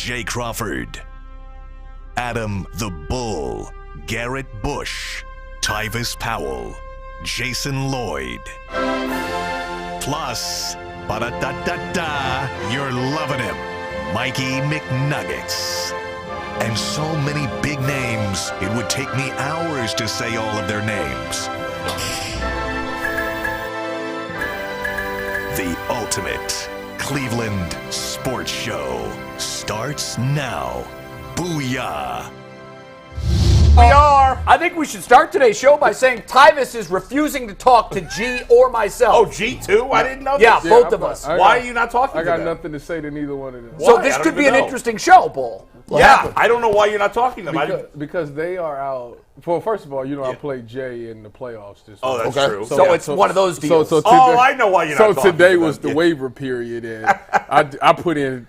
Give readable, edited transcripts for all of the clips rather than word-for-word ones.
Jay Crawford, Adam the Bull, Garrett Bush, Tyvis Powell, Jason Lloyd. Plus, ba-da-da-da-da, you're loving him, Mikey McNuggets. And so many big names, it would take me hours to say all of their names. The ultimate Cleveland sports show starts now. Booyah! We are. I think we should start today's show by saying Tyvis is refusing to talk to G or myself. Oh, G too? I didn't know that. Yeah, both of us. Why are you not talking to them? I got nothing to say to neither one of them. So this could be an interesting show, Bull. Yeah, I don't know why you're not talking to them. Because they are out. Well, first of all, I played Jay in the playoffs this week. Oh, that's true. So it's one of those deals. Today, I know why you're not talking to them. So today was the waiver period, and I put in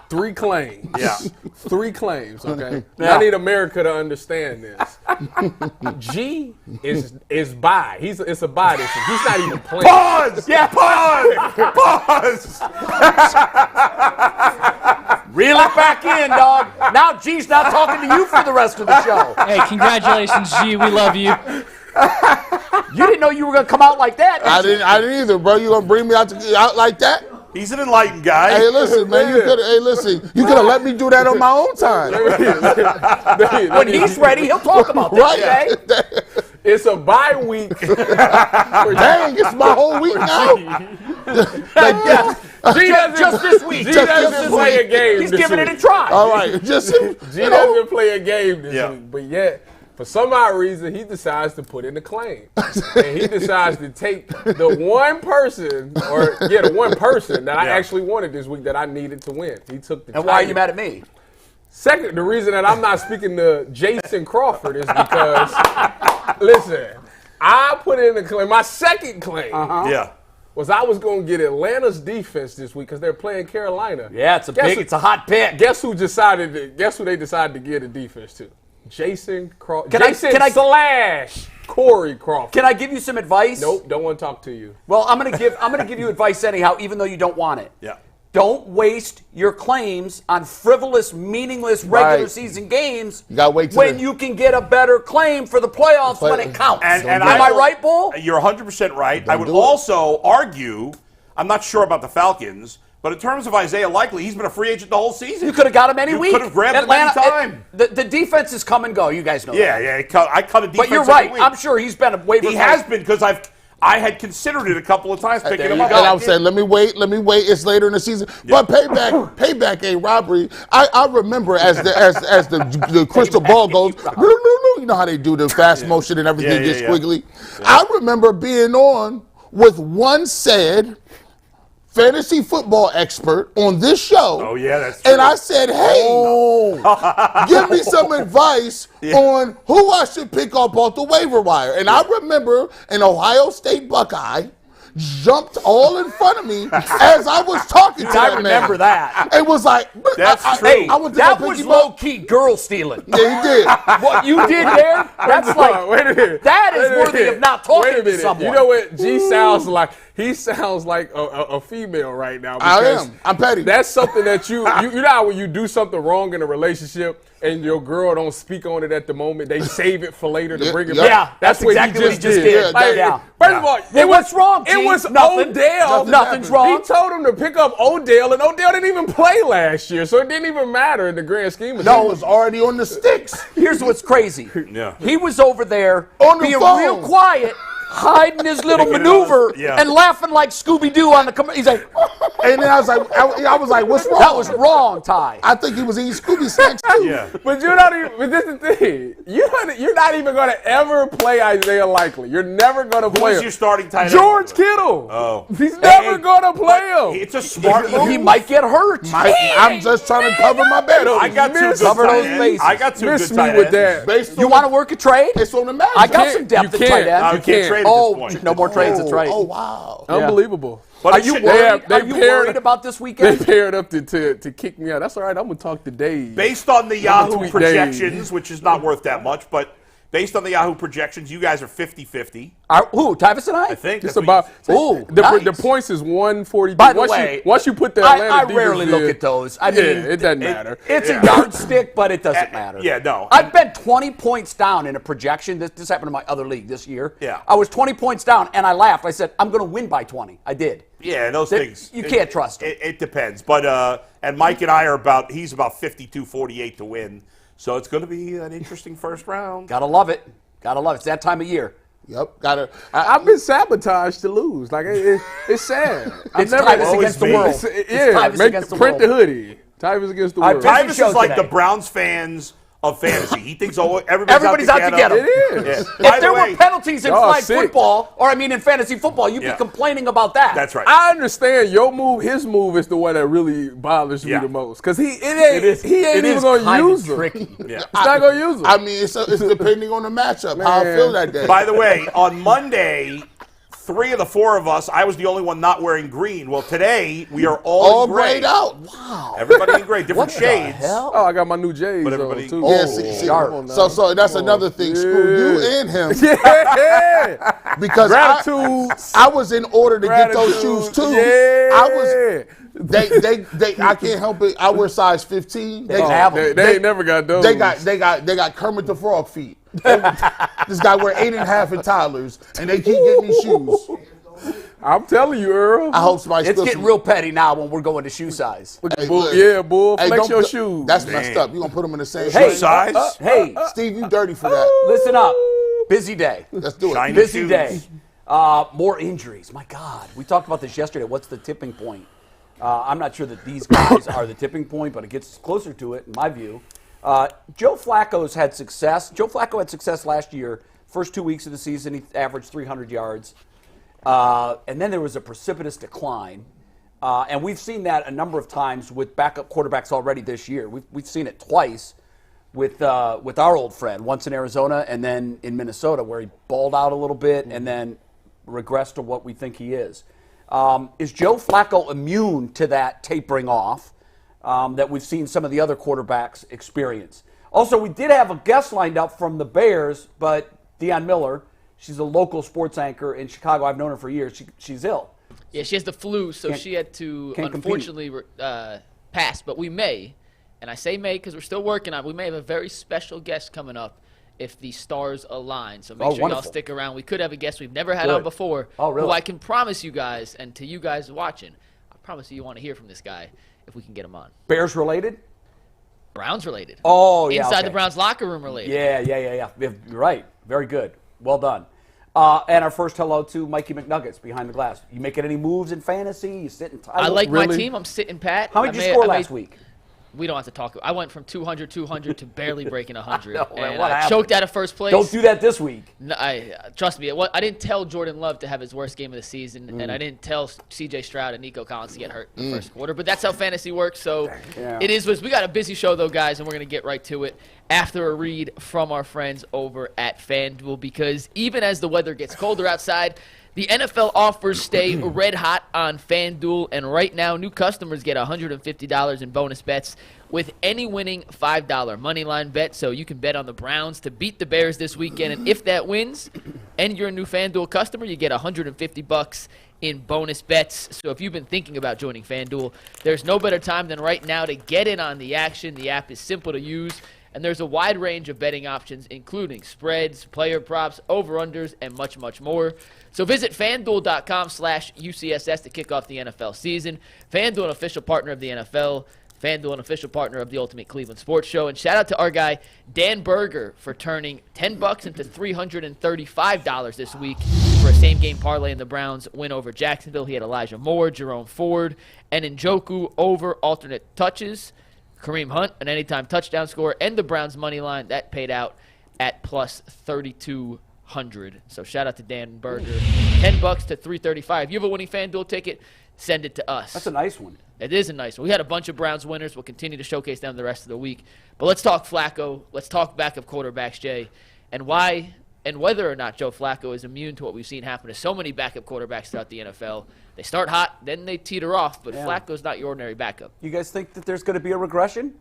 3 claims. Yeah. 3 claims, okay? Yeah. I need America to understand this. G is by. It's a by this week. He's not even playing. Pause! Yeah, pause! Reel it back in, dog. Now G's not talking to you for the rest of the show. Hey, congratulations, G. We love you. You didn't know you were going to come out like that. I didn't either, bro. You gonna bring me out like that? He's an enlightened guy. Hey, listen, man. You could have let me do that on my own time. When he's ready, he'll talk about this, Right. okay? It's a bye week. Dang, it's my whole week now. Just this week. G doesn't play a game. He's this giving week. it a try. All right, G doesn't play a game this week, but yet, for some odd reason, he decides to put in a claim. And he decides to take the one person that I actually wanted this week that I needed to win. He took the And why are you mad at me? Second, the reason that I'm not speaking to Jason Crawford is because, listen, I put in a claim. My second claim was I was going to get Atlanta's defense this week because they're playing Carolina. Yeah, it's a hot pick. Guess who they decided to get a defense to? Jason Crawford. Corey Crawford. Can I give you some advice? Nope, don't want to talk to you. Well, I'm gonna give you advice anyhow, even though you don't want it. Yeah. Don't waste your claims on frivolous, meaningless regular season games. You gotta wait when you can get a better claim for the playoffs when it counts. And am I right, Bull? You're 100% right. I would also argue, I'm not sure about the Falcons, but in terms of Isaiah Likely, he's been a free agent the whole season. You could have got him any week. You could have grabbed him any time. The defenses come and go. You guys know that. Yeah. I cut a defense But you're every right. week. I'm sure he's been a waiver. He has been because I had considered it a couple of times picking him up. And I was saying, let me wait. It's later in the season. But payback ain't robbery. I remember as the crystal ball goes, you know how they do the fast motion and everything gets squiggly. Yeah. I remember being on with one said fantasy football expert on this show. Oh, yeah, that's true. And I said, hey, give me some advice on who I should pick up off the waiver wire. And I remember an Ohio State Buckeye jumped all in front of me as I was talking to that man. I remember that. It was like, that's true. Hey, that was low-key girl stealing. Yeah, he did. What you did there, that's like, wait a minute. That is worthy of not talking to someone. You know what G sounds like? He sounds like a female right now. I am. I'm petty. That's something that you know how when you do something wrong in a relationship and your girl don't speak on it at the moment, they save it for later to bring it back. Yeah, that's what exactly he what he just did. First of all, what's wrong, G? It was Nothing. Odell. Nothing's wrong. He told him to pick up Odell, and Odell didn't even play last year, so it didn't even matter in the grand scheme of things. No, it was already on the sticks. Here's what's crazy. Yeah. He was over there on the being phone. real quiet, hiding his little maneuver and laughing like Scooby-Doo on the He's like, and then I was like, what's wrong? That was wrong, Ty. I think he was eating Scooby snacks too. Yeah. But you're not even. But this is the thing. You're not even going to ever play Isaiah Likely. You're never going to play him. Who's your starting tight end? George Kittle. Oh. He's never going to play him. It's a smart move. He might get hurt. I'm just trying to cover my bet. I got two good cover tight those ends. bases. I got two Miss good me tight with ends. that. You want to work a trade? It's on the match. I got some depth at tight end. You can't trade at this point. No more trades. That's right. Oh, wow. Unbelievable. But Are you worried about this weekend? They paired up to kick me out. That's all right. I'm going to talk to Dave. Based on the Yahoo tweet projections, which is not worth that much, but based on the Yahoo projections, you guys are 50-50. Who, Tyvus and I? I think. It's that's about Ooh, the nice. points is 142. By the way, once you put the Atlanta I defense rarely look in, at those. I mean, it doesn't matter. It's a yardstick, but it doesn't matter. Yeah, no. I've been 20 points down in a projection. This happened in my other league this year. Yeah. I was 20 points down, and I laughed. I said, I'm going to win by 20. I did. Yeah, those things. You can't trust them. It depends. But and Mike and I are he's about 52-48 to win. So it's going to be an interesting first round. Gotta love it. Gotta love it. It's that time of year. Yep, got it. I've been sabotaged to lose. Like it's sad. It's Tyvus against the world. Print the hoodie. Tyvus against the world. Tyvus is like today. the Browns fans of fantasy. He thinks everybody's out to get him. It is. If there were penalties in y'all flag sick. football, or I mean in fantasy football, you'd be complaining about that. That's right. I understand your move. His move is the one that really bothers me the most because he ain't even gonna use them. Tricky. Yeah. He's not gonna use them. I mean, it's depending on the matchup, how I feel that day. By the way, on Monday, 3 of the 4 of us, I was the only one not wearing green. Well, today we are all in gray. grayed out. Wow. Everybody in gray, different What shades. the hell? Oh, I got my new J's But on everybody- too. Yeah, see, sharp. so that's another thing. Screw you and him. Yeah. Because Gratitude. I was in order to get those shoes too. Yeah. I was. They I can't help it. I wear size 15. They have them. They ain't never got those. They got Kermit the Frog feet. This guy wear 8.5 in toddlers, and they keep getting me shoes. I'm telling you, Earl. I hope somebody. It's getting real petty now when we're going to shoe size. Hey, Bull, look. yeah, bull. Hey, Flex don't- your shoes. That's messed up. You gonna put them in the same Hey, shoe? Size? Hey, Steve, you dirty for that. listen up. Busy day. Let's do it. Shiny Busy shoes. day. More injuries. My God. We talked about this yesterday. What's the tipping point? I'm not sure that these guys are the tipping point, but it gets closer to it, in my view. Joe Flacco's had success. Joe Flacco had success last year. First 2 weeks of the season, he averaged 300 yards. And then there was a precipitous decline. And we've seen that a number of times with backup quarterbacks already this year. We've seen it twice with our old friend, once in Arizona and then in Minnesota, where he balled out a little bit and then regressed to what we think he is. Is Joe Flacco immune to that tapering off that we've seen some of the other quarterbacks experience? Also, we did have a guest lined up from the Bears, but Dionne Miller, she's a local sports anchor in Chicago. I've known her for years. She's ill. Yeah, she has the flu, so she had to can't unfortunately pass. But we may, and I say may because we're still working on it, we may have a very special guest coming up if the stars align. So make sure wonderful. y'all stick around. We could have a guest we've never had Good. on before, Oh, really? who I can promise you guys, and to you guys watching, I promise you want to hear from this guy if we can get him on. Bears related? Browns related. Oh, yeah. Inside okay. the Browns locker room related. Yeah. You're right. Very good. Well done. And our first hello to Mikey McNuggets behind the glass. You making any moves in fantasy? You sitting tight? I like my Really? team. I'm sitting pat. How many did you score last week? We don't have to talk. I went from 200 to barely breaking 100. know, man, and what I happened? choked out of first place. Don't do that this week. No, trust me. I didn't tell Jordan Love to have his worst game of the season, and I didn't tell C.J. Stroud and Nico Collins to get hurt in the first quarter. But that's how fantasy works. So it is. We got a busy show though, guys, and we're gonna get right to it after a read from our friends over at FanDuel, because even as the weather gets colder outside, the NFL offers stay red hot on FanDuel, and right now new customers get $150 in bonus bets with any winning $5 moneyline bet. So you can bet on the Browns to beat the Bears this weekend, and if that wins and you're a new FanDuel customer, you get $150 in bonus bets. So if you've been thinking about joining FanDuel, there's no better time than right now to get in on the action. The app is simple to use, and there's a wide range of betting options, including spreads, player props, over-unders, and much, much more. So visit FanDuel.com/UCSS to kick off the NFL season. FanDuel, an official partner of the NFL. FanDuel, an official partner of the Ultimate Cleveland Sports Show. And shout out to our guy, Dan Berger, for turning $10 into $335 this week for a same-game parlay in the Browns win over Jacksonville. He had Elijah Moore, Jerome Ford, and Njoku over alternate touches. Kareem Hunt, an anytime touchdown scorer, and the Browns' money line, that paid out at plus 3,200. So shout out to Dan Berger. $10 to $335. If you have a winning FanDuel ticket, send it to us. That's a nice one. It is a nice one. We had a bunch of Browns winners. We'll continue to showcase them the rest of the week. But let's talk Flacco. Let's talk backup quarterbacks, Jay, and why and whether or not Joe Flacco is immune to what we've seen happen to so many backup quarterbacks throughout the NFL. They start hot, then they teeter off, but Flacco's not your ordinary backup. You guys think that there's going to be a regression?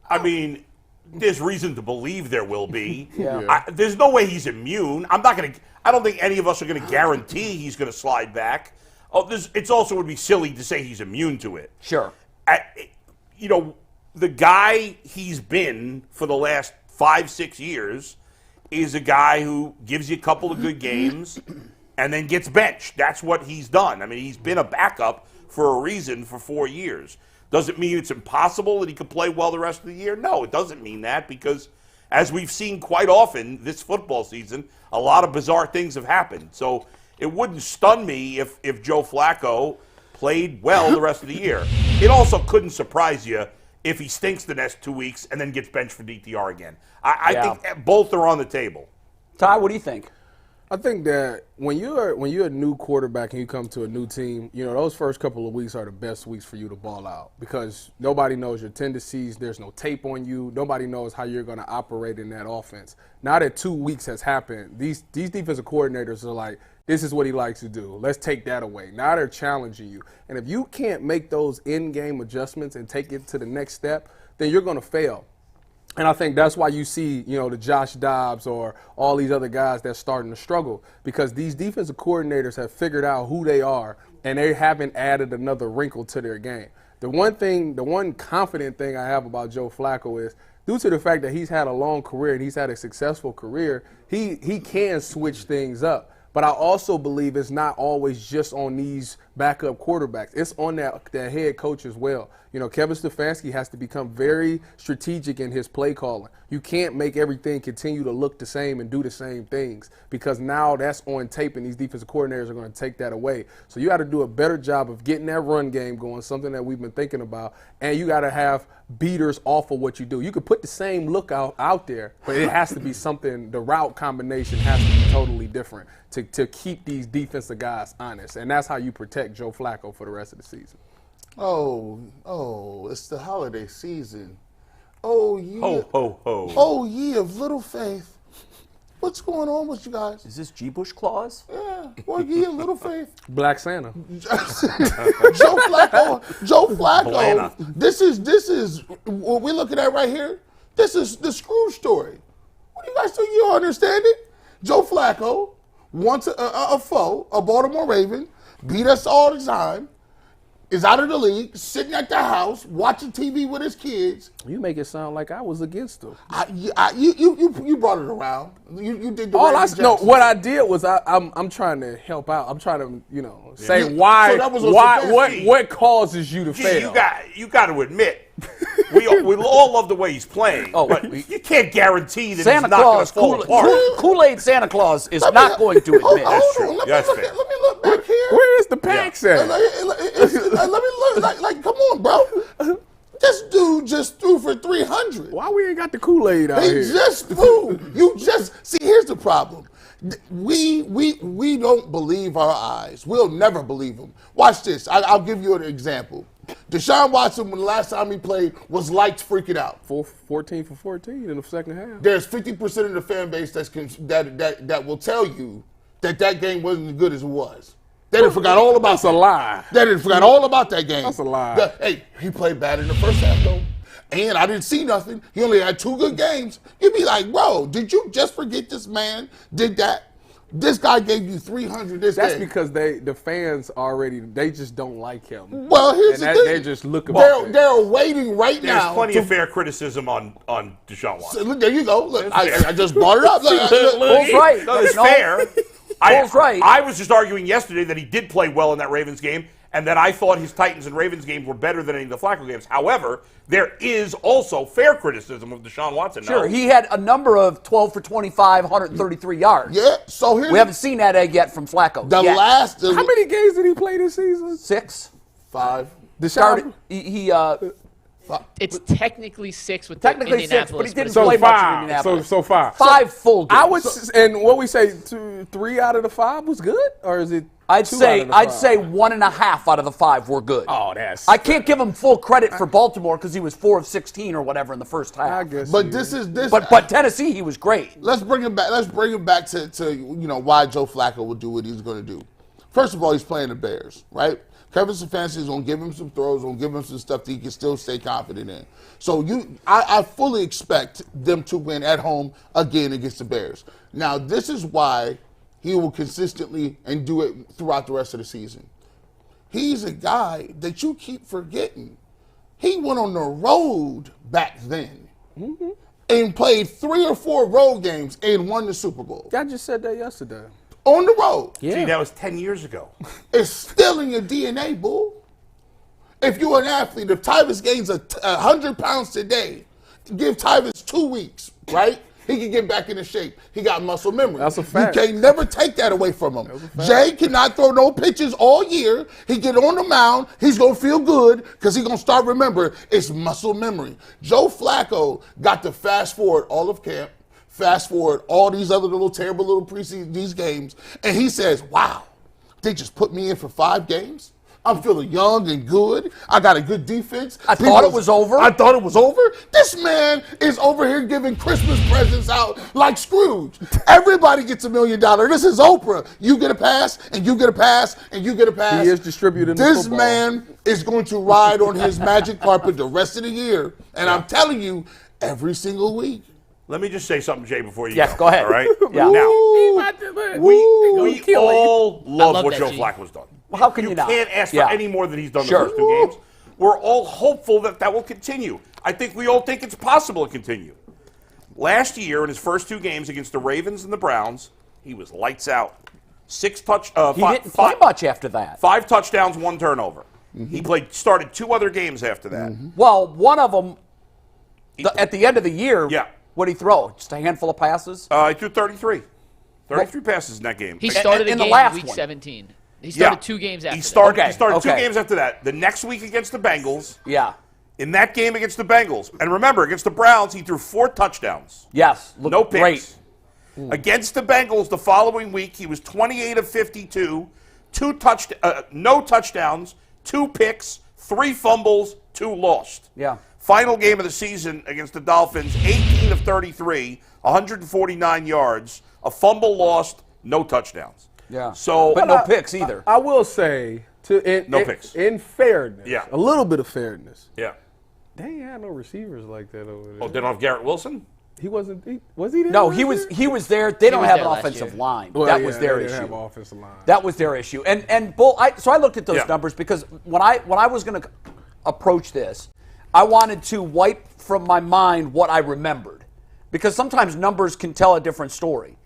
I mean, there's reason to believe there will be. Yeah. There's no way he's immune. I don't think any of us are going to guarantee he's going to slide back. It's also would be silly to say he's immune to it. Sure. The guy he's been for the last 5-6 years is a guy who gives you a couple of good games and then gets benched. That's what he's done. I mean, he's been a backup for a reason for 4 years. Does it mean it's impossible that he could play well the rest of the year? No, it doesn't mean that, because as we've seen quite often this football season, a lot of bizarre things have happened. So it wouldn't stun me if Joe Flacco played well the rest of the year. It also couldn't surprise you if he stinks the next 2 weeks and then gets benched for DTR again. I think both are on the table. Ty, what do you think? I think that when you're a new quarterback and you come to a new team, those first couple of weeks are the best weeks for you to ball out, because nobody knows your tendencies. There's no tape on you. Nobody knows how you're going to operate in that offense. Now that 2 weeks has happened, these defensive coordinators are like, this is what he likes to do. Let's take that away. Now they're challenging you. And if you can't make those in-game adjustments and take it to the next step, then you're going to fail. And I think that's why you see, the Josh Dobbs or all these other guys that's starting to struggle, because these defensive coordinators have figured out who they are, and they haven't added another wrinkle to their game. The one confident thing I have about Joe Flacco is, due to the fact that he's had a long career and he's had a successful career, he can switch things up. But I also believe it's not always just on these backup quarterbacks. It's on that head coach as well. Kevin Stefanski has to become very strategic in his play calling. You can't make everything continue to look the same and do the same things, because now that's on tape and these defensive coordinators are going to take that away. So you got to do a better job of getting that run game going, something that we've been thinking about, and you got to have beaters off of what you do. You could put the same look out there, but it has to be something, the route combination has to be totally different to keep these defensive guys honest. And that's how you protect Joe Flacco for the rest of the season. Oh, it's the holiday season. Oh, yeah. Ho, ho, ho. Oh, ye of little faith. What's going on with you guys? Is this G. Bush Claus? Yeah, well, ye of little faith. Black Santa. Joe Flacco. Blana. This is what we're looking at right here. This is the Scrooge story. What do you guys think? You don't understand it? Joe Flacco wants a foe, a Baltimore Raven, beat us all the time, is out of the league, sitting at the house, watching TV with his kids. You make it sound like I was against him. You brought it around. You did the what I did was I'm trying to help out. I'm trying to say why what causes you to fail. You got to admit, we all love the way he's playing. But you can't guarantee that Santa he's not going to fall apart. Kool-Aid Santa Claus is not going to admit. That's true. Let me look back here. Where is the packs at? Let me look. Like, come on, bro. This dude just threw for 300. Why we ain't got the Kool-Aid out here? He just threw. See, here's the problem. We don't believe our eyes. We'll never believe them. Watch this. I'll give you an example. Deshaun Watson, when the last time he played, was lights freaking out. 14 for 14 in the second half. There's 50% of the fan base that will tell you that game wasn't as good as it was. They done forgot all about That's a lie. They done forgot all about that game. That's a lie. Hey, he played bad in the first half, though. And I didn't see nothing. He only had 2 good games. You'd be like, bro, did you just forget this man did that? This guy gave you 300 this That's game. because the fans already, they just don't like him. Well, here's the thing. They're just looking. They're waiting right There's now. plenty of fair criticism on Deshaun Watson. Look, there you go. Look, I just brought it up. Bull's right. No, it's fair. Bull's right. I was just arguing yesterday that he did play well in that Ravens game, and that I thought his Titans and Ravens games were better than any of the Flacco games. However, there is also fair criticism of Deshaun Watson. Sure, he had a number of 12 for 25, 133 yards. Yeah, so we haven't seen that egg yet from Flacco. How many games did he play this season? 6. 5. Started. It's technically 6 with Technically the Indianapolis. 6, but he didn't So play much in 5. Indianapolis. So 5. 5 full games. And what we say, 3 out of the 5 was good, or is it? I'd 2 say out of the 5? 1.5 out of the 5 were good. Oh, that's. I can't give him full credit for Baltimore because he was 4 of 16 or whatever in the first half. I guess. But this is. But Tennessee, he was great. Let's bring it back. Let's bring it back to why Joe Flacco would do what he's going to do. First of all, he's playing the Bears, right? Kevin Stefanski is going to give him some throws, going to give him some stuff that he can still stay confident in. So I fully expect them to win at home again against the Bears. Now, this is why he will consistently and do it throughout the rest of the season. He's a guy that you keep forgetting. He went on the road back then and played 3 or 4 road games and won the Super Bowl. I just said that yesterday. On the road. Yeah. See, that was 10 years ago. It's still in your DNA, bull. If you're an athlete, if Tyvus gains 100 pounds today, give Tyvus 2 weeks, right? He can get back into shape. He got muscle memory. That's a fact. You can't never take that away from him. Jay cannot throw no pitches all year. He get on the mound. He's going to feel good because he's going to start remember it's muscle memory. Joe Flacco got to fast forward all of camp, fast forward all these other terrible little preseason these games, and he says, wow, they just put me in for 5 games? I'm feeling young and good. I got a good defense. I thought it was over. I thought it was over. This man is over here giving Christmas presents out like Scrooge. Everybody gets $1 million. This is Oprah. You get a pass, and you get a pass, and you get a pass. He is distributing the This football. man is going to ride on his magic carpet the rest of the year. And I'm telling you, every single week. Let me just say something, Jay, before you Yes, go. go ahead. All right? Yeah. Now, we all love love what that, Joe G. Flacco's done. Well, how can you not? can't ask Yeah. for any more than he's done Sure. the first 2 games. We're all hopeful that will continue. I think we all think it's possible to continue. Last year, in his first 2 games against the Ravens and the Browns, he was lights out. He didn't play five, much after that. 5 touchdowns, 1 turnover. He started 2 other games after that. Well, one of them, at the end of the year, Yeah. what did he throw? Just a handful of passes? He threw 33. 33 passes in that game. He started in a the game last week one. 17. He started 2 games after He started Okay, 2 okay. games after that. The next week against the Bengals, Yeah. in that game against the Bengals, and remember, against the Browns, he threw 4 touchdowns. Yes. Looked No picks. great. Against the Bengals the following week, he was 28 of 52, no touchdowns, 2 picks, 3 fumbles, 2 lost. Yeah. Final game of the season against the Dolphins, 18 of 33, 149 yards, a fumble lost, no touchdowns. Yeah. So, But no picks either. I will say, No picks. in fairness, Yeah. a little bit of fairness, yeah. they ain't had no receivers like that over there. Oh, they don't have Garrett Wilson? He wasn't. Was he there? No, last he was year? he was there. They don't was have there an last offensive year. line. Well, that yeah, was their they didn't issue. have offensive line. That was their issue. And Bull, so I looked at those Yeah. numbers because when I was going to approach this, I wanted to wipe from my mind what I remembered, because sometimes numbers can tell a different story.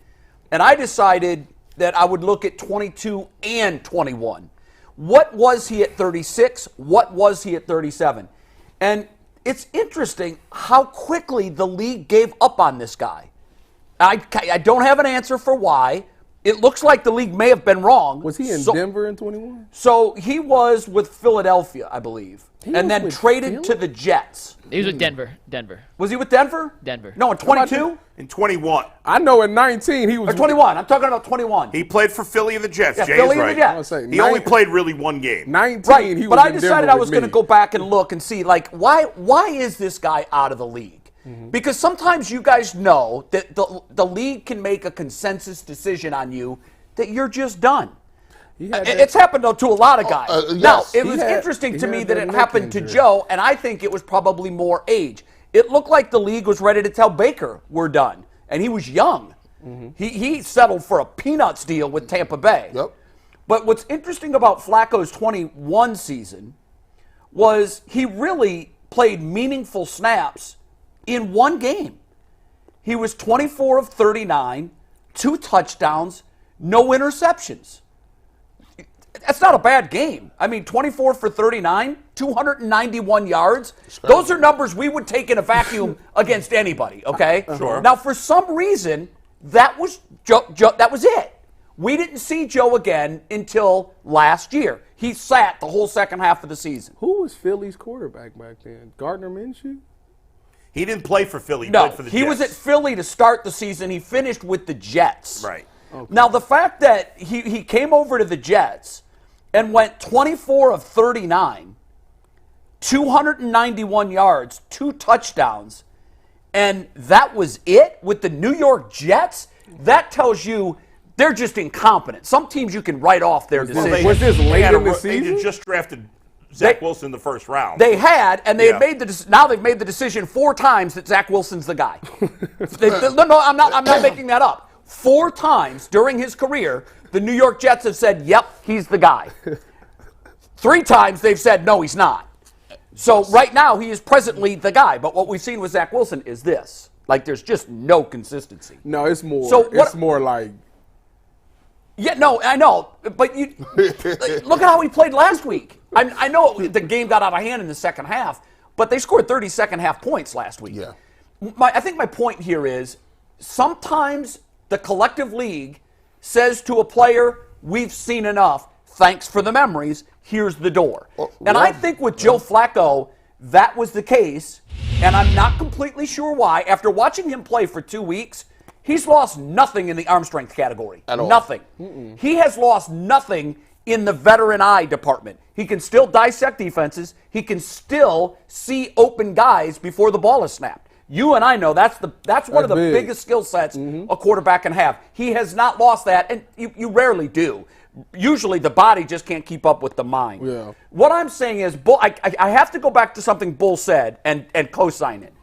And I decided that I would look at 22 and 21. What was he at 36? What was he at 37? And it's interesting how quickly the league gave up on this guy. I don't have an answer for why. It looks like the league may have been wrong. Was he in Denver in 21? So he was with Philadelphia, I believe, He and was then with traded Philly? to the Jets. He was with Denver. Was he with Denver? Denver. No, in 22? In 21. I know in 19 he was. Or 21. I'm talking about 21. He played for Philly and the Jets. Yeah, Jay Philly is and the right. Jets. I was saying He only 9 played really 1 game. 19. Right, He was but I in decided Denver I was with going to me. go back and look and see, like, why is this guy out of the league? Because sometimes you guys know that the league can make a consensus decision on you that you're just done. He had It's happened to a lot of guys. Now, yes. it He was had- interesting he to me had that that it neck happened to injury. Joe, and I think it was probably more age. It looked like the league was ready to tell Baker, we're done. And he was young. He settled for a peanuts deal with Tampa Bay. Yep. But what's interesting about Flacco's 21 season was he really played meaningful snaps in 1 game. He was 24 of 39, 2 touchdowns, no interceptions. That's not a bad game. I mean, 24 for 39, 291 yards. Those are numbers we would take in a vacuum against anybody, okay? Sure. Now, for some reason, that was that was it. We didn't see Joe again until last year. He sat the whole second half of the season. Who was Philly's quarterback back then? Gardner Minshew? He didn't play for Philly. He No, played for the he Jets. was at Philly to start the season. He finished with the Jets. Right. Now, the fact that he came over to the Jets and went 24 of 39, 291 yards, 2 touchdowns, and that was it with the New York Jets, that tells you they're just incompetent. Some teams you can write off their decisions. Was this late in the They season? had just drafted Zach Wilson in the first round. They had, and they Yeah. had made now they've made the decision 4 times that Zach Wilson's the guy. No, I'm not making that up. 4 times during his career, the New York Jets have said, "Yep, he's the guy." 3 times they've said, "No, he's not." So right now he is presently the guy. But what we've seen with Zach Wilson is this: like there's just no consistency. No, it's more. So what- it's more like. Yeah, no, I know, but you look at how he played last week. I know the game got out of hand in the second half, but they scored 30 second half points last week. Yeah. I think my point here is sometimes the collective league says to a player, "We've seen enough. Thanks for the memories. Here's the door." And I think with Joe Flacco, that was the case, and I'm not completely sure why. After watching him play for 2 weeks, he's lost nothing in the arm strength category. At all. Nothing. He has lost nothing in the veteran eye department. He can still dissect defenses. He can still see open guys before the ball is snapped. You and I know that's one of the big. biggest skill sets a quarterback can have. He has not lost that, and you rarely do. Usually the body just can't keep up with the mind. Yeah. What I'm saying is, I have to go back to something Bull said and co-sign it.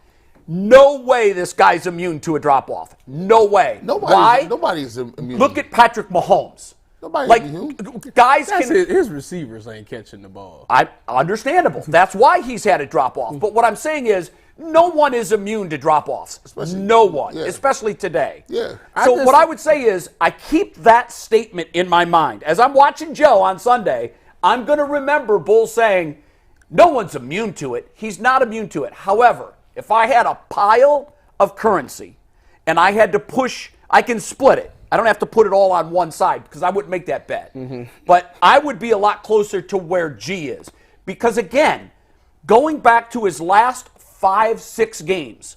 No way this guy's immune to a drop-off. No way. Why? Nobody's immune. Look at Patrick Mahomes. Nobody's immune. Guys That's can. his receivers ain't catching the ball. Understandable. That's why he's had a drop-off. But what I'm saying is, no one is immune to drop-offs. No one, yeah. especially today. Yeah. So what I would say is, I keep that statement in my mind. As I'm watching Joe on Sunday, I'm going to remember Bull saying, no one's immune to it. He's not immune to it. However, if I had a pile of currency and I had to push, I can split it. I don't have to put it all on one side because I wouldn't make that bet. But I would be a lot closer to where G is. Because again, going back to his last 5-6 games,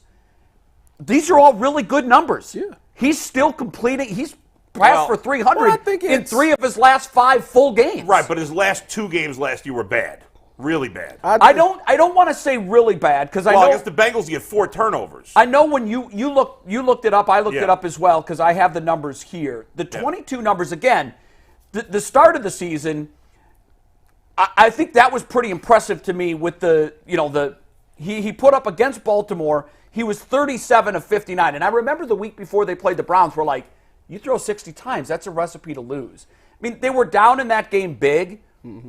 these are all really good numbers. Yeah. He's still completing. He's passed for 300 I think in 3 of his last 5 full games. Right, but his last 2 games last year were bad. Really bad. I don't want to say really bad because I know. I guess the Bengals get 4 turnovers. I know when you looked it up. I looked Yeah. it up as well because I have the numbers here. The 22 numbers again. The start of the season, I think that was pretty impressive to me. With he put up against Baltimore. He was 37 of 59, and I remember the week before they played the Browns. We're like, you throw 60 times, that's a recipe to lose. I mean, they were down in that game big.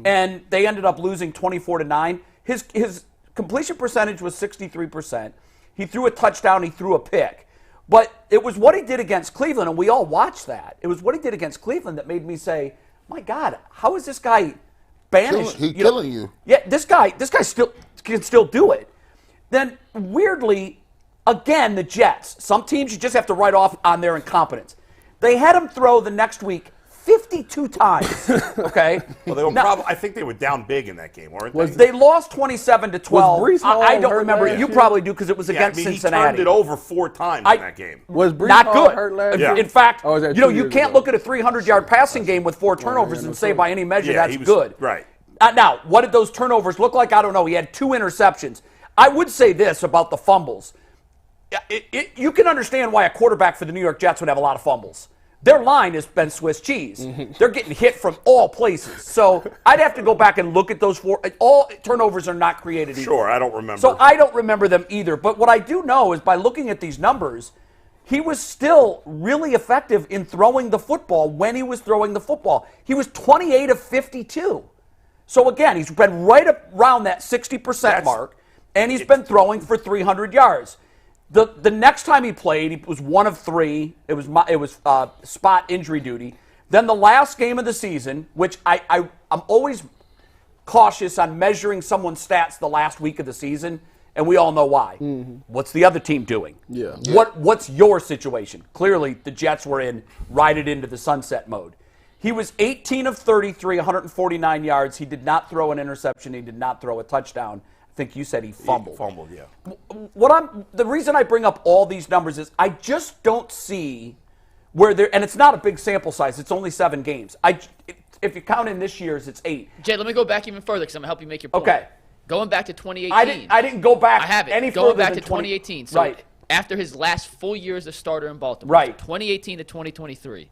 And they ended up losing 24-9. His completion percentage was 63%. He threw a touchdown. He threw a pick. But it was what he did against Cleveland, and we all watched that. It was what he did against Cleveland that made me say, my God, how is this guy banished? He's killing you. Yeah, this guy still can still do it. Then, weirdly, again, the Jets. Some teams you just have to write off on their incompetence. They had him throw the next week 52 times, okay? Well, they were I think they were down big in that game, weren't they? They lost 27-12. Was Brees Hall I don't hurt remember. last You year? probably do because it was against He Cincinnati. turned it over 4 times in that game. Was Brees Not Hall good. hurt last Yeah. year? In fact, Oh, was that you 2 years can't ago? look at a 300-yard passing game with 4 turnovers no and say clue. by any measure Yeah, that's he was- good. right. Now, what did those turnovers look like? I don't know. He had 2 interceptions. I would say this about the fumbles. You can understand why a quarterback for the New York Jets would have a lot of fumbles. Their line has been Swiss cheese. They're getting hit from all places. So I'd have to go back and look at those 4. All turnovers are not created either. Sure, I don't remember. So I don't remember them either. But what I do know is by looking at these numbers, he was still really effective in throwing the football when he was throwing the football. He was 28 of 52. So again, he's been right around that 60% mark, and he's been throwing for 300 yards. The next time he played, he was 1 of 3. It was spot injury duty. Then the last game of the season, which I'm always cautious on measuring someone's stats the last week of the season, and we all know why. What's the other team doing? Yeah. What's your situation? Clearly, the Jets were ride it into the sunset mode. He was 18 of 33, 149 yards. He did not throw an interception. He did not throw a touchdown. I think you said he fumbled. Yeah. The reason I bring up all these numbers is I just don't see where and it's not a big sample size. It's only 7 games. If you count in this year's, it's 8. Jed, let me go back even further because I'm going to help you make your point. Okay. Going back to 2018. I didn't go back I have it. any Going further back than to 2018. So right. after his last full year as a starter in Baltimore, Right. so 2018 to 2023,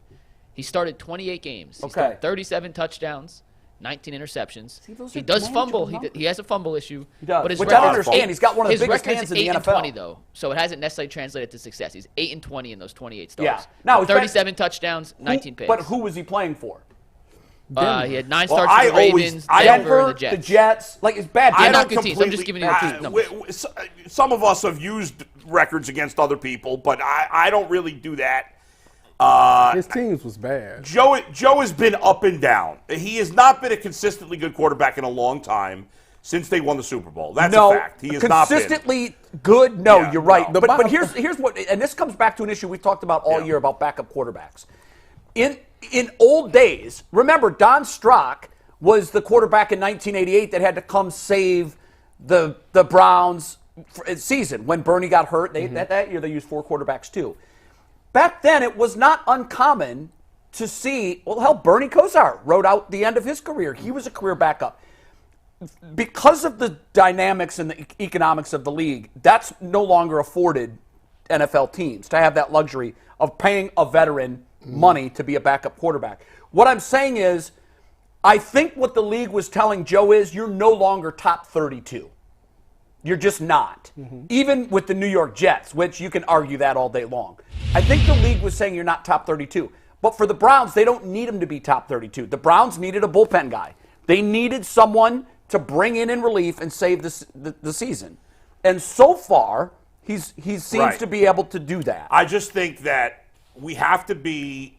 He started 28 games. He's Okay. thrown 37 touchdowns, 19 interceptions. See, those He are does fumble. manageable He has a fumble issue. He does. But his Which I don't record- understand. He's got one of the his biggest record's hands in the 8-20 NFL. though, so it hasn't necessarily translated to success. He's 8-20 in those 28 starts. Yeah. Now, he's 37 touchdowns, 19 picks. But who was he playing for? He had 9 Well, starts I for the always- Ravens, I- Denver, and Denver, the Jets. Like, it's bad. I Denver- don't good teams. I'm just giving you the numbers. Some of us have used records against other people, but I don't really do that. His teams was bad. Joe has been up and down. He has not been a consistently good quarterback in a long time since they won the Super Bowl. That's no, a fact. He has not been. consistently good. No, Yeah, you're right. no. But here's what, and this comes back to an issue we've talked about all Yeah. year about backup quarterbacks. In old days, remember Don Strock was the quarterback in 1988 that had to come save the Browns season when Bernie got hurt. That year they used 4 quarterbacks too. Back then, it was not uncommon to see, well, hell, Bernie Kosar rode out the end of his career. He was a career backup. Because of the dynamics and the economics of the league, that's no longer afforded NFL teams to have that luxury of paying a veteran money to be a backup quarterback. What I'm saying is, I think what the league was telling Joe is, you're no longer top 32. You're just not. Even with the New York Jets, which you can argue that all day long. I think the league was saying you're not top 32. But for the Browns, they don't need him to be top 32. The Browns needed a bullpen guy. They needed someone to bring in relief and save the season. And so far, he seems Right. to be able to do that. I just think that we have to be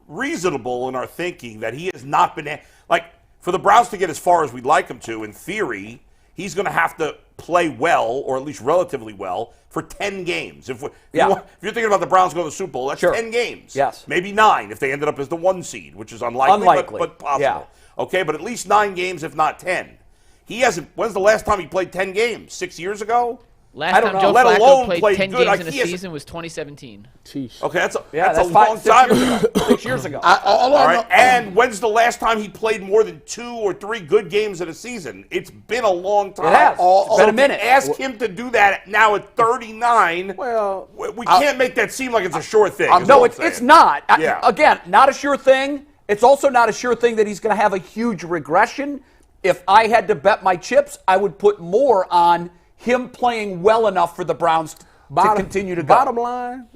reasonable in our thinking that he has not been like for the Browns to get as far as we'd like him to. In theory, he's going to have to play well, or at least relatively well, for 10 games. If you're thinking about the Browns going to the Super Bowl, that's Sure. 10 games. Yes. Maybe 9 if they ended up as the 1 seed, which is unlikely. But possible. Yeah. Okay, but at least 9 games, if not 10. He hasn't. When's the last time he played 10 games? 6 years ago? Last time Joe let Flacco alone played played 10 good. games Like, in a he hasn't- season was 2017. Sheesh. Okay, that's that's a long 6 time years ago. ago. 6 years ago. All All I right, know, and when's the last time he played more than 2 or 3 good games in a season? It's been a long time. It has. It's been a minute. To ask him to do that now at 39. Well, we can't make that seem like it's a sure thing. is No, all I'm it's saying. not. Yeah. Again, not a sure thing. It's also not a sure thing that he's going to have a huge regression. If I had to bet my chips, I would put more on him playing well enough for the Browns to continue to go. Bottom line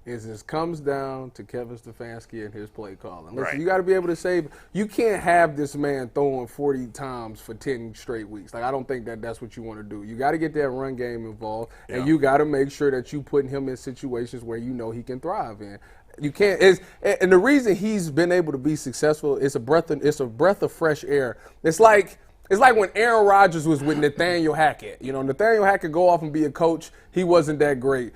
is this comes down to Kevin Stefanski and his play calling. Listen, Right. you got to be able to save. You can't have this man throwing 40 times for 10 straight weeks. Like, I don't think that's what you want to do. You got to get that run game involved, and you got to make sure that you putting him in situations where you know he can thrive in. You can't. And the reason he's been able to be successful is a breath of fresh air. It's like when Aaron Rodgers was with Nathaniel Hackett. You know, Nathaniel Hackett go off and be a coach. He wasn't that great.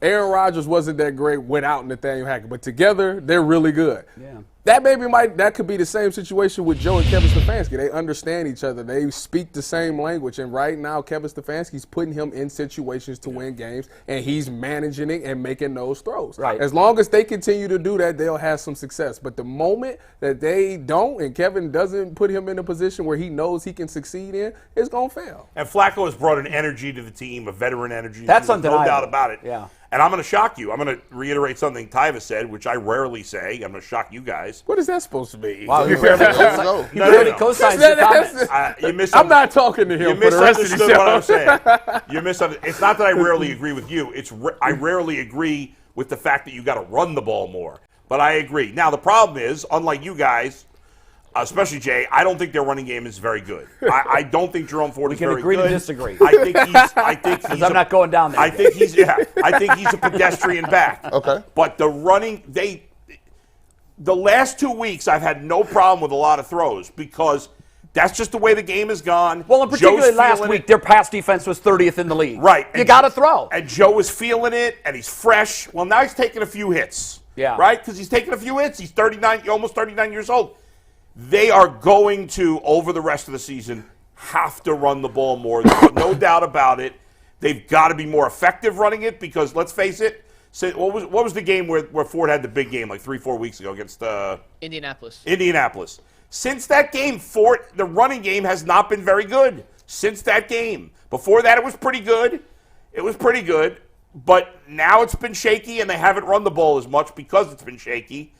Aaron Rodgers wasn't that great without Nathaniel Hackett, but together they're really good. Yeah. That could be the same situation with Joe and Kevin Stefanski. They understand each other. They speak the same language. And right now, Kevin Stefanski's putting him in situations to win games, and he's managing it and making those throws. Right. As long as they continue to do that, they'll have some success. But the moment that they don't, and Kevin doesn't put him in a position where he knows he can succeed in, it's going to fail. And Flacco has brought an energy to the team, a veteran energy. That's There's no undeniable. doubt about it. Yeah. And I'm going to shock you. I'm going to reiterate something Tyva said, which I rarely say. I'm going to shock you guys. What is that supposed to be? Wow, There you go. he barely No. co-signs your comments. I'm I'm not talking to him You for the rest of the misunderstood what I'm show. saying. You misunderstood. It's not that I rarely agree with you. I rarely agree with the fact that you got to run the ball more. But I agree. Now the problem is, unlike you guys, especially Jay, I don't think their running game is very good. I don't think Jerome Ford is can very agree to good. disagree. I think he's. I'm not going down there. I think he's a pedestrian back. Okay. But the running, the last 2 weeks, I've had no problem with a lot of throws because that's just the way the game has gone. Well, in particular Joe's last feeling week, it. their pass defense was 30th in the league. Right. You got to throw. And Joe was feeling it, and he's fresh. Well, now he's taking a few hits. Yeah. Right? Because he's taking a few hits. He's almost 39 years old. They are going to, over the rest of the season, have to run the ball more. There's no doubt about it. They've got to be more effective running it because, let's face it, what was the game where Ford had the big game like 3-4 weeks ago against Indianapolis? Since that game, the running game has not been very good. Since that game. Before that, it was pretty good. But now it's been shaky, and they haven't run the ball as much because it's been shaky.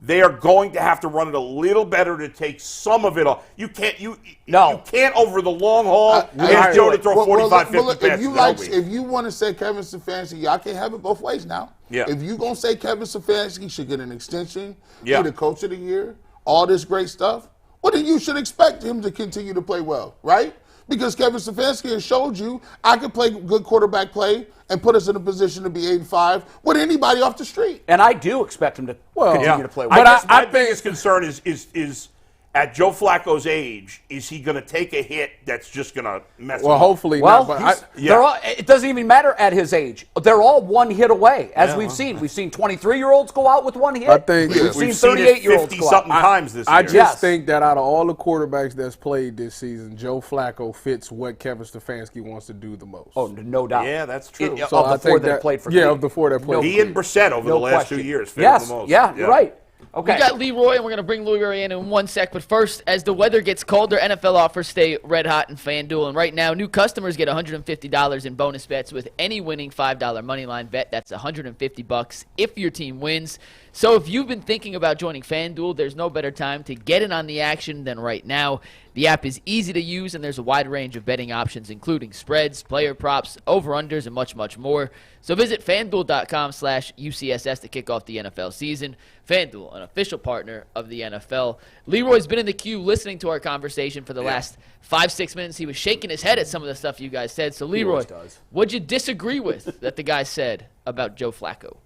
they are going to have to run it a little better to take some of it off. You can't you can't over the long haul ask Joe to throw 45, 50 passes. If you want to say Kevin Stefanski, y'all can have it both ways now. Yeah. If you're going to say Kevin Stefanski should get an extension, be Yeah. the coach of the year, all this great stuff, well, then you should expect him to continue to play well, right? Because Kevin Stefanski has showed you I can play good quarterback play and put us in a position to be 8-5 with anybody off the street. And I do expect him to continue to play well. I guess my biggest concern is at Joe Flacco's age, is he going to take a hit that's just going to mess him up? Hopefully Well, not. But it doesn't even matter at his age. They're all one hit away, as we've seen. We've seen 23-year-olds go out with one hit. I think We've seen 38-years go out. times this year. I just think that out of all the quarterbacks that's played this season, Joe Flacco fits what Kevin Stefanski wants to do the most. Oh, no doubt. Yeah, that's true. Of the four that played for of the four that played. He and Brissett over the last 2 years fit Yes, the most. yeah, you're right. Okay. We got Leroy, and we're going to bring Leroy in 1 sec. But first, as the weather gets colder, NFL offers stay red hot in FanDuel. And right now, new customers get $150 in bonus bets with any winning $5 moneyline bet. That's $150 if your team wins. So if you've been thinking about joining FanDuel, there's no better time to get in on the action than right now. The app is easy to use, and there's a wide range of betting options, including spreads, player props, over-unders, and much, much more. So visit FanDuel.com/UCSS to kick off the NFL season. FanDuel, an official partner of the NFL. Leroy's been in the queue listening to our conversation for the last 5-6 minutes. He was shaking his head at some of the stuff you guys said. So, Leroy, what'd you disagree with that the guy said about Joe Flacco?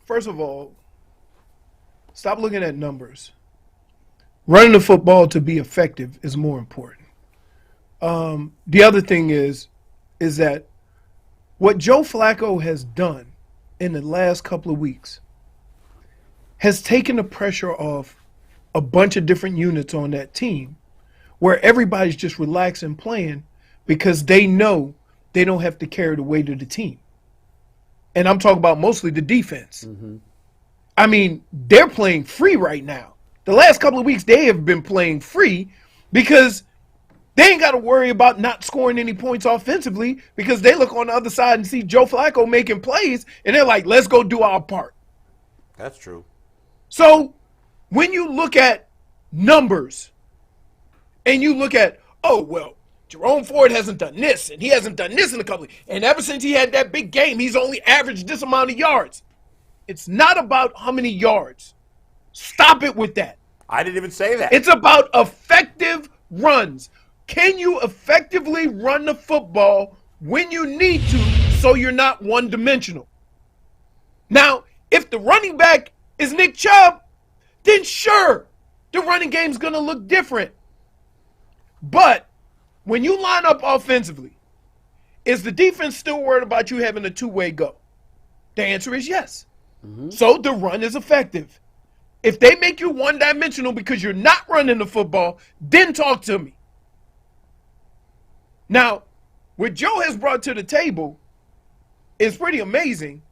First of all, stop looking at numbers. Running the football to be effective is more important. The other thing is that what Joe Flacco has done in the last couple of weeks has taken the pressure off a bunch of different units on that team where everybody's just relaxed and playing because they know they don't have to carry the weight of the team. And I'm talking about mostly the defense. Mm-hmm. I mean, they're playing free right now. The last couple of weeks, they have been playing free because they ain't got to worry about not scoring any points offensively because they look on the other side and see Joe Flacco making plays, and they're like, let's go do our part. That's true. So when you look at numbers and you look at, oh, well, Jerome Ford hasn't done this, and he hasn't done this in a couple of – and ever since he had that big game, he's only averaged this amount of yards. It's not about how many yards. Stop it with that. I didn't even say that. It's about effective runs. Can you effectively run the football when you need to so you're not one-dimensional? Now, if the running back is Nick Chubb, then sure, the running game's going to look different. But when you line up offensively, is the defense still worried about you having a two-way go? The answer is yes. Mm-hmm. So the run is effective. If they make you one-dimensional because you're not running the football, then talk to me. Now, what Joe has brought to the table is pretty amazing,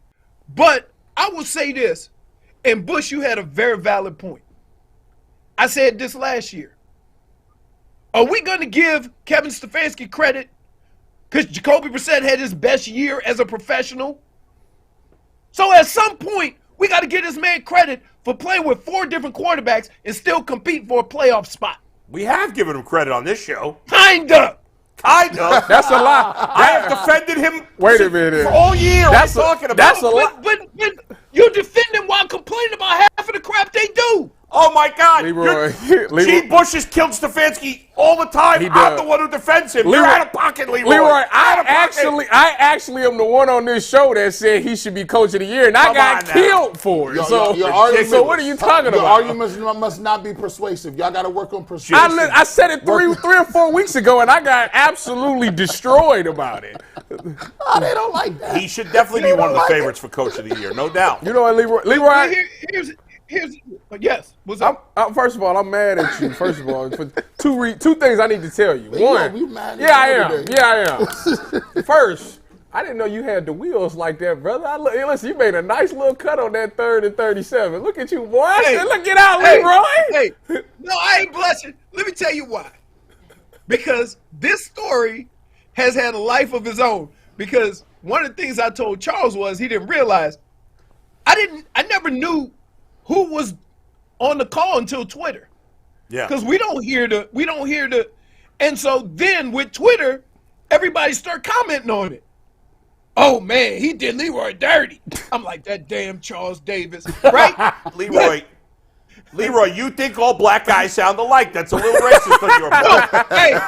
but I will say this, and Bush, you had a very valid point. I said this last year. Are we going to give Kevin Stefanski credit because Jacoby Brissett had his best year as a professional? So at some point, we got to give this man credit for playing with 4 different quarterbacks and still compete for a playoff spot. We have given him credit on this show. Kinda. That's a lie. I have defended him Wait a minute. for all year. That's talking about. That's a lie. But you defend them while complaining about half of the crap they do. Oh, my God. Leroy. Gene Bush has killed Stefanski all the time. He I'm does. the one who defends him. Leroy- You're out of pocket, Leroy. Leroy, Out of pocket. I actually am the one on this show that said he should be coach of the year, and I Come got on now. killed for it. Your argument- So what are you talking Your about? arguments must not be persuasive. Y'all got to work on persuasion. I said it three or 4 weeks ago, and I got absolutely destroyed about it. Oh, they don't like that. He should definitely be one of the favorites for coach of the year, no doubt. You know what, Leroy? Here's yes. What's up? First of all, I'm mad at you. First of all, for two things I need to tell you. One, you mad yeah, I at am. me Yeah, I am. First, I didn't know you had the wheels like that, brother. Listen, you made a nice little cut on that 3rd and 37. Look at you, boy. I said, look it out, Leroy. Hey, no, I ain't blushing. Let me tell you why. Because this story has had a life of its own. Because one of the things I told Charles was he didn't realize I never knew who was on the call until Twitter. Yeah. Because we don't hear the, and so then with Twitter, everybody start commenting on it. Oh man, he did Leroy dirty. I'm like, that damn Charles Davis, right? Leroy, you think all black guys sound alike? That's a little racist on your part. Hey,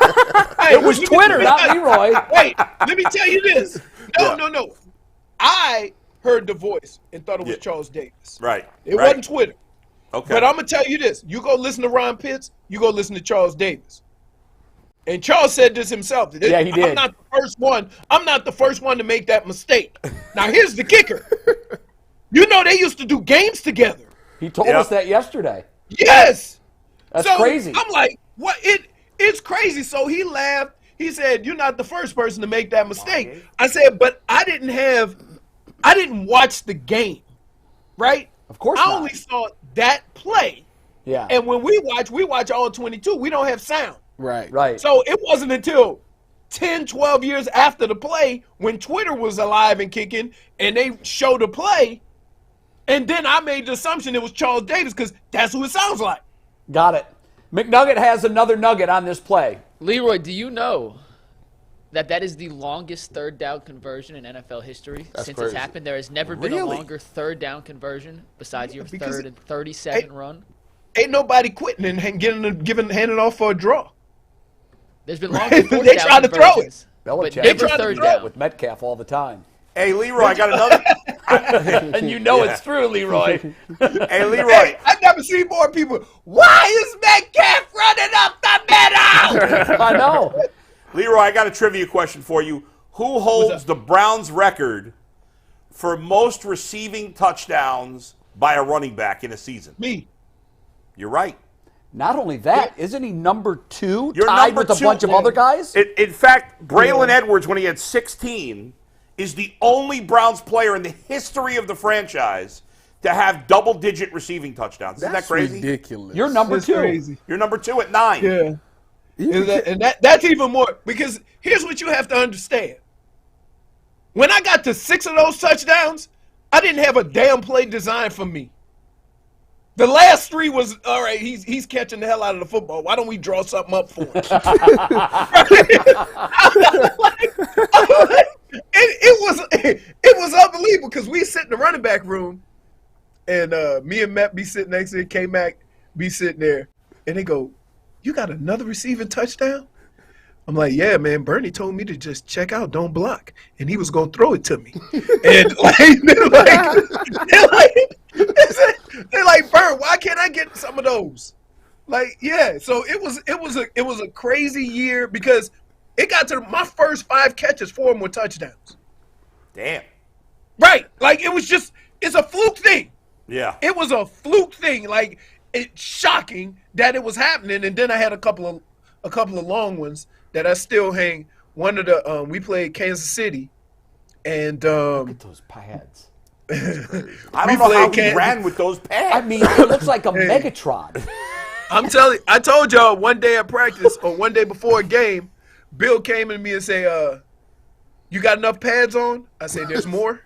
It was Twitter, not Leroy. Wait, let me tell you this. No. I heard the voice and thought it was Charles Davis. Right. It wasn't Twitter. Okay. But I'm going to tell you this. You go listen to Ron Pitts, you go listen to Charles Davis. And Charles said this himself. Yeah, he did. I'm not the first one to make that mistake. Now, here's the kicker. You know they used to do games together. He told us that yesterday. Yes. That's so crazy. I'm like, what? It's crazy. So he laughed. He said, "You're not the first person to make that mistake." I said, "But I didn't watch the game, right? Of course I not. only saw that play. Yeah. And when we watch all 22. We don't have sound. Right. So it wasn't until 10, 12 years after the play when Twitter was alive and kicking and they showed the play. And then I made the assumption it was Charles Davis because that's who it sounds like." Got it. McNugget has another nugget on this play. Leroy, do you know that is the longest third down conversion in NFL history since crazy. it's happened? There has never been a longer third down conversion besides your third and 37 run. Ain't nobody quitting and handing off for a draw. There's been longer fourth They down tried to throw it. conversions, but Belichick never tried to third throw down. with Metcalf all the time. Hey, Leroy, I got another. And you know it's true, Leroy. Hey, Leroy. Hey, I've never seen more people. Why is Metcalf running up the middle? I know. Leroy, I got a trivia question for you. Who holds the Browns record for most receiving touchdowns by a running back in a season? Me. You're right. Not only that, isn't he number 2 You're tied number with a 2. bunch of other guys? In fact, Braylon Edwards, when he had 16, is the only Browns player in the history of the franchise to have double-digit receiving touchdowns. Isn't that crazy? Ridiculous. You're number That's 2. crazy. You're number 2 at 9. Yeah. And that's even more because here's what you have to understand. When I got to 6 of those touchdowns, I didn't have a damn play designed for me. The last 3 was, all right, he's catching the hell out of the football. Why don't we draw something up for him? It was unbelievable because we sit in the running back room and me and Matt be sitting next to it, K-Mac be sitting there, and they go, "You got another receiving touchdown?" I'm like, "Yeah, man, Bernie told me to just check out, don't block, and he was going to throw it to me." And they're like, "Bern, why can't I get some of those?" Like, yeah, so it was a crazy year because it got to my first 5 catches, 4 of them were touchdowns. Damn. Right. Like, it's a fluke thing. Yeah. It was a fluke thing. Like, it's shocking that it was happening. And then I had a couple of long ones that I still hang. One of the we played Kansas City, and Look at those pads. I don't know how he ran with those pads. I mean, it looks like a Megatron. I'm telling you, I told y'all one day at practice or one day before a game, Bill came to me and say, "You got enough pads on?" I said, "There's more."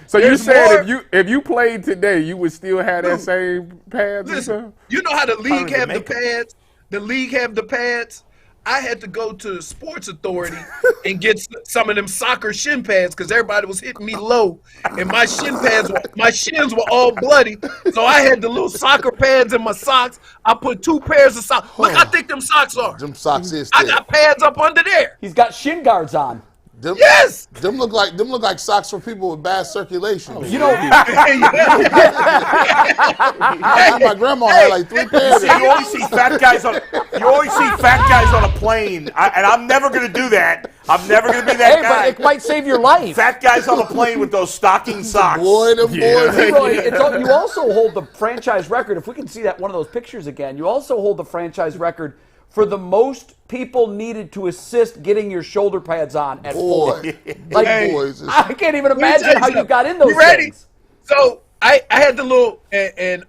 So you said if you played today, you would still have that same pads? Listen, you know how the league have the pads? The league have the pads. I had to go to the Sports Authority and get some of them soccer shin pads because everybody was hitting me low, and my shins were all bloody. So I had the little soccer pads in my socks. I put 2 pairs of socks. Look how thick them socks are. Them socks is I thick. got pads up under there. He's got shin guards on. Yes. Them look like socks for people with bad circulation. You know, My grandma had like 3 pairs. You always see fat guys on. You always see fat guys on a plane, and I'm never going to do that. I'm never going to be that hey, guy. but it might save your life. Fat guys on a plane with those stocking socks. Boy, them boys. Leroy, you also hold the franchise record. If we can see that one of those pictures again, you also hold the franchise record for the most people needed to assist getting your shoulder pads on at 4. Like, boys. I can't even imagine how you got in those You ready? things. So I had the little and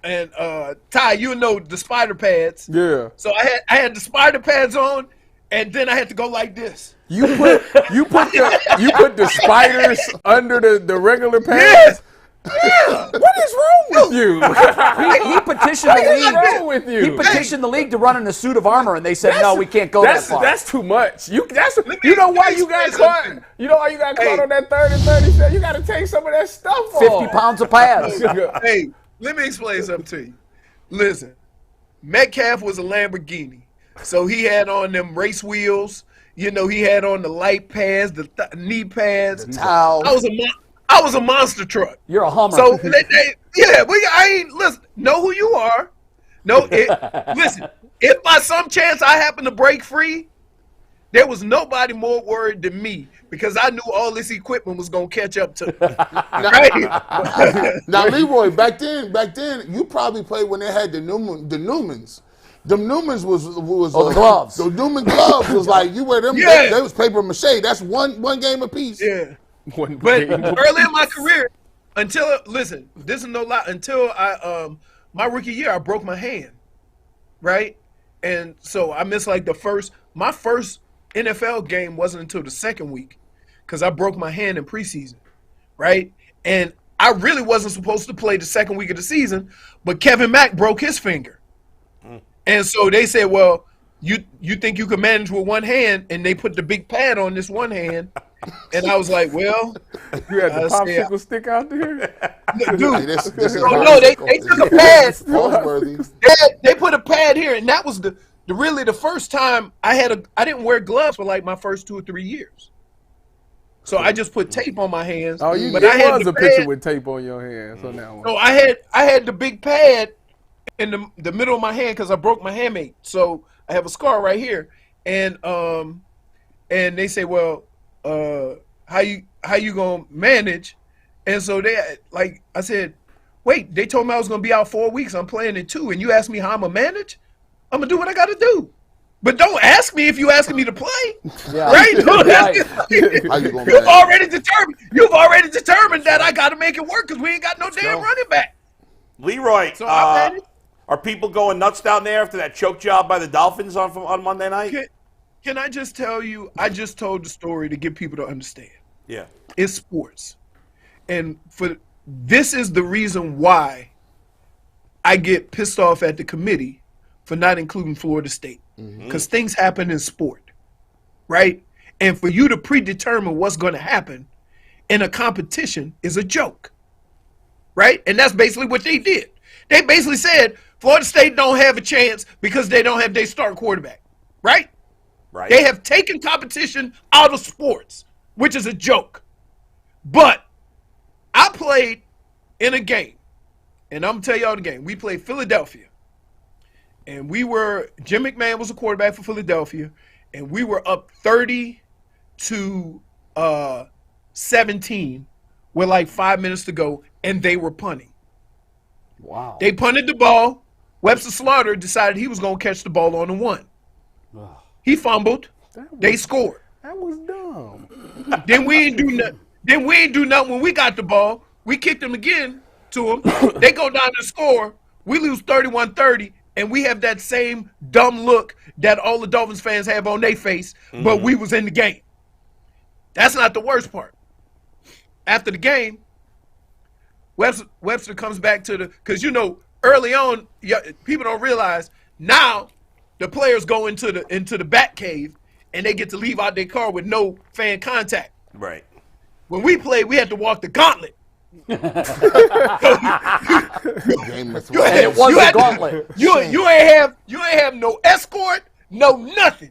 Ty, you know the spider pads. Yeah. So I had the spider pads on, and then I had to go like this. You put the spiders under the regular pads? Yeah. What is wrong with you? He petitioned the What's league. wrong with you? He petitioned the league to run in a suit of armor, and they said, no, we can't go that far. That's too much. You know why you got caught? You know why you got caught on that 30 and 37? You got to take some of that stuff off. 50 pounds of pads. Hey, let me explain something to you. Listen, Metcalf was a Lamborghini, so he had on them race wheels. You know, he had on the light pads, the knee pads. Towels. I was a monster truck. You're a Hummer. So I ain't listen. Know who you are. Listen. If by some chance I happen to break free, there was nobody more worried than me because I knew all this equipment was gonna catch up to me. Right? Now, Leroy, back then, you probably played when they had the Newmans. The Newmans was the gloves. The Newman gloves was like you wear them. Yeah. They was paper mache. That's one game apiece. Yeah. But early in my career, this is no lie. Until my rookie year, I broke my hand, right? And so I missed like my first NFL game wasn't until the second week because I broke my hand in preseason, right? And I really wasn't supposed to play the second week of the season, but Kevin Mack broke his finger. And so they said, well, you think you can manage with one hand, and they put the big pad on this one hand. And I was like, well. You had the popsicle stick out there? Dude, No, they took a pad. Roseworthy. They put a pad here, and that was really the first time I didn't wear gloves for like my first 2 or 3 years. So I just put tape on my hands. Oh, but I had was a picture with tape on your hands on that one. No, I had the big pad in the middle of my hand because I broke my hamate. So I have a scar right here, and they say, well, how you gonna manage? And so I said, wait, they told me I was gonna be out 4 weeks. I'm playing in 2, and you asked me how I'm gonna manage? I'm gonna do what I gotta do. But don't ask me if you asking me to play, right? Don't ask me. You've already determined that I gotta make it work because we ain't got no damn running back. Leroy, So I managed. are people going nuts down there after that choke job by the Dolphins on Monday night? Can I just tell you, I just told the story to get people to understand. Yeah. It's sports. And this is the reason why I get pissed off at the committee for not including Florida State. Because things happen in sport, right? And for you to predetermine what's going to happen in a competition is a joke, right? And that's basically what they did. They basically said Florida State don't have a chance because they don't have their star quarterback, right? Right. They have taken competition out of sports, which is a joke. But I played in a game, and I'm going to tell y'all the game. We played Philadelphia, and Jim McMahon was the quarterback for Philadelphia, and we were up 30 to 17 with like 5 minutes to go, and they were punting. Wow. They punted the ball. Webster Slaughter decided he was going to catch the ball on the 1. He fumbled. They scored. That was dumb. Then we ain't do nothing. When we got the ball. We kicked them again to them. They go down to score. We lose 31-30, and we have that same dumb look that all the Dolphins fans have on their face, but we was in the game. That's not the worst part. After the game, Webster comes back because early on, people don't realize now the players go into the bat cave and they get to leave out their car with no fan contact. Right. When we played, we had to walk the gauntlet. And it was a gauntlet. You ain't have no escort, no nothing.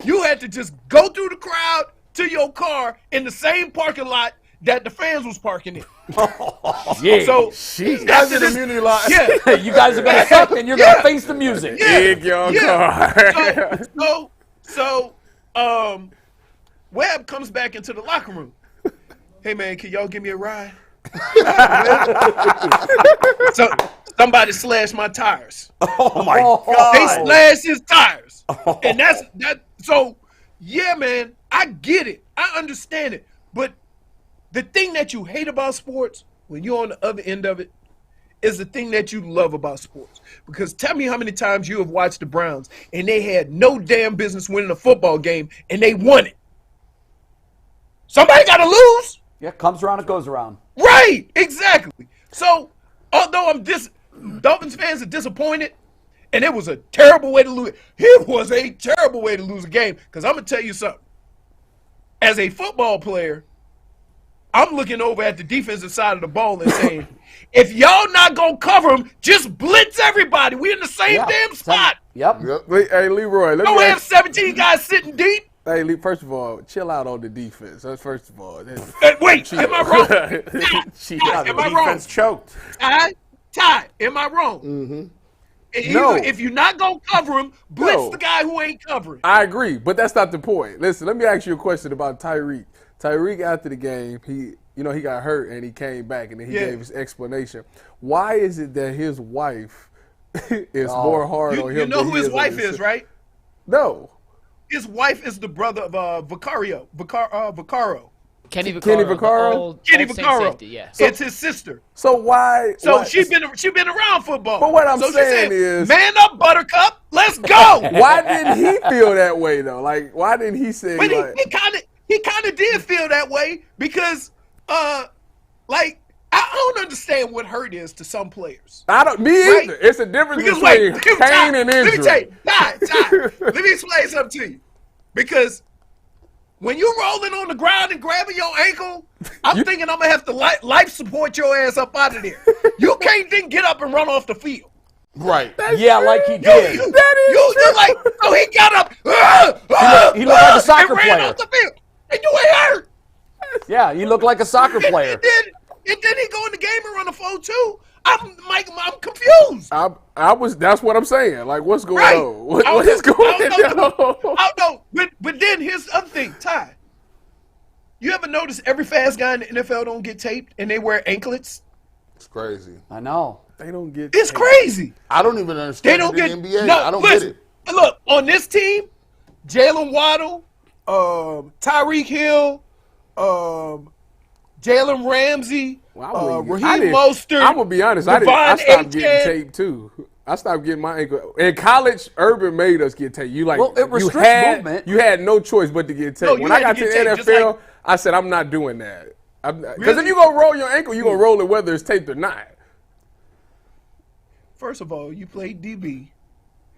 You had to just go through the crowd to your car in the same parking lot that the fans was parking in. Yeah. So That's an immunity lot. yeah, You guys are going to suck, and you're going to face the music. Dig your car. So Webb comes back into the locker room. Hey man, can y'all give me a ride? So somebody slashed my tires. Oh my God. They slashed his tires. And that's that. So yeah, man, I get it. I understand it. But the thing that you hate about sports when you're on the other end of it is the thing that you love about sports. Because tell me how many times you have watched the Browns and they had no damn business winning a football game and they won it. Somebody got to lose. Yeah, comes around, it goes around. Right, exactly. So, although Dolphins fans are disappointed, and it was a terrible way to lose. It was a terrible way to lose a game. Because I'm gonna tell you something. As a football player, I'm looking over at the defensive side of the ball and saying, if y'all not gonna cover them, just blitz everybody. We in the same damn spot. Yep. Hey, Leroy. Don't have 17 guys sitting deep. Hey, first of all, chill out on the defense. That's first of all. Wait, am I wrong? Am I wrong? Defense choked. Ty, am I wrong? Mm-hmm. No. If you're not going to cover him, blitz the guy who ain't covering. I agree, but that's not the point. Listen, let me ask you a question about Tyreek. Tyreek, after the game, he got hurt and he came back and then he gave his explanation. Why is it that his wife is more hard on him? You know who his wife is, right? No. His wife is the brother of Vaccaro. Kenny Vaccaro. Kenny Vaccaro. Safety, yeah. It's his sister. So why? She been around football. But what I'm saying is, man up, Buttercup. Let's go. Why didn't he feel that way though? Like, why didn't he say? But he kind of did feel that way because, I don't understand what hurt is to some players. Me either. It's a difference between pain and injury. Let me tell you, Ty, let me explain something to you. Because when you're rolling on the ground and grabbing your ankle, I'm thinking I'm going to have to life support your ass up out of there. You can't then get up and run off the field. Right. Like he did. You're like, oh, he got up. He looked like a soccer and ran player. off the field. And you ain't hurt. Yeah, you look like a soccer player. And then he go in the game and run a 4-2. I'm confused. That's what I'm saying. Like, what's going on? What is going on? I don't know. But then here's the other thing, Ty. You ever notice every fast guy in the NFL don't get taped and they wear anklets? It's crazy. I know. They don't get It's taped. crazy. I don't even understand the NBA. I don't get it. Look, on this team, Jalen Waddle, Tyreek Hill, Jalen Ramsey, Raheem Mostert. I'm going to be honest. I stopped getting taped, too. I stopped getting my ankle. In college, Urban made us get taped. It restricts movement. You had no choice but to get taped. When I got to the NFL, I said, I'm not doing that. Because if you're going to roll your ankle, you're going to roll it whether it's taped or not. First of all, you played DB.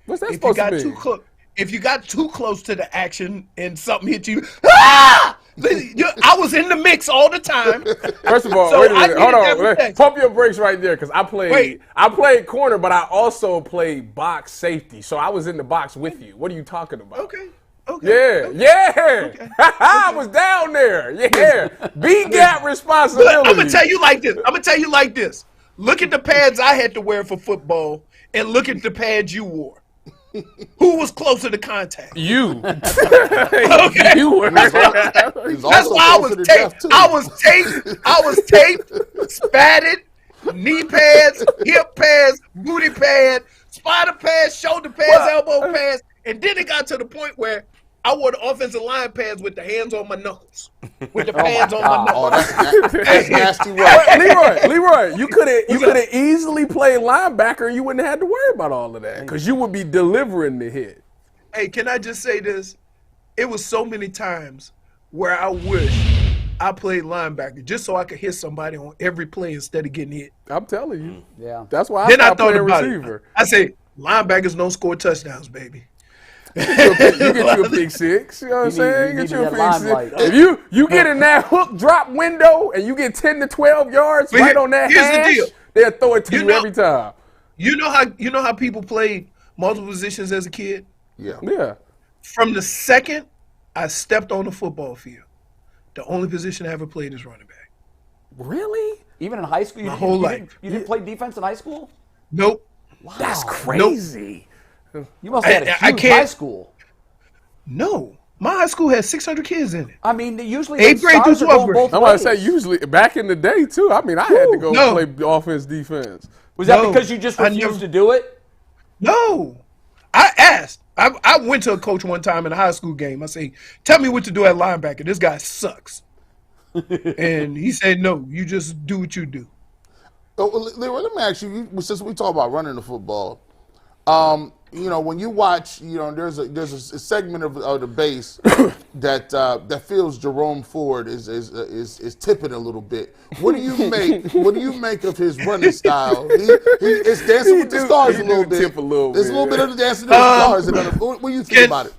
What's that supposed to be? If you got too close to the action and something hit you, I was in the mix all the time. First of all, wait a minute. Hold on. Pump your brakes right there because I played corner, but I also played box safety. So I was in the box with you. What are you talking about? Okay. Yeah. Okay. I was down there. Yeah. B-gap responsibility. I'm going to tell you like this. Look at the pads I had to wear for football and look at the pads you wore. Who was closer to contact? You. Okay. You were. That's why I was taped. I was taped, spatted, knee pads, hip pads, booty pad, spider pads, shoulder pads, elbow pads, and then it got to the point where I wore the offensive line pads with the hands on my knuckles. With the pads on my knuckles. Oh, that's nasty work. Leroy, you could have easily played linebacker and you wouldn't have had to worry about all of that because you would be delivering the hit. Hey, can I just say this? It was so many times where I wish I played linebacker just so I could hit somebody on every play instead of getting hit. I'm telling you. Yeah. That's why I stopped playing about receiver. It. I say, linebackers don't score touchdowns, baby. You get you a pick six. You know what I'm saying? Get you a pick six. If you get in that hook drop window and you get 10 to 12 yards right on that hash, they'll throw it to you every time. You know how people played multiple positions as a kid? Yeah. From the second I stepped on the football field, the only position I ever played is running back. Really? Even in high school? My whole life. You didn't play defense in high school? Nope. Wow. That's crazy. You must have had a huge high school. No. My high school had 600 kids in it. I mean, usually 8th grade through 12th grade. I'm about to say usually back in the day too. I mean, I had to go play offense, defense. Was that because you just refused to do it? No. I asked. I went to a coach one time in a high school game. I say, tell me what to do at linebacker. This guy sucks. And he said, no, you just do what you do. Leroy, let me ask you, since we talk about running the football, when you watch, there's a segment of the base that feels Jerome Ford is tipping a little bit. What do you make of his running style? It's Dancing with the Stars a little bit. Tip a little There's bit. a little bit of the Dancing with the Stars. What do you think about it?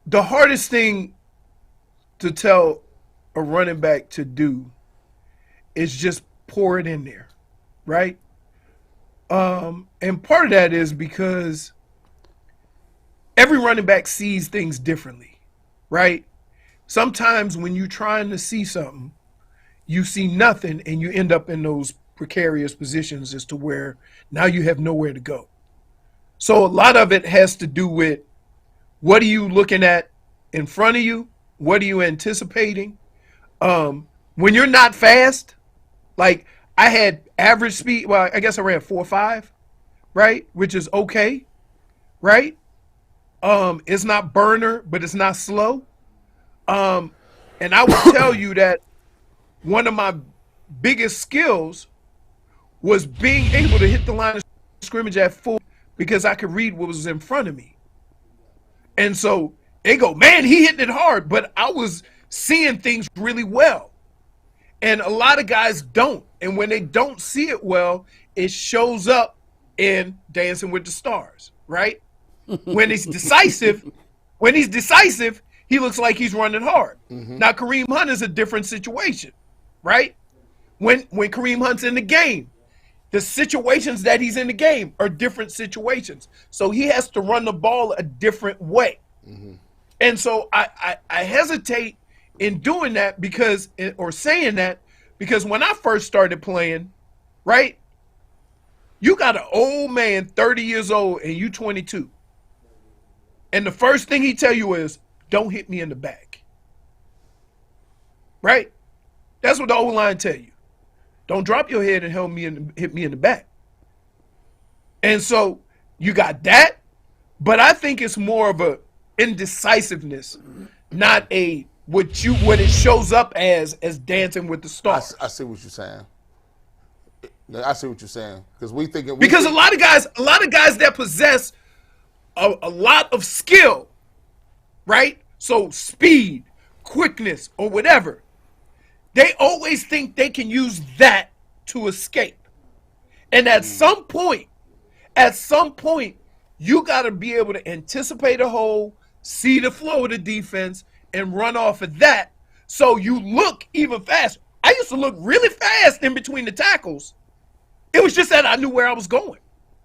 The hardest thing to tell a running back to do is just pour it in there, right? And part of that is because every running back sees things differently, right? Sometimes when you're trying to see something, you see nothing and you end up in those precarious positions as to where now you have nowhere to go. So a lot of it has to do with what are you looking at in front of you? What are you anticipating? When you're not fast, like I had average speed. Well, I guess I ran 4.5, right? Which is okay, right? It's not burner, but it's not slow. And I will tell you that one of my biggest skills was being able to hit the line of scrimmage at full because I could read what was in front of me. And so they go, man, he hitting it hard, but I was seeing things really well. And a lot of guys don't. And when they don't see it well, it shows up in Dancing with the Stars, right? When he's decisive, he looks like he's running hard. Mm-hmm. Now, Kareem Hunt is a different situation, right? When Kareem Hunt's in the game, the situations that he's in the game are different situations. So he has to run the ball a different way. Mm-hmm. And so I hesitate in doing that or saying that because when I first started playing, right, you got an old man, 30 years old, and you 22. And the first thing he tell you is, don't hit me in the back. Right? That's what the old line tell you. Don't drop your head and hit me in the back. And so you got that, but I think it's more of a indecisiveness, not a what it shows up as Dancing with the Stars. I see what you're saying. Because a lot of guys that possess a lot of skill, right? So speed, quickness, or whatever, they always think they can use that to escape. And at some point, you got to be able to anticipate a hole, see the flow of the defense, and run off of that so you look even faster. I used to look really fast in between the tackles. It was just that I knew where I was going.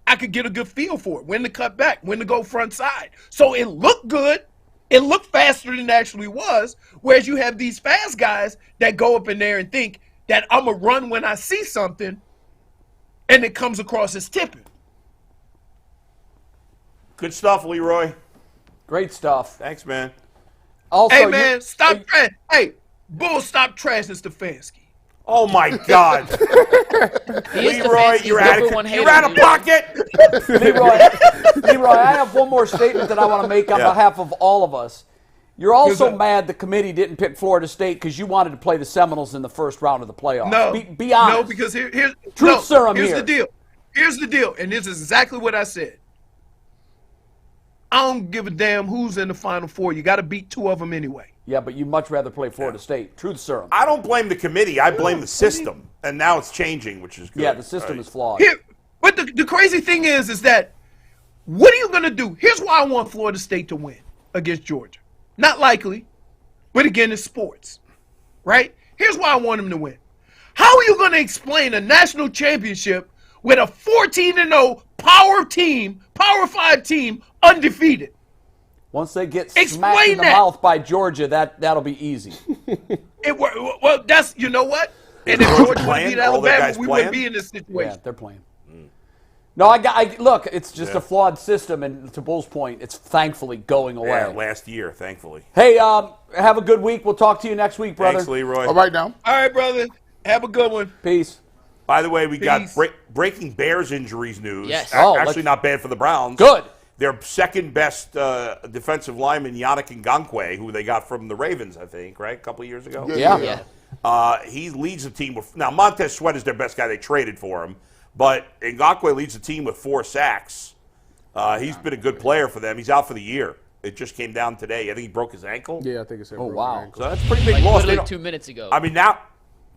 I could get a good feel for it, when to cut back, when to go front side. So it looked good. It looked faster than it actually was, whereas you have these fast guys that go up in there and think that I'm going to run when I see something, and it comes across as tipping. Good stuff, Leroy. Great stuff. Thanks, man. Also, hey, man, stop trash. Hey, Bull, stop trashing Stefanski. Oh, my God. Leroy, you're out of pocket. Leroy, I have one more statement that I want to make on behalf of all of us. You're also mad the committee didn't pick Florida State because you wanted to play the Seminoles in the first round of the playoffs. No, be honest. No, because here's the deal. Here's the deal, and this is exactly what I said. I don't give a damn who's in the Final Four. You got to beat two of them anyway. Yeah, but you'd much rather play Florida State. Truth serum. I don't blame the committee. I blame the system. And now it's changing, which is good. Yeah, the system is flawed. But the crazy thing is that what are you going to do? Here's why I want Florida State to win against Georgia. Not likely, but again, it's sports, right? Here's why I want them to win. How are you going to explain a national championship with a 14-0 Power 5 team, undefeated? Once they get smacked in the mouth by Georgia, that'll be easy. Well, that's, you know what? And if Georgia would beat Alabama, we wouldn't be in this situation. Yeah, they're playing. No, look, it's just a flawed system, and to Bull's point, it's thankfully going away. Yeah, last year, thankfully. Hey, have a good week. We'll talk to you next week, brother. Thanks, Leroy. All right, now. All right, brother. Have a good one. Peace. By the way, we got breaking Bears injuries news. Yes. Actually, not bad for the Browns. Good. Their second best defensive lineman, Yannick Ngakoue, who they got from the Ravens, I think, right? A couple of years ago. Yeah. He leads the team. Now, Montez Sweat is their best guy. They traded for him. But Ngakoue leads the team with 4 sacks. He's been a good player for them. He's out for the year. It just came down today. I think he broke his ankle. Yeah, I think it's. Oh, wow. So that's a pretty big Like loss. literally 2 minutes ago. I mean, now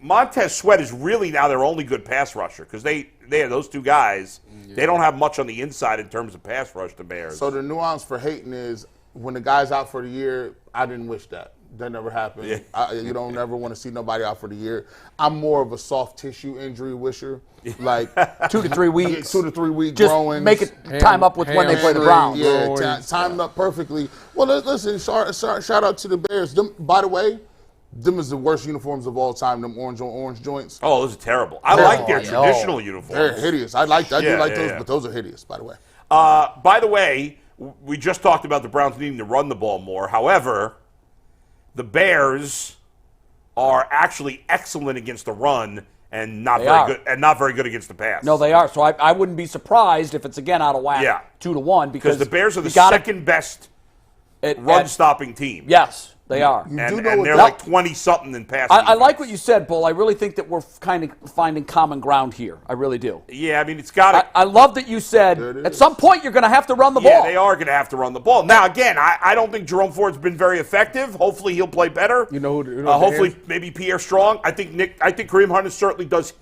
Montez Sweat is really now their only good pass rusher because they have those 2 guys. Yeah. They don't have much on the inside in terms of pass rush, the Bears. So the nuance for hating is when the guy's out for the year, I didn't wish that. That never happened. Yeah. You don't ever want to see nobody out for the year. I'm more of a soft tissue injury wisher. Like 2 to 3 weeks. 2 to 3 week Just growing. make it time up with when they play the Browns. Yeah, timed up perfectly. Well, listen, shout out to the Bears. Them, by the way, them is the worst uniforms of all time, them orange joints. Oh, those are terrible. I like their traditional uniforms. They're hideous. I do like those, yeah. but those are hideous, by the way. By the way, we just talked about the Browns needing to run the ball more. However, the Bears are actually excellent against the run and not very good against the pass. No, they are. So I wouldn't be surprised if it's again out of whack, 2-1, because the Bears are the second best run-stopping team. Yes. They are. And they're like 20-something in pass. I like what you said, Bull. I really think that we're kind of finding common ground here. I really do. Yeah, I mean, it's got to. I love that you said at some point you're going to have to run the ball. Yeah, they are going to have to run the ball. Now, again, I don't think Jerome Ford's been very effective. Hopefully he'll play better. Hopefully maybe Pierre Strong. I think Kareem Hunt certainly does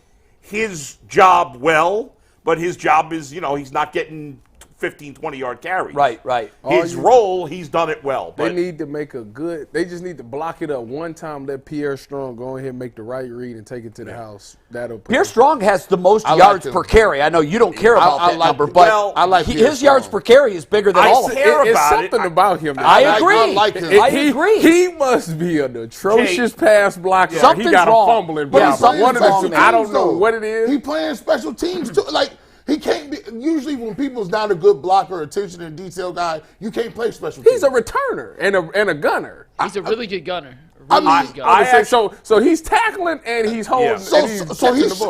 his job well, but his job is, he's not getting 15, 20-yard carries. Right. His role, he's done it well. They need to they just need to block it up one time, let Pierre Strong go ahead and make the right read and take it to the house. Pierre Strong has the most yards per carry. I know you don't care about that number, but his yards per carry is bigger than all of them. It's something about him. I agree. I agree. He must be an atrocious pass blocker. Something's he got wrong. a fumbling Something's wrong. I don't know what it is. He playing special teams too. Like, he can't be. Usually, when people's not a good blocker, attention to detail guy, you can't play special teams. He's a returner and a gunner. He's a really good gunner. So he's tackling and he's holding. So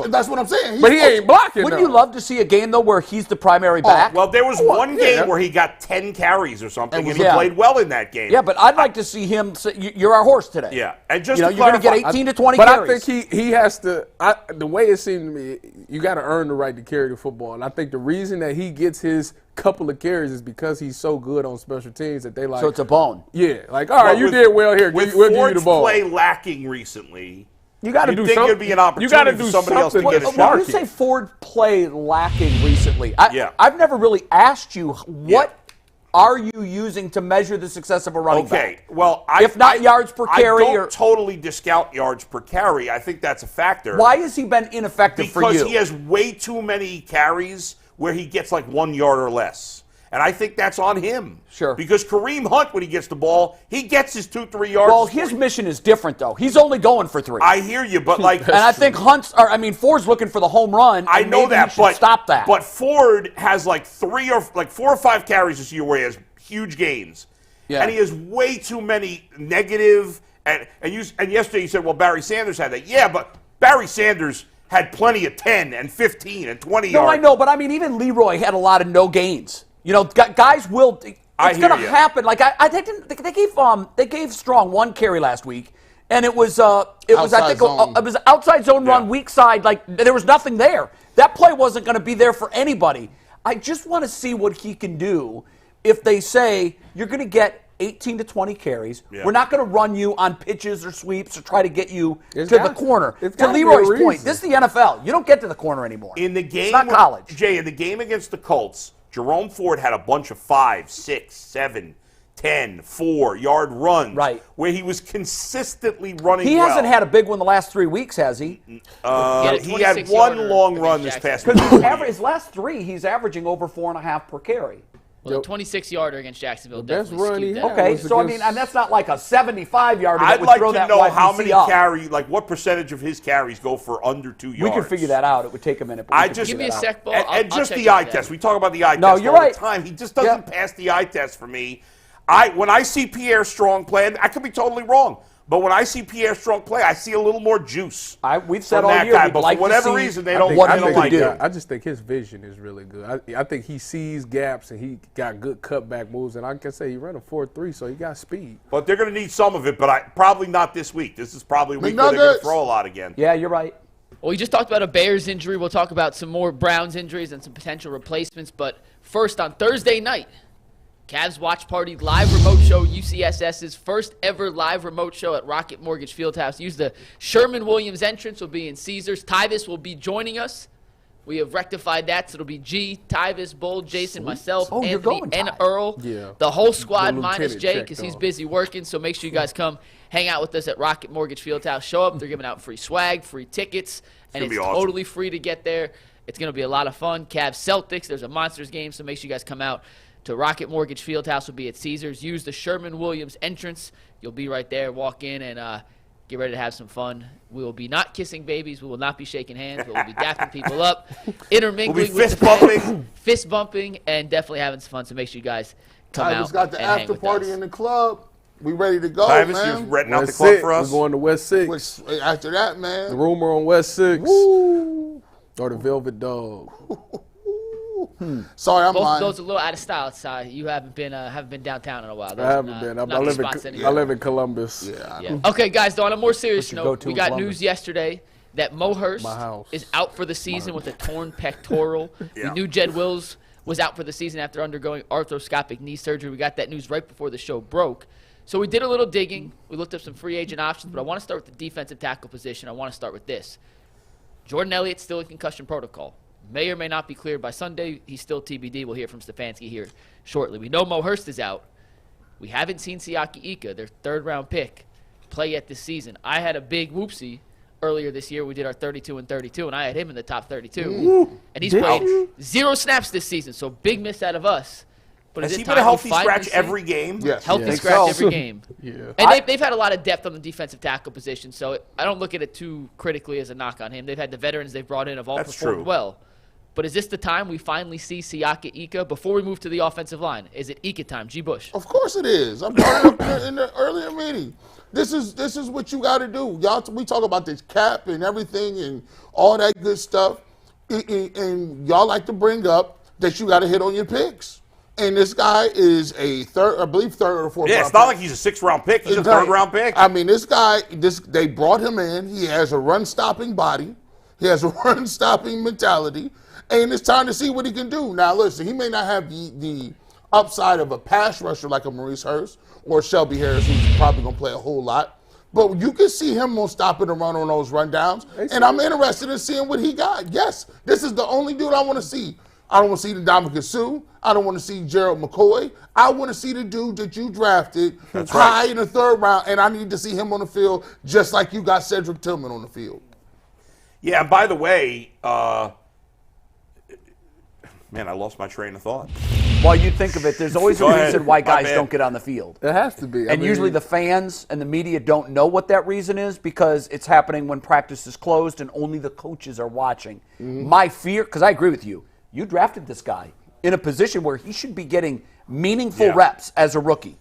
that's what I'm saying. But he ain't blocking. Wouldn't you love to see a game though where he's the primary back? Well, there was one game where he got 10 carries or something, and he played well in that game. Yeah, but I'd like to see him. You're our horse today. Yeah, and just you're going to get 18 to 20 carries. But I think he has to. The way it seems to me, you got to earn the right to carry the football, and I think the reason that he gets his couple of carries is because he's so good on special teams that they like. So it's a bone. Yeah, like all right, you did well here. We'll give you the ball. Play lacking recently. You got to do something. There'd be an opportunity for somebody else to get a shot. When you say Ford play lacking recently, I've never really asked you what are you using to measure the success of a running back? Okay, well, if not yards per carry, I don't totally discount yards per carry. I think that's a factor. Why has he been ineffective for you? Because he has way too many carries where he gets like 1 yard or less. And I think that's on him. Sure. Because Kareem Hunt, when he gets the ball, he gets his 2-3 yards. Well, his mission is different, though. He's only going for 3. I hear you, but like... and I think Ford's looking for the home run. I know that, but stop that. But Ford has like 4 or 5 carries this year where he has huge gains. Yeah. And he has way too many negative... And yesterday you said, well, Barry Sanders had that. Yeah, but Barry Sanders had plenty of 10 and 15 and 20 yards. No, I know, but I mean, even Leroy had a lot of no gains. Guys will. It's going to happen. Like they gave Strong 1 carry last week, and it was it was outside zone run, weak side. Like there was nothing there. That play wasn't going to be there for anybody. I just want to see what he can do if they say you're going to get 18 to 20 carries. Yeah. We're not going to run you on pitches or sweeps or try to get you to the corner. To Leroy's point, this is the NFL. You don't get to the corner anymore. In the game, it's not college. Jay, in the game against the Colts, Jerome Ford had a bunch of 5, 6, 7, 10, 4-yard runs. Right. Where he was consistently running He hasn't had a big one the last 3 weeks, has he? He had one long run this past week. Because his last 3, he's averaging over 4.5 per carry. Well, the 26-yarder against Jacksonville best definitely run he skewed had. that. Okay, so I mean, and that's not like a 75-yarder that I'd would like throw to that know wide how receiver many up. carry, like what percentage of his carries go for under 2 yards. We could figure that out. It would take a minute. Give me a sec, Ball. And just the eye test. We talk about the eye test all the time. He just doesn't pass the eye test for me. When I see Pierre Strong play, I could be totally wrong, but when I see Pierre Strong play, I see a little more juice. We've said all year, but for whatever reason, they don't like it. I just think his vision is really good. I think he sees gaps and he got good cutback moves. And I can say he ran a 4.3, so he got speed. But they're going to need some of it, but probably not this week. This is probably a week where they're going to throw a lot again. Yeah, you're right. Well, we just talked about a Bears injury. We'll talk about some more Browns injuries and some potential replacements. But first, on Thursday night, Cavs Watch Party live remote show, UCSS's first ever live remote show at Rocket Mortgage Fieldhouse. Use the Sherman-Williams entrance. Will be in Caesars. Tyvis will be joining us. We have rectified that, so it'll be G, Tyvis, Bull, Jason, myself, Anthony, and Earl. Yeah. The whole squad The minus lieutenant Jay checked because he's off. busy working. So make sure you guys come hang out with us at Rocket Mortgage Fieldhouse. Show up. They're giving out free swag, free tickets, and gonna it's be awesome. totally free to get there. It's going to be a lot of fun. Cavs Celtics. There's a Monsters game, so make sure you guys come out to Rocket Mortgage Fieldhouse. Will be at Caesars. Use the Sherman-Williams entrance. You'll be right there. Walk in and get ready to have some fun. We will be not kissing babies. We will not be shaking hands. We will be dapping people up, intermingling We'll be with the fans, fist bumping, and definitely having some fun. So make sure you guys come out. Tyvis got the and hang after with party us. in the club. We ready to go, Tyvis, man. you're renting out the West club 6. for us. We're going to West 6. Which, after that, The man. rumor on West 6. Woo. Or the Velvet Dog. Sorry, I'm Both of lying. those are a little out of style. Outside. You haven't been downtown in a while. Those I are haven't not- been. not I the live, spots in, anymore. I live in Columbus. Yeah, I Yeah. know. Okay, guys, on a more serious What's your note, go-to we in got Columbus? news yesterday that Mo Hurst My house. is out for the season with a torn pectoral. Yeah. We knew Jed Wills was out for the season after undergoing arthroscopic knee surgery. We got that news right before the show broke. So we did a little digging. We looked up some free agent options, but I want to start with the defensive tackle position. I want to start with this. Jordan Elliott's still in concussion protocol. May or may not be cleared by Sunday. He's still TBD. We'll hear from Stefanski here shortly. We know Mo Hurst is out. We haven't seen Siaki Ika, their third-round pick, play yet this season. I had a big whoopsie earlier this year. We did our 32 and 32, and I had him in the top 32. And he's played 0 snaps this season, so big miss out of us. But Has is he it been a time we healthy finally scratch see- every game? Yes. Healthy Think scratch so. every game. Yeah. And they've had a lot of depth on the defensive tackle position, so I don't look at it too critically as a knock on him. They've had the veterans they've brought in have all That's performed true. well. But is this the time we finally see Siaki Ika before we move to the offensive line? Is it Ika time? G. Bush. Of course it is. I brought it up in the earlier meeting. This is what you got to do. Y'all, we talk about this cap and everything and all that good stuff, and y'all like to bring up that you got to hit on your picks. And this guy is a third or fourth. Yeah, round it's not pick. like he's a 6th-round pick. He's a Exactly. 3rd-round pick. I mean, this guy, they brought him in. He has a run-stopping body. He has a run-stopping mentality. And it's time to see what he can do. Now, listen, he may not have the upside of a pass rusher like a Maurice Hurst or Shelby Harris, who's probably going to play a whole lot. But you can see him on stopping the run on those rundowns. And I'm interested in seeing what he got. Yes, this is the only dude I want to see. I don't want to see the Ndamukong Suh. I don't want to see Gerald McCoy. I want to see the dude that you drafted high in the 3rd round, and I need to see him on the field just like you got Cedric Tillman on the field. Yeah, and by the way, man, I lost my train of thought. While you think of it, there's always a Go ahead. reason why My guys bad. don't get on the field. It has to be. I And mean, usually the fans and the media don't know what that reason is because it's happening when practice is closed and only the coaches are watching. My fear, because I agree with you, you drafted this guy in a position where he should be getting meaningful Yeah. reps as a rookie.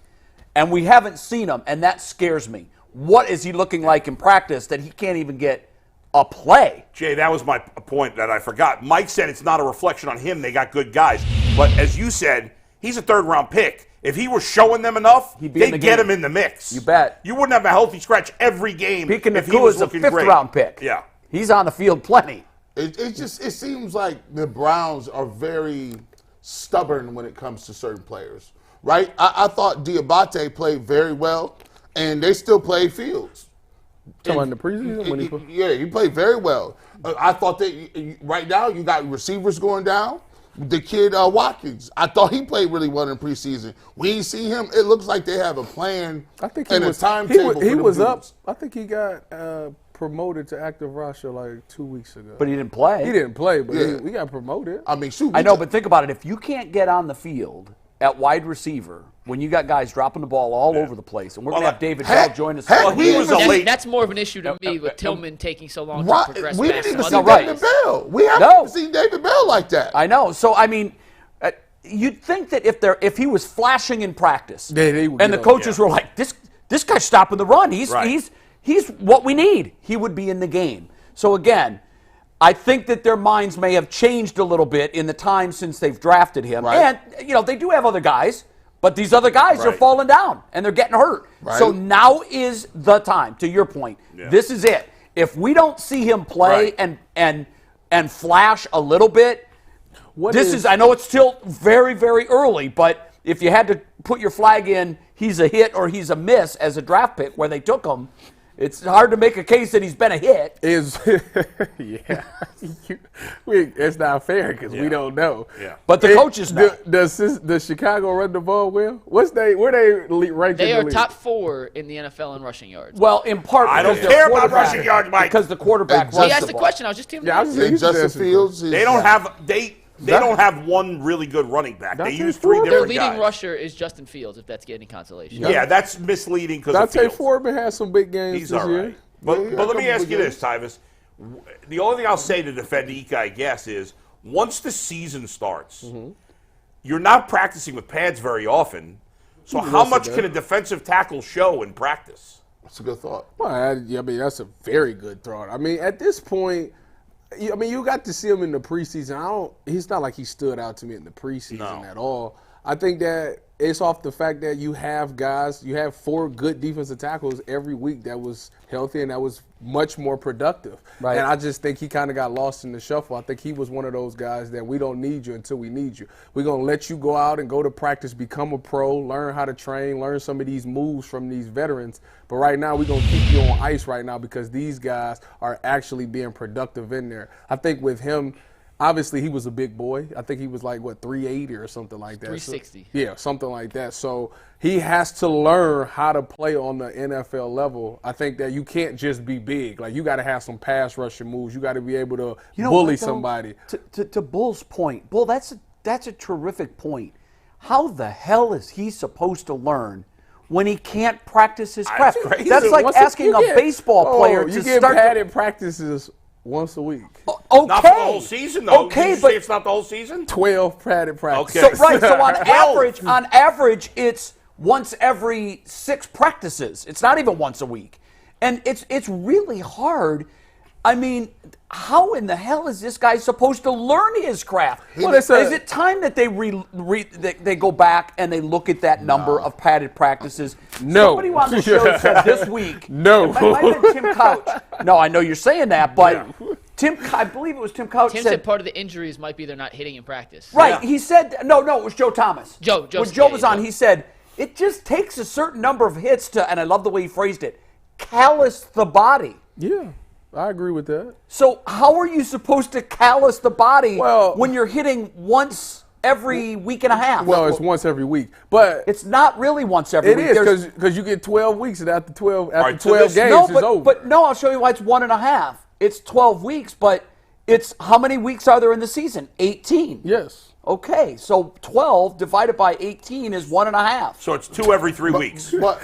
And we haven't seen him, and that scares me. What is he looking like in practice that he can't even get a play? Jay, that was my point that I forgot. Mike said it's not a reflection on him. They got good guys. But as you said, he's a 3rd-round pick. If he was showing them enough, He'd be in they'd the get game. him in the mix. You bet. You wouldn't have a healthy scratch every game Speaking if of he was is a looking 5th great. round pick. Yeah. He's on the field plenty. It seems like the Browns are very stubborn when it comes to certain players, right? I thought Diabate played very well, and they still play Fields. talking about in the preseason when he put, Yeah, he played very well. I thought that right now you got receivers going down. The kid Watkins, I thought he played really well in preseason. We ain't see him. It looks like they have a plan I think he and was a timetable. he for them was up. dudes. I think he got promoted to active roster like 2 weeks ago. But he didn't play. He didn't play, but Yeah. he got promoted. I mean, shoot. I know, but think about it. If you can't get on the field at wide receiver when you got guys dropping the ball all over the place, and we're going to have David Bell join us. heck, Well, he was a That's, late. that's more of an issue to me with Tillman taking so long Right, to progress we past didn't even some see other David guys. Bell. We haven't No. even seen David Bell like that. I know. So I mean, you'd think that if he was flashing in practice, They would and get the on. coaches were like, this guy's stopping the run. He's Right. he's what we need. He would be in the game. So again, I think that their minds may have changed a little bit in the time since they've drafted him. Right. And they do have other guys, but these other guys are Right. falling down and they're getting hurt. Right. So now is the time. To your point, this is it. If we don't see him play and flash a little bit, I know it's still very, very early, but if you had to put your flag in, he's a hit or he's a miss as a draft pick where they took him, it's hard to make a case that he's been a hit. It's not fair because we don't know. Yeah. But the coaches know. Does Chicago run the ball well? Where they ranked? They in the are league? top 4 in the NFL in rushing yards. Well, in part I don't because care their about quarterback- rushing yards, Mike. Because the quarterback Well, He runs asked the the ball. question. I was just telling Yeah, I was you. saying Justin Fields. They don't have they don't have one really good running back. They Dante use 3 Ford? Their different leading guys. rusher is Justin Fields, if that's getting consolation. Yeah, that's misleading because of Dante Fields. Foreman has some big games He's this all year. right. But Yeah, let me a ask couple you good this, Tyvis. The only thing I'll say to defend Ika, I guess, is once the season starts, you're not practicing with pads very often. So how much can a defensive tackle show in practice? That's a good thought. Well, I mean, that's a very good thought. I mean, at this point, you got to see him in the preseason. He's not like he stood out to me in the preseason at all. I think that it's off the fact that you have 4 good defensive tackles every week that was healthy and that was much more productive. Right. And I just think he kind of got lost in the shuffle. I think he was one of those guys that we don't need you until we need you. We're going to let you go out and go to practice, become a pro, learn how to train, learn some of these moves from these veterans. But right now, we're going to keep you on ice right now because these guys are actually being productive in there. I think with him, obviously, he was a big boy. I think he was like, 380 or something like that. 360. Yeah, something like that. So he has to learn how to play on the NFL level. I think that you can't just be big. Like, you got to have some pass rushing moves. You got to be able to bully what, though? somebody. To Bull's point, Bull, that's a terrific point. How the hell is he supposed to learn when he can't practice his craft? crazy. That's like asking a baseball player to you get start. padded practices once a week. Okay. Not for the whole season, though. Okay, Did you but say it's not the whole season? 12 padded practices. Okay. so on average, it's once every 6 practices. It's not even once a week, and it's really hard. I mean, how in the hell is this guy supposed to learn his craft? Well, Is it time that they they go back and they look at that number of padded practices? No. Somebody on the show said this week. No. It might have been Tim Couch. No, I know you're saying that, but I believe it was Tim Couch Tim said said part of the injuries might be they're not hitting in practice. right. He said no. It was Joe Thomas. Joe When Joe was on, Joe. he said it just takes a certain number of hits to, and I love the way he phrased it, callous the body. Yeah, I agree with that. So how are you supposed to callous the body Well- when you're hitting once every week and a half? Well, it's once every week. But It's not really once every it week. is There's- because you get 12 weeks, and after 12 right, so 12 this- games, no, it's over. but no, I'll show you why it's 1.5. It's 12 weeks, but it's how many weeks are there in the season? 18. yes. Okay, so 12 divided by 18 is 1.5. So it's 2 every 3 weeks. But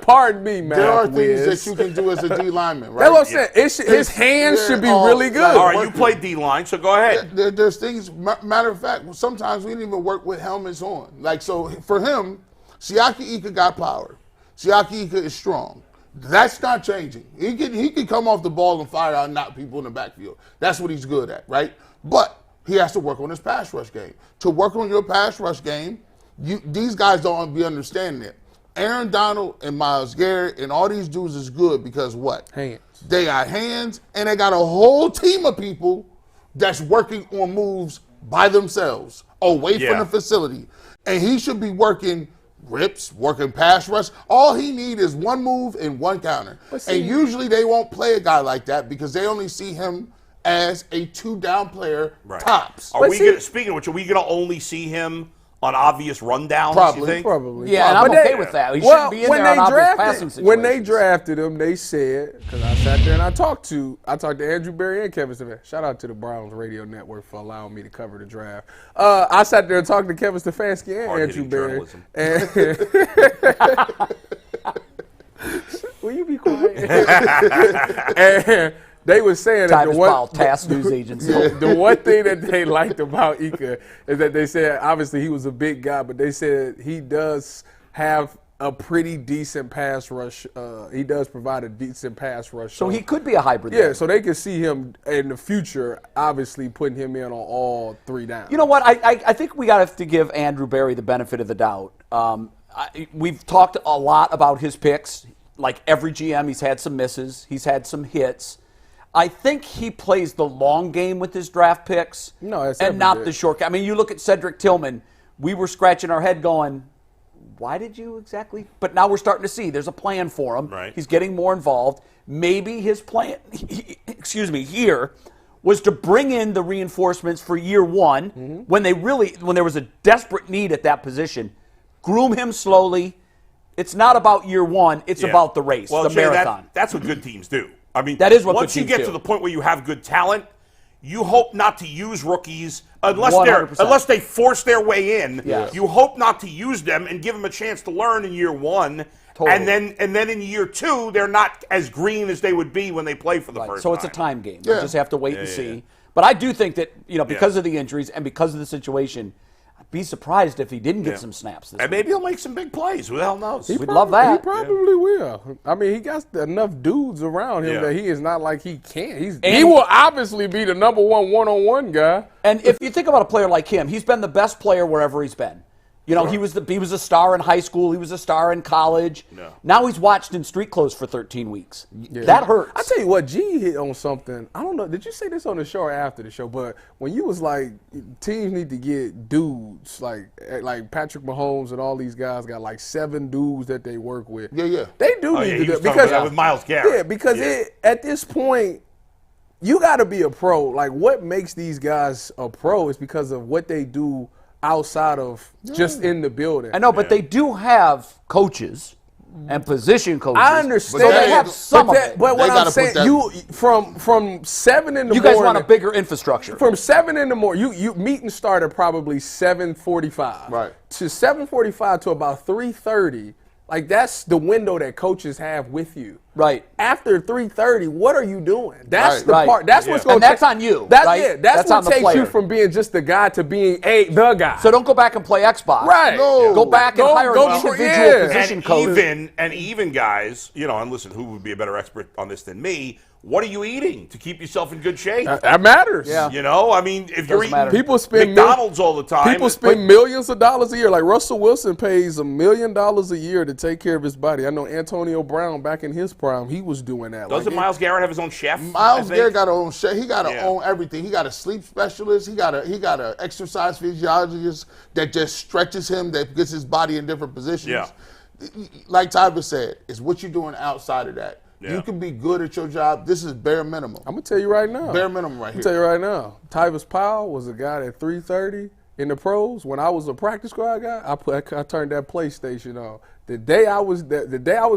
Pardon me, man. there are things that you can do as a D lineman, right? That's what I'm saying. His hands should be really good. All right, you play D-line, so go ahead. There's things. Matter of fact, sometimes we didn't even work with helmets on. Like so, for him, Siaki Ika got power. Siaki Ika is strong. That's not changing. He can come off the ball and fire out and knock people in the backfield. That's what he's good at, right? But he has to work on his pass rush game. To work on your pass rush game, these guys don't be understanding it. Aaron Donald and Myles Garrett and all these dudes is good because what? Hands. They got hands, and they got a whole team of people that's working on moves by themselves, away from the facility. And he should be working rips, working pass rush. All he need is one move and one counter. And usually they won't play a guy like that because they only see him as a 2-down player tops. Speaking of which, are we going to only see him on obvious rundowns, Probably. you think? Probably. Yeah, and I'm okay with that. He shouldn't be in there on obvious passing situations. When they drafted him, they said, because I sat there and I talked to Andrew Berry and Kevin Stefanski. Shout out to the Browns Radio Network for allowing me to cover the draft. I sat there and talked to Kevin Stefanski and Andrew Berry. Will you be quiet? And they were saying that Task News Agency. the one thing that they liked about Ika is that they said, obviously he was a big guy, but they said he does have a pretty decent pass rush. He does provide a decent pass rush. So he could be a hybrid. Yeah, so they could see him in the future, obviously putting him in on all 3 downs. You know what? I think we got to give Andrew Berry the benefit of the doubt. We've talked a lot about his picks. like every GM, he's had some misses. He's had some hits. I think he plays the long game with his draft picks and not the short game. I mean, you look at Cedric Tillman. We were scratching our head going, why did you exactly? But now we're starting to see there's a plan for him. Right. He's getting more involved. Maybe his plan, here was to bring in the reinforcements for year one when there was a desperate need at that position. Groom him slowly. It's not about year one. It's about the race, the marathon. That's what good teams do. I mean, that is what once good you teams get do. to the point where you have good talent, you hope not to use rookies unless they force their way in. Yes. You hope not to use them and give them a chance to learn in year one. Totally. And then in year two, they're not as green as they would be when they play for the first time. So it's a time game. You just have to wait and see. But I do think that, because of the injuries and because of the situation, I'd be surprised if he didn't get some snaps this And week. maybe he'll make some big plays. Who the hell knows? We'd love that. He probably will. I mean, he got enough dudes around him that he is not like he can't. He will obviously be the number one-on-one guy. And if you think about a player like him, he's been the best player wherever he's been. He was a star in high school. He was a star in college. No. Now he's watched in street clothes for 13 weeks. That hurts. I tell you what, G hit on something. I don't know. Did you say this on the show or after the show? But when you was like, teams need to get dudes like Patrick Mahomes and all these guys got like 7 dudes that they work with. Yeah. They do need to do because with Myles Garrett. Yeah, because at this point, you got to be a pro. Like, what makes these guys a pro is because of what they do outside of just in the building. I know, but they do have coaches and position coaches. I understand. So they have some of it. But what I'm saying, you from 7 in the morning. You guys want a bigger infrastructure. From 7 in the morning, you meeting started probably 7:45. Right. To 7:45 to about 3:30. Like, that's the window that coaches have with you. Right. After 3:30, what are you doing? That's the Right. part. That's what's going And that's on you, right? That's on what the takes player. you from being just the guy to being the guy. So don't go back and play Xbox. Right. No. Go back and hire an individual position coach. Even guys, and listen, who would be a better expert on this than me? What are you eating to keep yourself in good shape? That matters. Yeah. I mean, if you're eating matter. People spend McDonald's all the time. People spend millions of dollars a year. Like Russell Wilson pays $1 million a year to take care of his body. I know Antonio Brown back in his prime, he was doing that. Doesn't Myles Garrett have his own chef? Myles Garrett got to own chef. He got to own everything. He got a sleep specialist. He got a exercise physiologist that just stretches him, that gets his body in different positions. Yeah. Like Tyler said, it's what you're doing outside of that. Yeah. You can be good at your job. This is bare minimum. I'm going to tell you right now. Bare minimum right here. I'm tell you right now. Tyvis Powell was a guy at 3:30 in the pros. When I was a practice squad guy, I turned that PlayStation on. The day I was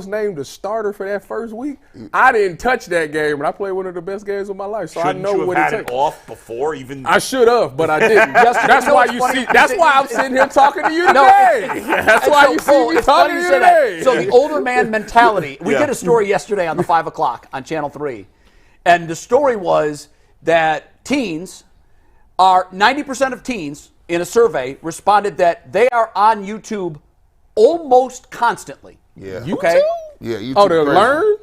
named the starter for that first week, I didn't touch that game, and I played one of the best games of my life. So Shouldn't I know you what have it had takes. it off before even? I should have, but I didn't. That's why you see. That's why I'm sitting here talking to you today. That's why you see me talking to you today. So the older man mentality. We did a story yesterday on the 5 o'clock on Channel 3, and the story was that 90% of teens in a survey responded that they are on YouTube almost constantly. Yeah. Okay. Yeah. YouTube Oh, to crazy. learn?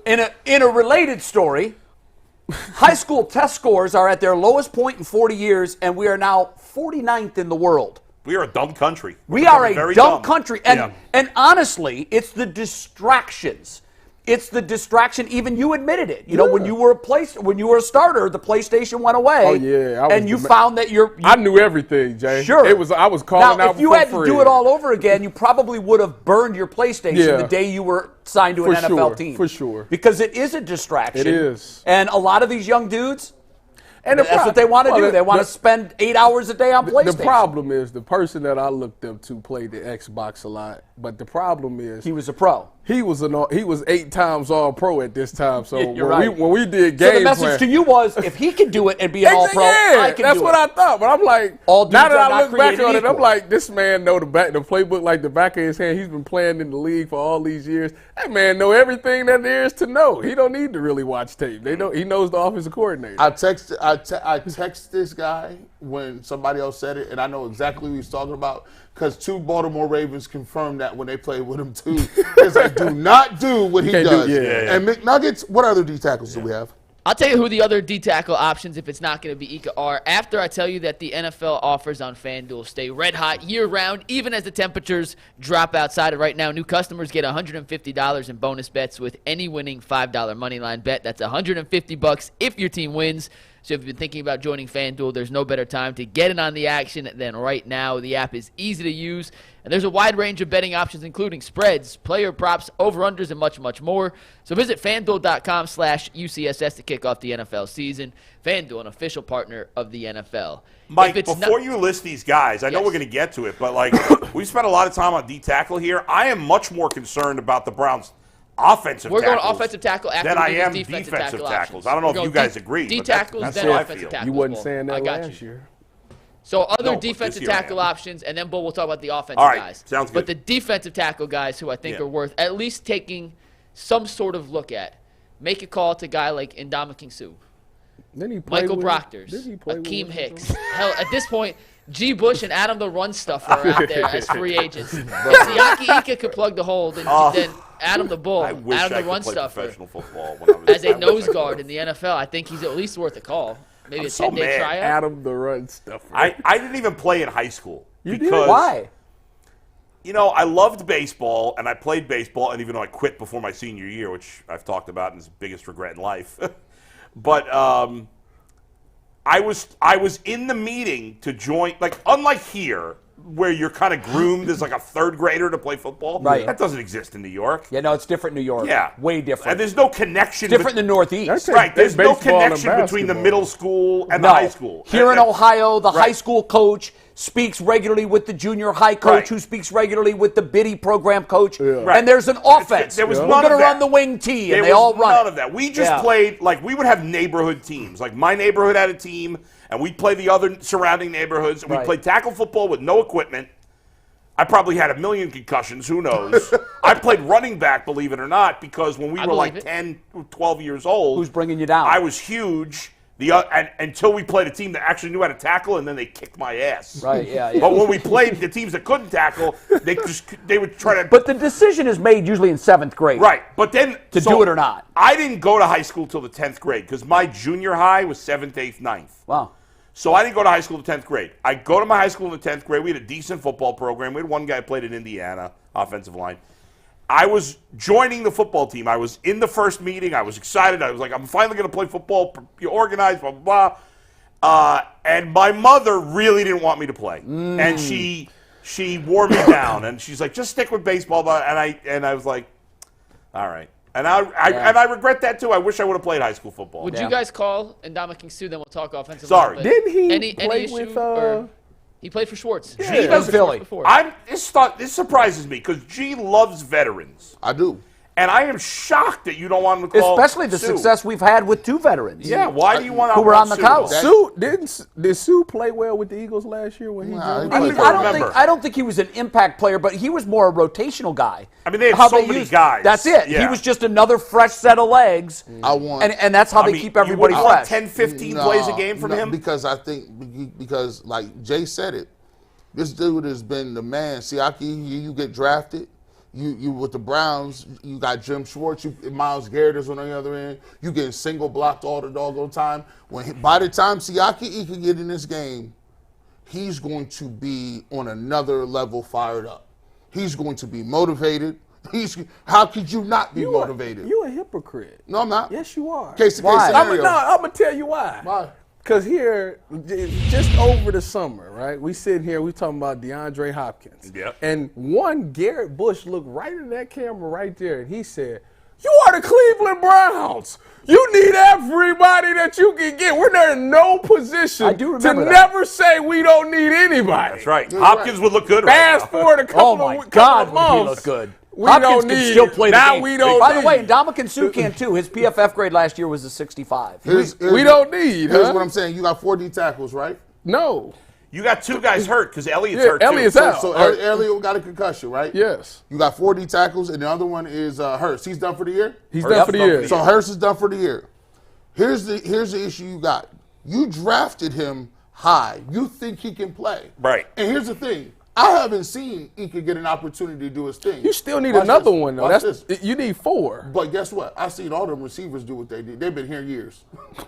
In a related story, high school test scores are at their lowest point in 40 years, and we are now 49th in the world. We are a dumb country. We are a very dumb country. And Yeah. and honestly, it's the distractions. It's the distraction. Even you admitted it. When you were a starter, the PlayStation went away. Oh, yeah. And you found that I knew everything, Jay. Sure. I was calling now, out if you for had free. to do it all over again, you probably would have burned your PlayStation the day you were signed to an For NFL sure, team. for sure. Because it is a distraction. It is. And a lot of these young dudes, And that's what they want to do. They want to spend 8 hours a day on PlayStation. The problem is the person that I looked up to played the Xbox a lot, but the problem is He was a pro. he was 8 times All Pro at this time. So You're right. when we did So game the message plan, to you was, if he can do it and be an all-pro, I can that's do what it. I thought. But I'm like, All dudes now that are I not look back created on it, I'm equal. like, this man know the playbook like the back of his hand. He's been playing in the league for all these years. That man know everything that there is to know. He don't need to really watch tape. He knows the offensive coordinator. I text this guy when somebody else said it, and I know exactly what he's talking about because 2 Baltimore Ravens confirmed that when they played with him too. It's like, do not do what he Can't do- does. yeah. And McNuggets, what other D tackles do we have? I'll tell you who the other D-tackle options, if it's not going to be Ika, are. After I tell you that the NFL offers on FanDuel stay red hot year-round, even as the temperatures drop outside of right now. New customers get $150 in bonus bets with any winning $5 moneyline bet. That's $150 if your team wins. So if you've been thinking about joining FanDuel, there's no better time to get in on the action than right now. The app is easy to use, and there's a wide range of betting options, including spreads, player props, over-unders, and much, much more. So visit FanDuel.com/UCSS to kick off the NFL season. FanDuel, an official partner of the NFL. Mike, before you list these guys, I know we're going to get to it, but like we spent a lot of time on D-tackle here. I am much more concerned about the Browns' offensive We're tackles going offensive tackle after than I am defensive tackles. tackles. I don't know if you guys agree. D but tackles, that's then how I offensive feel. tackles. You wasn't Bull. saying that I got last you. year. So other No, but defensive this year I tackle am. options, and then Bull, we'll talk about the offensive All right, guys. sounds But good. the defensive tackle guys who I think Yeah. are worth at least taking some sort of look at. Make a call to a guy like Ndamukong Suh, Didn't he play Michael with- Proctors, didn't he play with Akeem him? Hicks. Hell, at this point, G. Bush and Adam the Run Stuffer are out there as free agents. If Siaki Ika could plug the hole, then Adam the Bull, I wish Adam I the Run could play Stuffer, professional football when I was as a nose guard in the NFL, I think he's at least worth a call. Maybe a so 10-day mad. tryout. Adam the Run Stuffer. I didn't even play in high school. did? Because, Why? You know, I loved baseball, and I played baseball, and even though I quit before my senior year, which I've talked about and is the biggest regret in life, but I was in the meeting to join, like, unlike here, where you're kind of groomed as like a third grader to play football. Right. That doesn't exist in New York. Yeah, no, it's different in New York. Yeah. Way different. And there's no connection. different in the Northeast. That's Right. There's no baseball and connection between the basketball. middle school and No. the high school. Here in And- Ohio, the high Right. school coach speaks regularly with the junior high coach, Right. who speaks regularly with the biddy program coach. Right. And there's an offense. There was We're none going to of that. run the wing tee, and There they was all run none it. of that. We just Yeah. played, like, we would have neighborhood teams. Like, my neighborhood had a team, and we'd play the other surrounding neighborhoods. And Right. we'd play tackle football with no equipment. I probably had a million concussions. Who knows? I played running back, believe it or not, because when we I were like believe it. 10, 12 years old. Who's bringing you down? I was huge. And until we played a team that actually knew how to tackle, and then they kicked my ass. Right, yeah, yeah. But when we played the teams that couldn't tackle, they would try to. But the decision is made usually in 7th grade. Right, but then To do it or not. I didn't go to high school till the 10th grade because my junior high was 7th, 8th, 9th. Wow. So I didn't go to high school in the 10th grade. I go to my high school in the 10th grade. We had a decent football program. We had one guy who played in Indiana, offensive line. I was joining the football team. I was in the first meeting. I was excited. I was like, I'm finally going to play football. You organized, blah, blah, blah. And my mother really didn't want me to play. And she wore me down. And she's like, just stick with baseball. And I was like, all right. And I regret that too. I wish I would have played high school football. Would Yeah. you guys call Ndamukong Suh? Then we'll talk offensive. Sorry. line, but Didn't he any play issue with, or he played for Schwartz? G in doesn't. Philly. Before. This surprises me because G loves veterans. I do. And I am shocked that you don't want him to call Especially the Sue. success we've had with 2 veterans. Yeah, why do you want Who were on the Sue? couch. Sue did Sue play well with the Eagles last year when he Nah, joined? he I, mean, played I don't remember. think I don't think he was an impact player, but he was more a rotational guy. I mean, they had How so many used- guys. That's it. He Yeah. was just another fresh set of legs, I want. and that's how I they mean, keep everybody you want fresh. 10, 15 Nah, plays a game from no, him? because I think because like Jay said it, this dude has been the man. Siaki, you get drafted. You with the Browns, you got Jim Schwartz, Myles Garrett is on the other end. You getting single blocked all the doggone time. By the time Siaki can get in this game, he's going to be on another level, fired up. He's going to be motivated. How could you not be motivated? You a hypocrite. No, I'm not. Yes, you are. Case Why? scenario. I'm gonna tell you why. Why? Because here, just over the summer, right? We sitting here, we talking about DeAndre Hopkins. Yep. And one Garrett Bush looked right in that camera right there, and he said, "You are the Cleveland Browns. You need everybody that you can get. We're in no position I do remember to that. never say we don't need anybody." That's right. Hopkins would look good Fast right now. forward a couple Oh my of God, couple would of he months. look good? We Hopkins don't can need still play the now game. we don't By the need. way, Ndamukong Suh can too. His PFF grade last year was a 65. we don't need, Here's huh? what I'm saying. You got 4 D tackles, right? No. You got 2 guys hurt because Elliott's Yeah, hurt too. Elliott's out. So Elliott got a concussion, right? Yes. You got 4 D tackles, and the other one is Hurst. He's done for the year? He's Hurst done for the done for year. the So Hurst is done for the year. Here's the issue you got. You drafted him high. You think he can play. Right. And here's the thing. I haven't seen Ika get an opportunity to do his thing. You still need Watch another this. one, though. Watch this. You need 4. But guess what? I've seen all them receivers do what they did. They've been here years.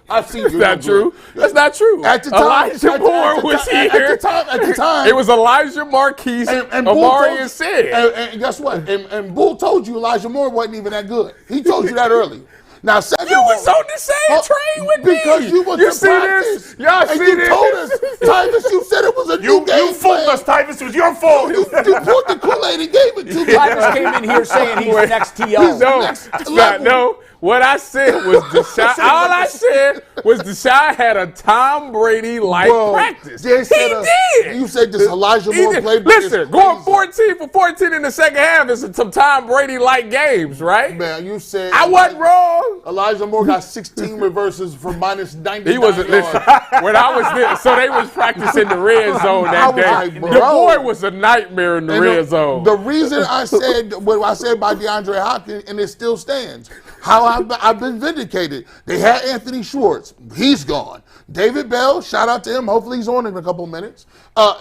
I've seen you. That's not true. That's not true. At the time, Elijah Moore was here. At the time. It was Elijah, Marquise, and Bull Amari, told- and Sid. And guess what? And Bull told you Elijah Moore wasn't even that good. He told you that early. Now, You was on the same train with me. because you went You to see practice. this? Y'all and see you this? told us, Tyvus, you said it was a new You game fooled plan. us, Tyvus. It was your fault. You poured the Kool-Aid and gave it to me. Tyvus came in here saying he's the next TO. No, Next it's not, level. no. What I said was Deshaun. All I said was Deshaun had a Tom Brady-like Bro, practice. they He said did. You said this Elijah He Moore did. playbook Listen, is going crazy. 14 for 14 in the second half is some Tom Brady-like games, right? Man, you said I wasn't wrong. Elijah Moore got 16 reverses for minus 99 He wasn't yards. listen. When I was there, so they was practicing the red zone I that was day. like, The bro. boy was a nightmare in the And red zone. The reason I said what I said about DeAndre Hopkins, and it still stands, how I've been vindicated. They had Anthony Schwartz. He's gone. David Bell, shout out to him. Hopefully he's on in a couple minutes.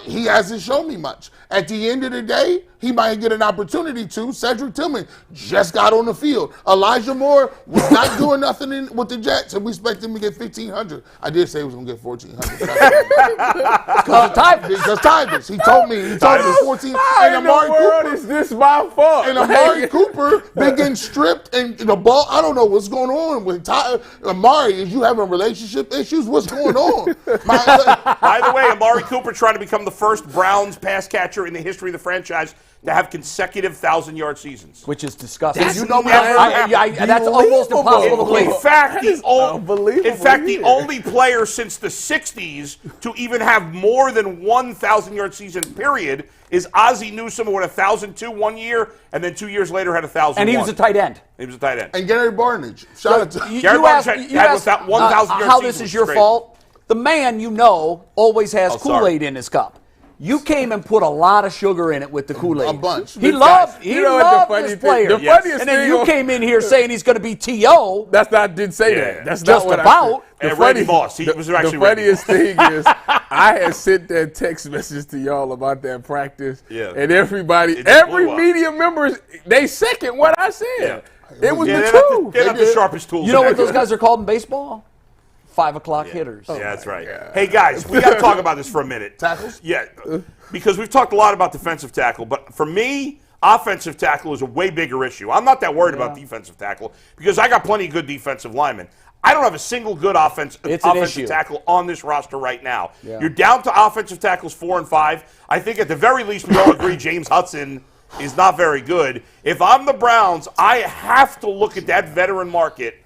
He hasn't shown me much. At the end of the day, he might get an opportunity to. Cedric Tillman just got on the field. Elijah Moore was not doing nothing with the Jets, and we expect him to get 1,500. I did say he was going to get 1,400. Because Tyvus. He told me 14. How And in the world is this my fault? and Amari Cooper been getting stripped and the ball. I don't know what's going on with Amari. Is you having relationship issues? What's going on? By the way, Amari Cooper trying to become the first Browns pass catcher in the history of the franchise to have consecutive 1,000-yard seasons. Which is disgusting. That's you know me. never That's almost impossible to believe. In fact, unbelievable. the only player since the 60s to even have more than 1,000-yard season, period, is Ozzie Newsome, who had 1,002 one year, and then 2 years later had 1,001. And he was a tight end. He was a tight end. And Gary Barnage. Shout out to Gary Barnage had 1,000 yards how this season, is which your is crazy. fault. The man you know always has Oh, sorry. Kool-Aid in his cup. You came and put a lot of sugar in it with the Kool-Aid. A bunch. He loved You know what the funny this thing- player. the funniest and then thing you on- came in here saying he's going to be T.O. That's not. Didn't say Yeah. that. That's Just not what about. I said. And Randy Moss. He was actually the Randy funniest thing is I had sent that text message to y'all about that practice, Yeah. and everybody, It just every blew up. media members, they second what I said. Yeah. It was Yeah, the they're truth. not the sharpest tools. You know in what that those guys are called in baseball? 5 o'clock hitters. Yeah, that's right. Hey, guys, we got to talk about this for a minute. Tackles? Yeah, because we've talked a lot about defensive tackle, but for me, offensive tackle is a way bigger issue. I'm not that worried about defensive tackle because I got plenty of good defensive linemen. I don't have a single good offensive issue. tackle on this roster right now. Yeah. You're down to offensive tackles 4 and 5. I think at the very least we all agree James Hudson is not very good. If I'm the Browns, I have to look at that veteran market.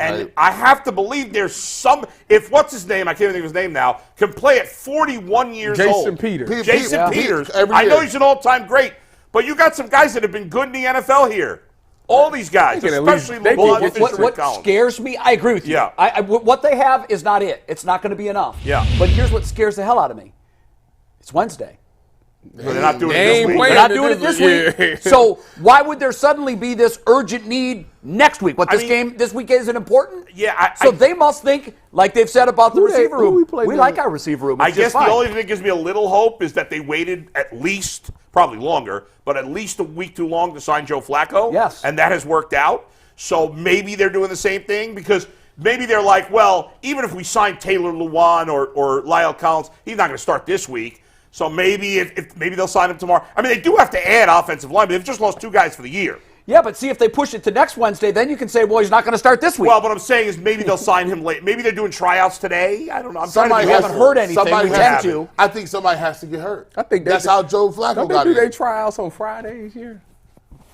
And Right. I have to believe there's some. If what's his name? I can't even think of his name now. Can play at 41 years old. Jason Peters. Jason Yeah. Peters. Every I know year. he's an all-time great, but you got some guys that have been good in the NFL here. All these guys, They can at least- especially they can LeBron get Fisher and What Collins. scares me, I agree with you. Yeah. What they have is not it. It's not going to be enough. Yeah. But here's what scares the hell out of me. It's Wednesday. But they're not doing They it this ain't week. playing They're not it doing it this this week. week. So why would there suddenly be this urgent need next week? What, I this mean- game this week isn't important? Yeah, So they must think, like they've said about the Who they- receiver who room, we play we the- like our receiver room. I It's guess just fine. the only thing that gives me a little hope is that they waited at least, probably longer, but at least a week too long to sign Joe Flacco. Yes. And that has worked out. So maybe they're doing the same thing because maybe they're like, well, even if we sign Taylor Lewan or Lyle Collins, he's not going to start this week. So maybe maybe they'll sign him tomorrow. I mean, they do have to add offensive linemen. They've just lost 2 guys for the year. Yeah, but see if they push it to next Wednesday, then you can say, well, he's not going to start this week. Well, what I'm saying is maybe they'll sign him late. Maybe they're doing tryouts today. I don't know. I'm trying Somebody to haven't heard anything. Somebody We has tend to. I think somebody has to get hurt. I think that's how Joe Flacco Don't got they do it. they tryouts on Fridays here?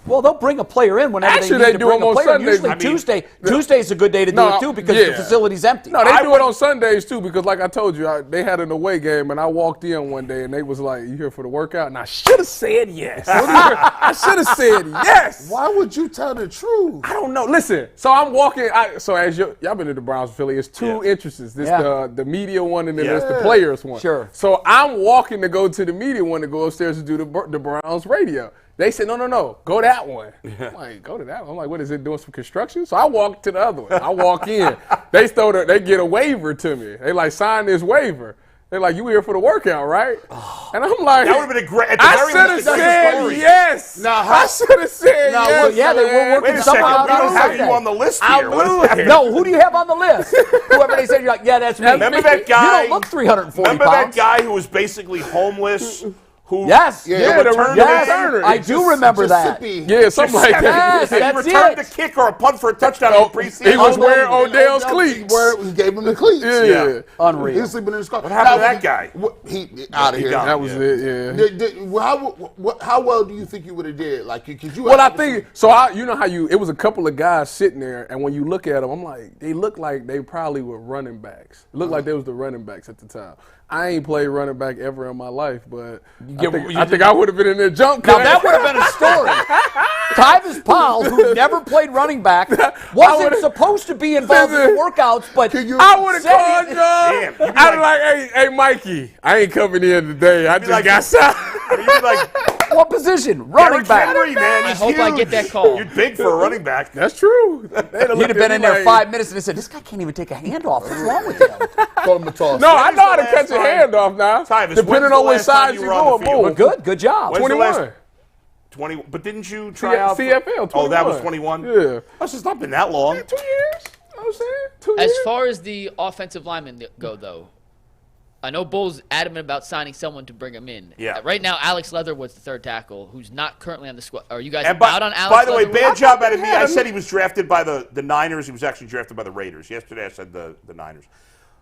Well, they'll bring a player in whenever Actually, they they need do to bring them a on player. Sundays. Usually I mean, Tuesday's a good day to do it too because the facility's empty. No, they I do would- it on Sundays too because, like I told you, they had an away game and I walked in one day and they was like, "You here for the workout?" And I should have said yes. I should have said yes. Why would you tell the truth? I don't know. Listen, so I'm walking. So as y'all been to the Browns Philly, it's 2 entrances. This the media one and then there's the players one. Sure. So I'm walking to go to the media one to go upstairs to do the Browns radio. They said, no, go that one. I'm like, go to that one. I'm like, what is it, doing some construction? So I walk to the other one. I walk in. They get a waiver to me. They like, sign this waiver. They're like, you here for the workout, right? And I'm like, That would have been a great. At the I very should have least, it's a said story. yes. No, I should have said No, yes. well, yeah, they were man. working Wait a someone second. out We don't on have you Sunday. on the list I here. What is blew that? it. No, who do you have on the list? Whoever they said, you're like, yeah, that's me. Remember that guy? You don't look 340 Remember pounds. that guy who was basically homeless? Who? Yes. Yeah, the returned returner. I do remember that. Mississippi. Yeah, something like Yes, that. He that's returned it. a kick or a punt for a touchdown in preseason. He was wearing Odell's Odell's cleats. He gave him the cleats. Yeah. He Unreal. was sleeping in his car. What happened to that guy? He out of here. gone. That was it, yeah. How well do you think you would have did? Like, could you? Well, I think so. You know how it was a couple of guys sitting there, and when you look at them, I'm like, they look like they probably were running backs. It looked like they was the running backs at the time. I ain't played running back ever in my life, but I think I would have been in there jump cut. Now, that would have been a story. Tyvis Powell, who never played running back, wasn't supposed to be involved in workouts, but I would have said called he- Damn, John. you'd be I'd be like, hey, Mikey, I ain't coming in today. I just like- got signed. You'd be like, What position? Running Derrick back. Henry, man. I He's hope I huge. get that call. You're big for a running back. That's true. He'd have been in there 5 minutes and they said, this guy can't even take a handoff. What's wrong with him? Call him a toss. No, I When's know how the to catch last a time- handoff now. Tyvis, when's Depending the on which last time side you you were on the going, field? boom. Good job. When's the 21. last 20? But didn't you try out? CFL, 21. Oh, that was 21? Yeah. That's just not been that long. 2 years. You know what I'm saying? 2 As years. far as the offensive linemen go, though, I know Bull's adamant about signing someone to bring him in. Yeah. Right now, Alex Leatherwood's the third tackle, who's not currently on the squad. Are you guys And out on Alex by the way, Leatherwood? bad job out of me. I said he was drafted by the Niners. He was actually drafted by the Raiders. Yesterday I said the Niners.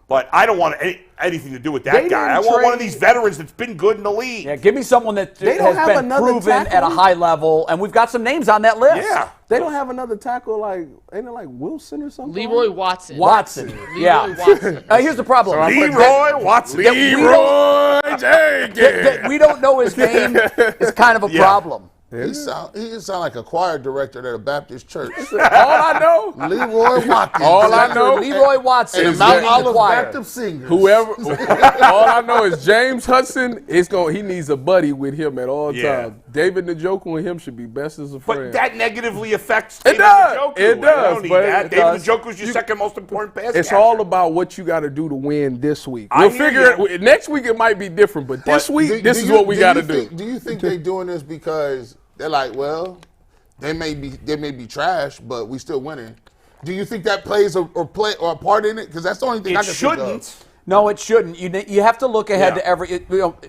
But I don't want anything to do with that They guy. I didn't want one of trade- these veterans that's been good in the league. Yeah, give me someone that They don't has have been another proven tackle? at a high level, and we've got some names on that list. Yeah. They don't have another tackle like, ain't it like Wilson or something? Leroy Watson. Watson. Yeah. Leroy Watson. Here's the problem. Leroy Watson. Leroy Jenkins. That we don't know his name is kind of a problem. He sound like a choir director at a Baptist church. All I know, Leroy Watkins. All I know- Leroy Watson And is Mount leading the Olive choir. Baptist Singers. whoever, all I know is James Hudson he needs a buddy with him at all Yeah. times. David Njoku and him should be best as a friend. But that negatively affects It David does. Njoku. It I does, don't need but that. it David does. Njoku's your second most important pass It's catcher. all about what you got to do to win this week. I We'll hear figure you. it. Next week it might be different, but this week, this is what we got to do. Do you think they're doing this because they're like, well, they may be trash, but we still winning? Do you think that plays a part in it? Because that's the only thing I It can think shouldn't. of. No, it shouldn't. You have to look ahead Yeah. to every.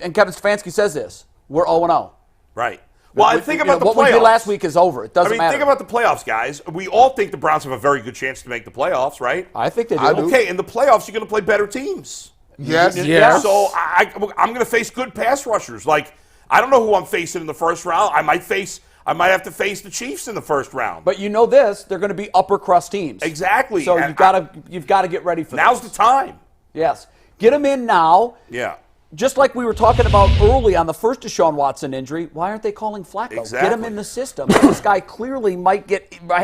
And Kevin Stefanski says this: we're 0-0. Right. Well, I think about the what playoffs. we did last week is over. It doesn't I mean, matter. think about the playoffs, guys. We all think the Browns have a very good chance to make the playoffs, right? I think they do. I do. Okay, in the playoffs, you're going to play better teams. Yes. Yeah. So I'm going to face good pass rushers. Like, I don't know who I'm facing in the first round. I might have to face the Chiefs in the first round. But you know this: they're going to be upper crust teams. Exactly. So And you've got to get ready for now's this. the time. Yes, get them in now. Yeah. Just like we were talking about early on the first Deshaun Watson injury, why aren't they calling Flacco? Exactly. Get him in the system. This guy clearly might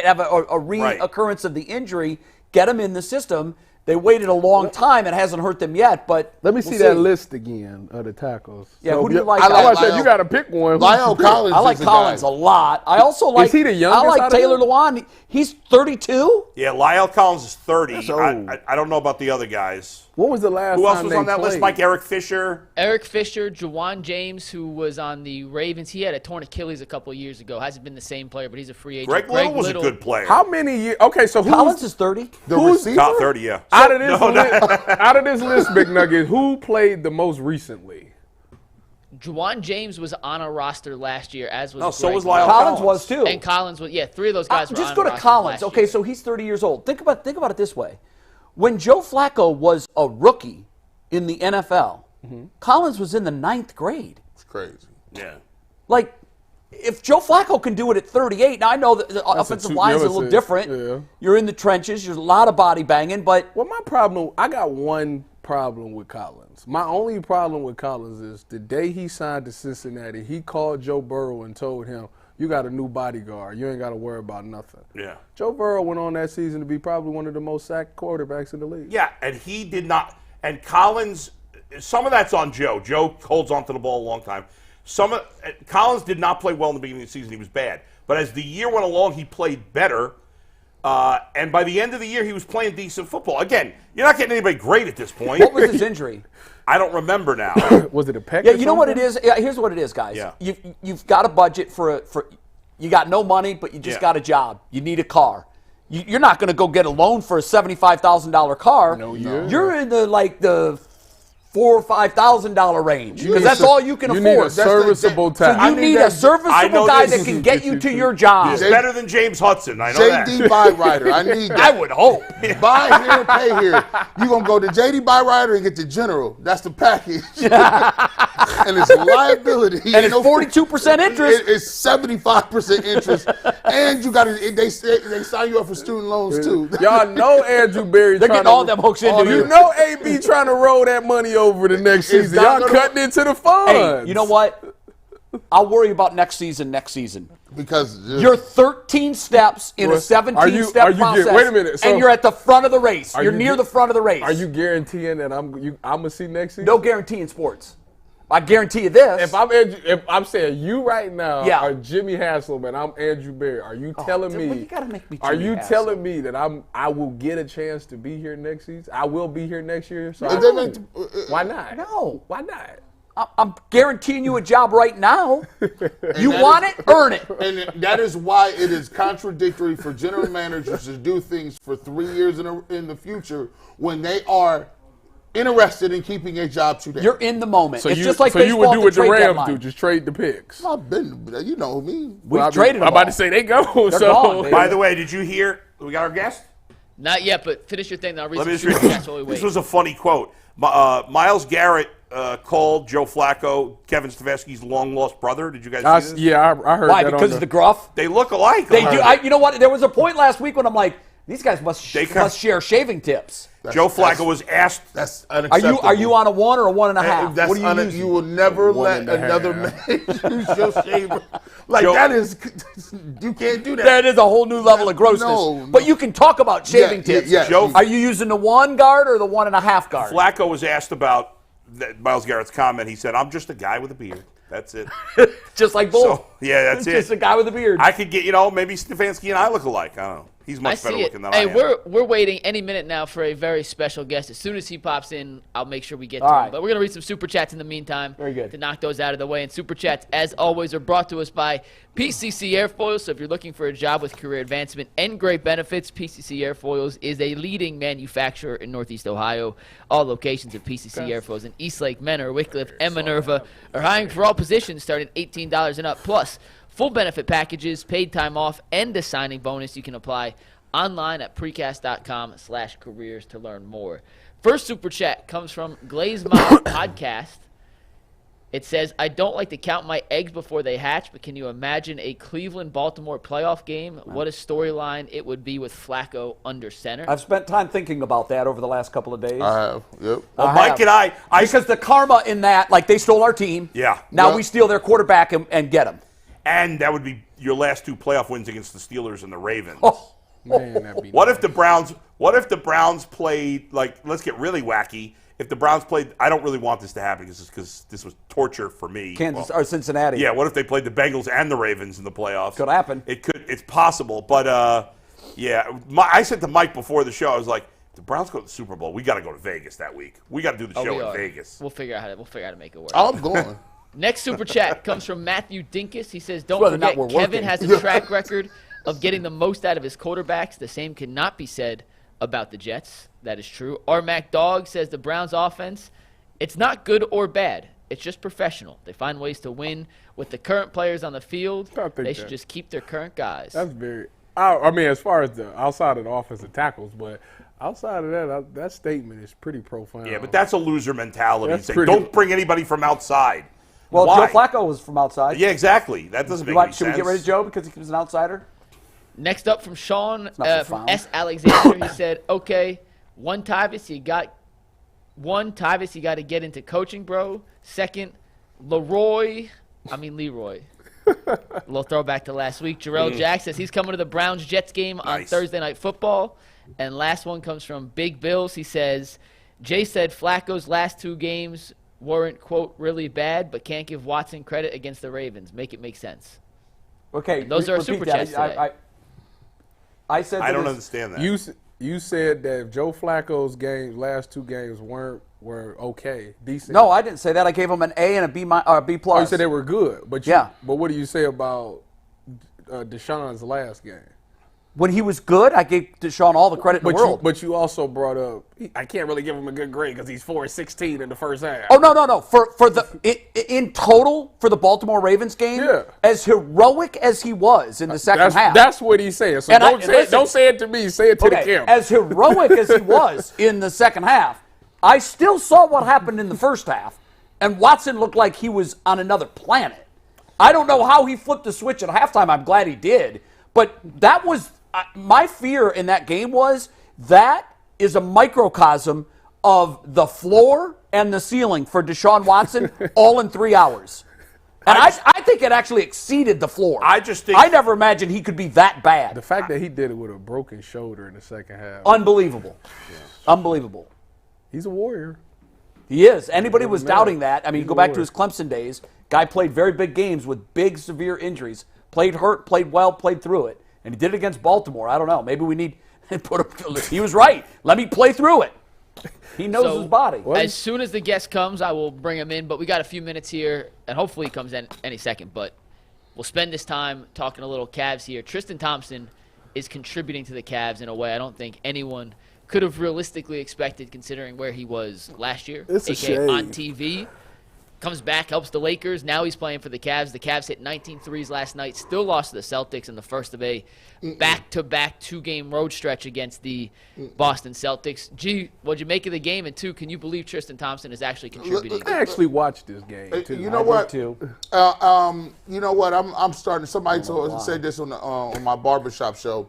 have a Right. reoccurrence of the injury. Get him in the system. They waited a long time. It hasn't hurt them yet, but Let me we'll see that list again of the tackles. Yeah, who do you like? I like I said Lyle- you got to pick one. Who Lyle you pick? Collins. I like is a Collins guy. a lot. I also like. he the youngest I like out of Taylor them? Lewan. He's 32. Yeah, Lyle Collins is 30. That's old. I don't know about the other guys. When was the last Who else time was they on that list? played? Mike Eric Fisher. Eric Fisher, Jawan James, who was on the Ravens. He had a torn Achilles a couple of years ago. Hasn't been the same player, but he's a free agent. Greg Little was a good player. How many years? Okay, so Collins who's is 30. The Who's receiver? Top 30, yeah. out of this out of this list, Big Nugget? Who played the most recently? Jawan James was on a roster last year, as was No, so Greg was Lyle Little. Collins was too. And Collins was, three of those guys were Just on go a to roster Collins. last Okay, year. so he's 30 years old. Think about it this way: when Joe Flacco was a rookie in the NFL, Collins was in the 9th grade. It's crazy. Yeah. Like, if Joe Flacco can do it at 38, now I know that the offensive line is a little different. Yeah. You're in the trenches. There's a lot of body banging, but Well, I got one problem with Collins. My only problem with Collins is the day he signed to Cincinnati, he called Joe Burrow and told him, you got a new bodyguard. You ain't got to worry about nothing. Yeah. Joe Burrow went on that season to be probably one of the most sacked quarterbacks in the league. Yeah, and he did not. And Collins, some of that's on Joe. Joe holds onto the ball a long time. Collins did not play well in the beginning of the season. He was bad. But as the year went along, he played better. And by the end of the year, he was playing decent football. Again, you're not getting anybody great at this point. what was his injury? I don't remember now. Was it a peck? Yeah, you know what it is? Yeah, here's what it is, guys. Yeah. You've got a budget for you got no money, but you just got a job. You need a car. You're not going to go get a loan for a $75,000 car. No. You're in the $4,000 or $5,000 range because that's all you can You afford. need a serviceable So type. you need a serviceable guy that can get you to your job. He's better than James Hudson. I know that. JD Byrider. I need that. I would hope. Buy here, pay here. You're going to go to JD Byrider and get the general. That's the package. And it's liability. And it's 42% interest. It's 75% interest. And you got to, they sign you up for student loans too. Y'all know Andrew Berry. They're getting all them hooks into You know AB trying to roll that money over the next season. not Y'all gonna- cutting into the funds. Hey, you know what? I'll worry about next season. Because You're 13 steps in a 17-step process, wait a minute, so- and you're at the front of the race. Are You're you near the front of the race. Are you guaranteeing that I'm gonna see next season? No guarantee in sports. I guarantee you this. If I'm saying you right now Yeah. are Jimmy Haslam and I'm Andrew Berry, are you telling well, me? you gotta make me Are Jimmy you Haslam. telling me that I will get a chance to be here next season? I will be here next year. So why not? No. Why not? I'm guaranteeing you a job right now. You want it? Earn it. And that is why it is contradictory for general managers to do things for 3 years in the future when they are interested in keeping a job today. You're in the moment. So it's you, just like so you would baseball do at what the the trade Rams deadline. do, just trade the picks. I've been, you know me. We've traded them I'm about all. to say they go. They're so gone, baby. By the way, did you hear? We got our guest. Not yet, but finish your thing. Then I'll read Let me some just super read. chats while we wait. This was a funny quote. Myles Garrett called Joe Flacco Kevin Stefanski's long lost brother. Did you guys see this? yeah, I heard Why? that. Because of the gruff? They look alike. They do. You know what? There was a point last week when I'm like, these guys must share shaving tips. Joe Flacco was asked. That's Are unacceptable. you on a 1 or a 1.5? That's What are you using? you will never One let and a another half. man use your shaver. Like Joe- that is, you can't do that. That is a whole new level of grossness. No. But you can talk about shaving tips. yeah. Joe- Are you using the 1 guard or the 1.5 guard? Flacco was asked about Myles Garrett's comment. He said, "I'm just a guy with a beard. That's it." Just like Bull. So, yeah, that's it. Just a guy with a beard. I could get, maybe Stefanski and I look alike. I don't know. He's I much better see it. looking than Hey, I am. we're waiting any minute now for a very special guest. As soon as he pops in, I'll make sure we get to All him. right. But we're going to read some Super Chats in the meantime. Very good. To knock those out of the way. And Super Chats, as always, are brought to us by PCC Airfoils. So if you're looking for a job with career advancement and great benefits, PCC Airfoils is a leading manufacturer in Northeast Ohio. All locations of PCC Airfoils in Eastlake, Menor, Wickliffe, and Minerva are hiring for all positions starting at $18 and up. Plus, full benefit packages, paid time off, and a signing bonus. You can apply online at precast.com/careers to learn more. First Super Chat comes from Glaze Mouth Podcast. It says, I don't like to count my eggs before they hatch, but can you imagine a Cleveland-Baltimore playoff game? What a storyline it would be with Flacco under center. I've spent time thinking about that over the last couple of days. I have. Yep. Well, I Mike have. and I because the karma in that, like they stole our team. Yeah. Now Yep. we steal their quarterback and get him. and that would be your last 2 playoff wins against the Steelers and the Ravens. Oh. Man, that'd be What nice. if the Browns played, like, let's get really wacky. If the Browns played, I don't really want this to happen because this was torture for me. Kansas Well, or Cincinnati. yeah, what if they played the Bengals and the Ravens in the playoffs? Could happen. It's possible. But, yeah, I said to Mike before the show, I was like, if the Browns go to the Super Bowl, we got to go to Vegas that week. We got to do the Oh, show we in are. Vegas. We'll figure out how to make it work. I'm going. Next Super Chat comes from Matthew Dinkus. He says, don't Whether or not forget, we're Kevin working. has a track record of getting the most out of his quarterbacks. The same cannot be said about the Jets. That is true. R. Mac Dog says the Browns offense, it's not good or bad. It's just professional. They find ways to win with the current players on the field. I think They should that- just keep their current guys. That's very. I mean, as far as the outside of the offensive tackles, but outside of that, that statement is pretty profound. Yeah, but that's a loser mentality. That's Say, pretty- don't bring anybody from outside. Well, Why? Joe Flacco was from outside. Yeah, exactly. That doesn't make any Should sense. we get rid of Joe because he was an outsider? Next up from Sean not so from found. S. Alexander, he said, okay, one Tyvus, you got to get into coaching, bro. Second, Leroy. A little throwback to last week. Jarrell Jack says he's coming to the Browns-Jets game on Nice. Thursday Night Football. And last one comes from Big Bills. He says, Jay said Flacco's last 2 games weren't, quote, really bad, but can't give Watson credit against the Ravens. Make it make sense. Okay. Those are our repeat super that. chats today. I said I don't his- understand that. You said that if Joe Flacco's last 2 games weren't were okay, decent. No, I didn't say that. I gave them an A and a B or a B plus. Oh, you said they were good, but Yeah. But what do you say about Deshaun's last game? When he was good, I gave Deshaun all the credit in the world. But you also brought up, I can't really give him a good grade because he's 4-16 in the first half. Oh no! In total for the Baltimore Ravens game, Yeah. as heroic as he was in the second half, That's what he's saying. So And don't say it to me. Say it to the camera. as heroic as he was in the second half, I still saw what happened in the first half, and Watson looked like he was on another planet. I don't know how he flipped the switch at halftime. I'm glad he did, but that was my fear in that game was that is a microcosm of the floor and the ceiling for Deshaun Watson all in 3 hours. And I think it actually exceeded the floor. I just think I never imagined he could be that bad. The fact that he did it with a broken shoulder in the second half. Unbelievable. Unbelievable. He's a warrior. He is. Anybody was doubting that. I mean, He's go a back to warrior. his Clemson days. Guy played very big games with big, severe injuries. Played hurt, played well, played through it. And he did it against Baltimore. I don't know. Maybe we need to put him. He was right. Let me play through it. He knows his body. As soon as the guest comes, I will bring him in. But we got a few minutes here, and hopefully he comes in any second. But we'll spend this time talking a little Cavs here. Tristan Thompson is contributing to the Cavs in a way I don't think anyone could have realistically expected, considering where he was last year. It's a shame. On TV. Comes back, helps the Lakers. Now he's playing for the Cavs. The Cavs hit 19 threes last night. Still lost to the Celtics in the first of a back-to-back two-game road stretch against the Boston Celtics. Gee, what'd you make of the game? And two, can you believe Tristan Thompson is actually contributing? I actually watched this game, too. You know what? Too. You know what? I'm starting. Somebody said this on my barbershop show.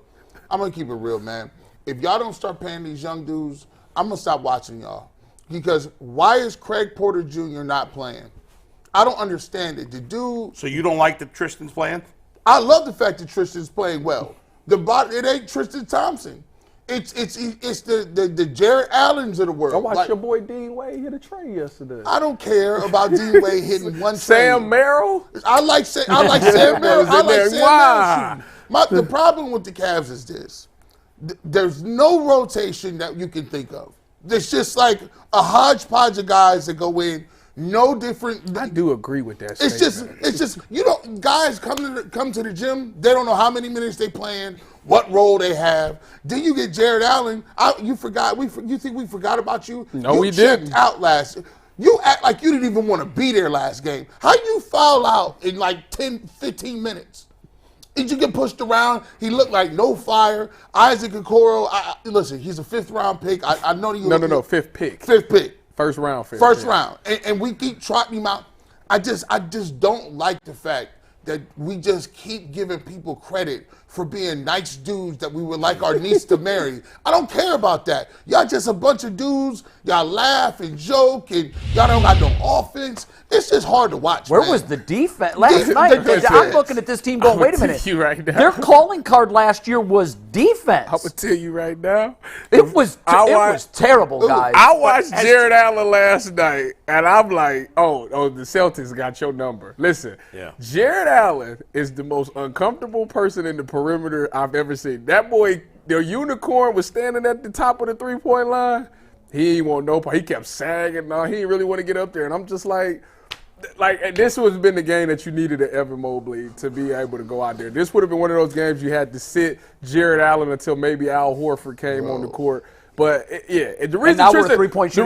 I'm gonna keep it real, man. If y'all don't start paying these young dudes, I'm gonna stop watching y'all. Because why is Craig Porter Jr. not playing? I don't understand it. The dude. So you don't like that Tristan's playing? I love the fact that Tristan's playing well. It ain't Tristan Thompson. It's the Jared Allens of the world. I watched Like, your boy Dean Wade hit a tray yesterday. I don't care about Dean Wade hitting one Sam tray. Merrill? I like Sam Merrill. I like Sam Wow. Merrill. The problem with the Cavs is this. There's no rotation that you can think of. There's just like a hodgepodge of guys that go in, no different. I do agree with that It's statement. just you know, guys come to the gym. They don't know how many minutes they playing, what role they have. Then you get Jared Allen. You forgot. You think we forgot about you? No, you we checked didn't. out last. You act like you didn't even want to be there last game. How you foul out in like 10, 15 minutes? Did you get pushed around? He looked like no fire. Isaac Okoro, listen, he's a fifth-round pick. I know you. No, fifth pick. Fifth pick. First round. First round. And we keep trotting him out. I just don't like the fact that we just keep giving people credit for being nice dudes that we would like our niece to marry. I don't care about that. Y'all just a bunch of dudes. Y'all laugh and joke, and y'all don't got no offense. It's just hard to watch. Where man. was the defense last The night? defense. I'm looking at this team going, I'm wait a gonna minute. tell you right now. Their calling card last year was defense. I'm going to tell you right now. It was terrible, guys. I watched Jared Allen last night, and I'm like, oh, the Celtics got your number. Listen, Jared Allen is the most uncomfortable person in the perimeter I've ever seen. That boy, the unicorn, was standing at the top of the three-point line. He ain't want no part. He kept sagging. No, he didn't really want to get up there. And I'm just like this would have been the game that you needed at Evan Mobley to be able to go out there. This would have been one of those games you had to sit Jared Allen until maybe Al Horford came on the court. But, the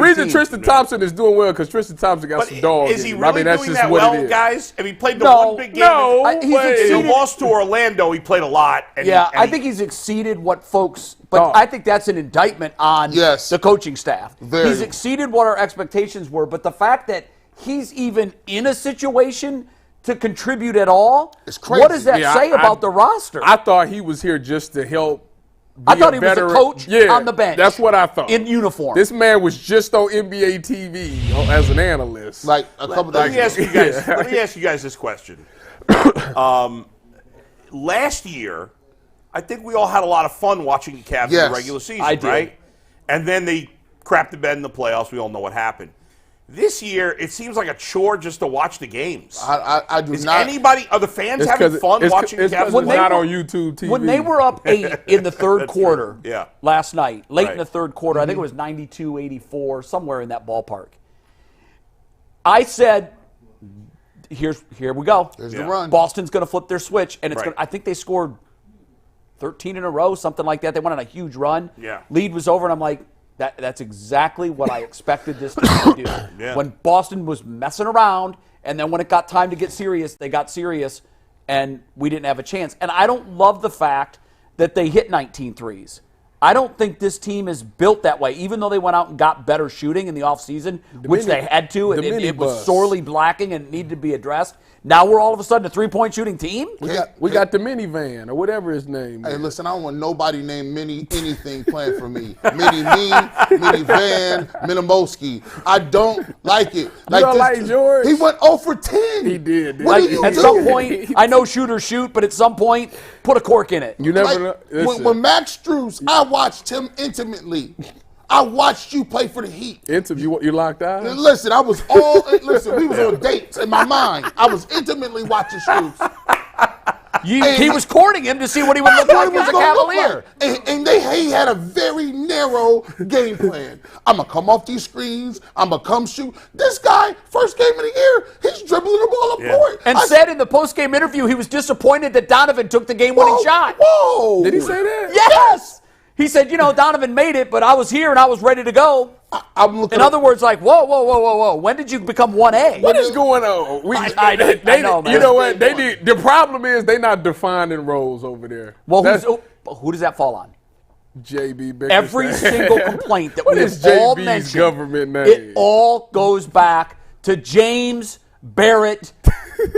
reason Tristan Thompson is doing well because Tristan Thompson got some dogs. Is he really doing that well, guys? I mean, he played the one big game. He lost to Orlando. He played a lot. I think he's exceeded what folks – but I think that's an indictment on the coaching staff. He's exceeded what our expectations were, but the fact that he's even in a situation to contribute at all, it's crazy. What does that say about the roster? I thought he was here just to help. I thought he was a coach on the bench. That's what I thought. In uniform. This man was just on NBA TV as an analyst. Like a couple Let me days ask you guys. Let me ask you guys this question. Last year, I think we all had a lot of fun watching the Cavs in the regular season, I did. right? And then they crapped the bed in the playoffs. We all know what happened. This year, it seems like a chore just to watch the games. I do Is not. anybody, are the fans having fun watching the Cavs? It's not on YouTube TV. When they were up 8 in the third quarter last night, late in the third quarter, I think it was 92-84, somewhere in that ballpark. I said, here we go. Here's the run. Boston's going to flip their switch, and it's going. I think they scored 13 in a row, something like that. They went on a huge run. Yeah. Lead was over, and I'm like, that's exactly what I expected this team to do. Yeah. When Boston was messing around, and then when it got time to get serious, they got serious, and we didn't have a chance. And I don't love the fact that they hit 19 threes. I don't think this team is built that way, even though they went out and got better shooting in the offseason, which they had to, and it was sorely lacking and needed to be addressed. Now we're all of a sudden a three-point shooting team? We got the minivan, or whatever his name is. Hey, listen, I don't want nobody named Mini anything playing for me. Minivan, Minimoski. I don't like it. You don't like George? He went 0 for 10. He did. What are you At doing? some point, I know shooters shoot, but at some point, put a cork in it. You never know. When Max Strus, I watched him intimately. I watched you play for the Heat. You locked eyes? Listen, we was on dates in my mind. I was intimately watching Strus. He was courting him to see what he would look like as a Cavalier. And he had a very narrow game plan. I'm going to come off these screens. I'm going to come shoot. This guy, first game of the year, he's dribbling the ball up court. And said in the post-game interview he was disappointed that Donovan took the game-winning shot. Whoa. Did he say that? Yes! He said, Donovan made it, but I was here and I was ready to go. In other words, like, whoa. When did you become 1A? What is going on? I know, man. You know what? The problem is they not defining roles over there. Well, who does that fall on? JB Bickerstaff. Every single complaint that What we is have all JB's mentioned, government name? it all goes back to James Barrett.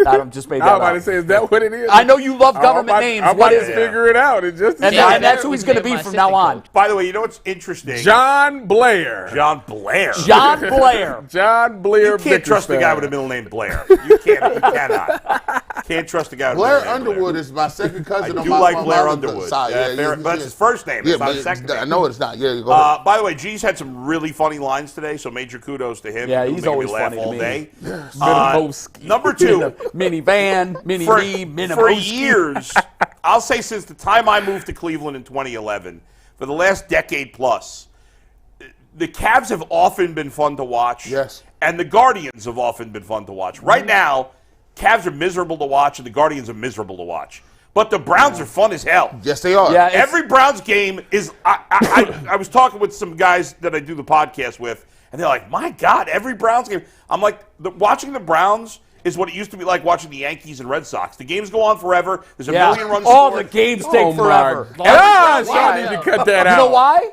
I just made that I was about to up. say, is that what it is? I know you love government names. I'm What about is to it? figure it out. It just And that's who he's going to be from now on. By the way, you know what's interesting? John Blair. John Blair. John Blair. John Blair. You can't trust a guy with a middle name Blair. You cannot. Can't trust a guy with a Blair middle name Underwood Blair. is my second cousin. I on do my like my Blair mother's Underwood. side. But that's his first name. It's not his second name. I know it's not. Yeah, go ahead. By the way, G's had some really funny lines today, so major kudos to him. Yeah, He'll he's make always me laugh funny to all me. day. Minimoski. Number 2. Minivan, Mini-Me, For Minimoski. years, I'll say since the time I moved to Cleveland in 2011, for the last decade plus, the Cavs have often been fun to watch. Yes. And the Guardians have often been fun to watch. Right now, Cavs are miserable to watch, and the Guardians are miserable to watch. But the Browns are fun as hell. Yes, they are. Yeah, Every Browns game is. I was talking with some guys that I do the podcast with, and they're like, "My God, every Browns game." I'm like, watching the Browns is what it used to be like watching the Yankees and Red Sox. The games go on forever. There's a million runs All scored. the games take forever. Gosh, y'all need to cut that out. You know why?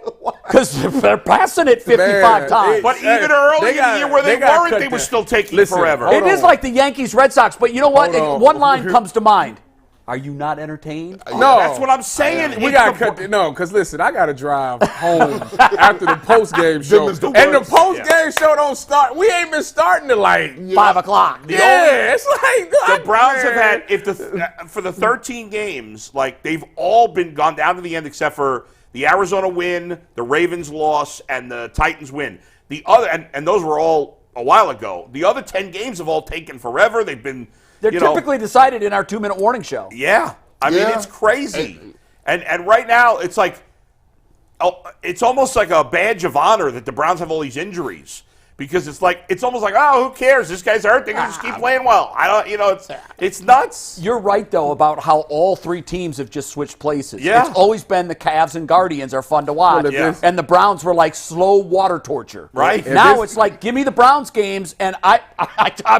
Because they're passing it 55 times. But even early in the year where they gotta weren't, cut they were that. still taking Listen, forever. hold It is on. like the Yankees, Red Sox. But you know what? Hold on. One line comes to mind. Are you not entertained? No, That's what I'm saying. We It's got to the- cut that. No, because listen, I got to drive home after the post game show, is the and the worst. post game show don't start. We ain't been starting to like 5 o'clock. it's like The Browns have had, for the 13 games, like they've all been gone down to the end except for the Arizona win, the Ravens loss, and the Titans win. The other, and those were all a while ago. The other 10 games have all taken forever. They've been, They're typically decided in our 2-minute warning show. yeah. I mean, Yeah. it's crazy. And right now, it's like, it's almost like a badge of honor that the Browns have all these injuries. Because it's almost like, oh, who cares? This guy's hurt. They're going to just keep playing well. It's nuts. You're right, though, about how all three teams have just switched places. Yeah. It's always been the Cavs and Guardians are fun to watch. Yeah. And the Browns were like slow water torture. Right. Now it's like, give me the Browns games. And I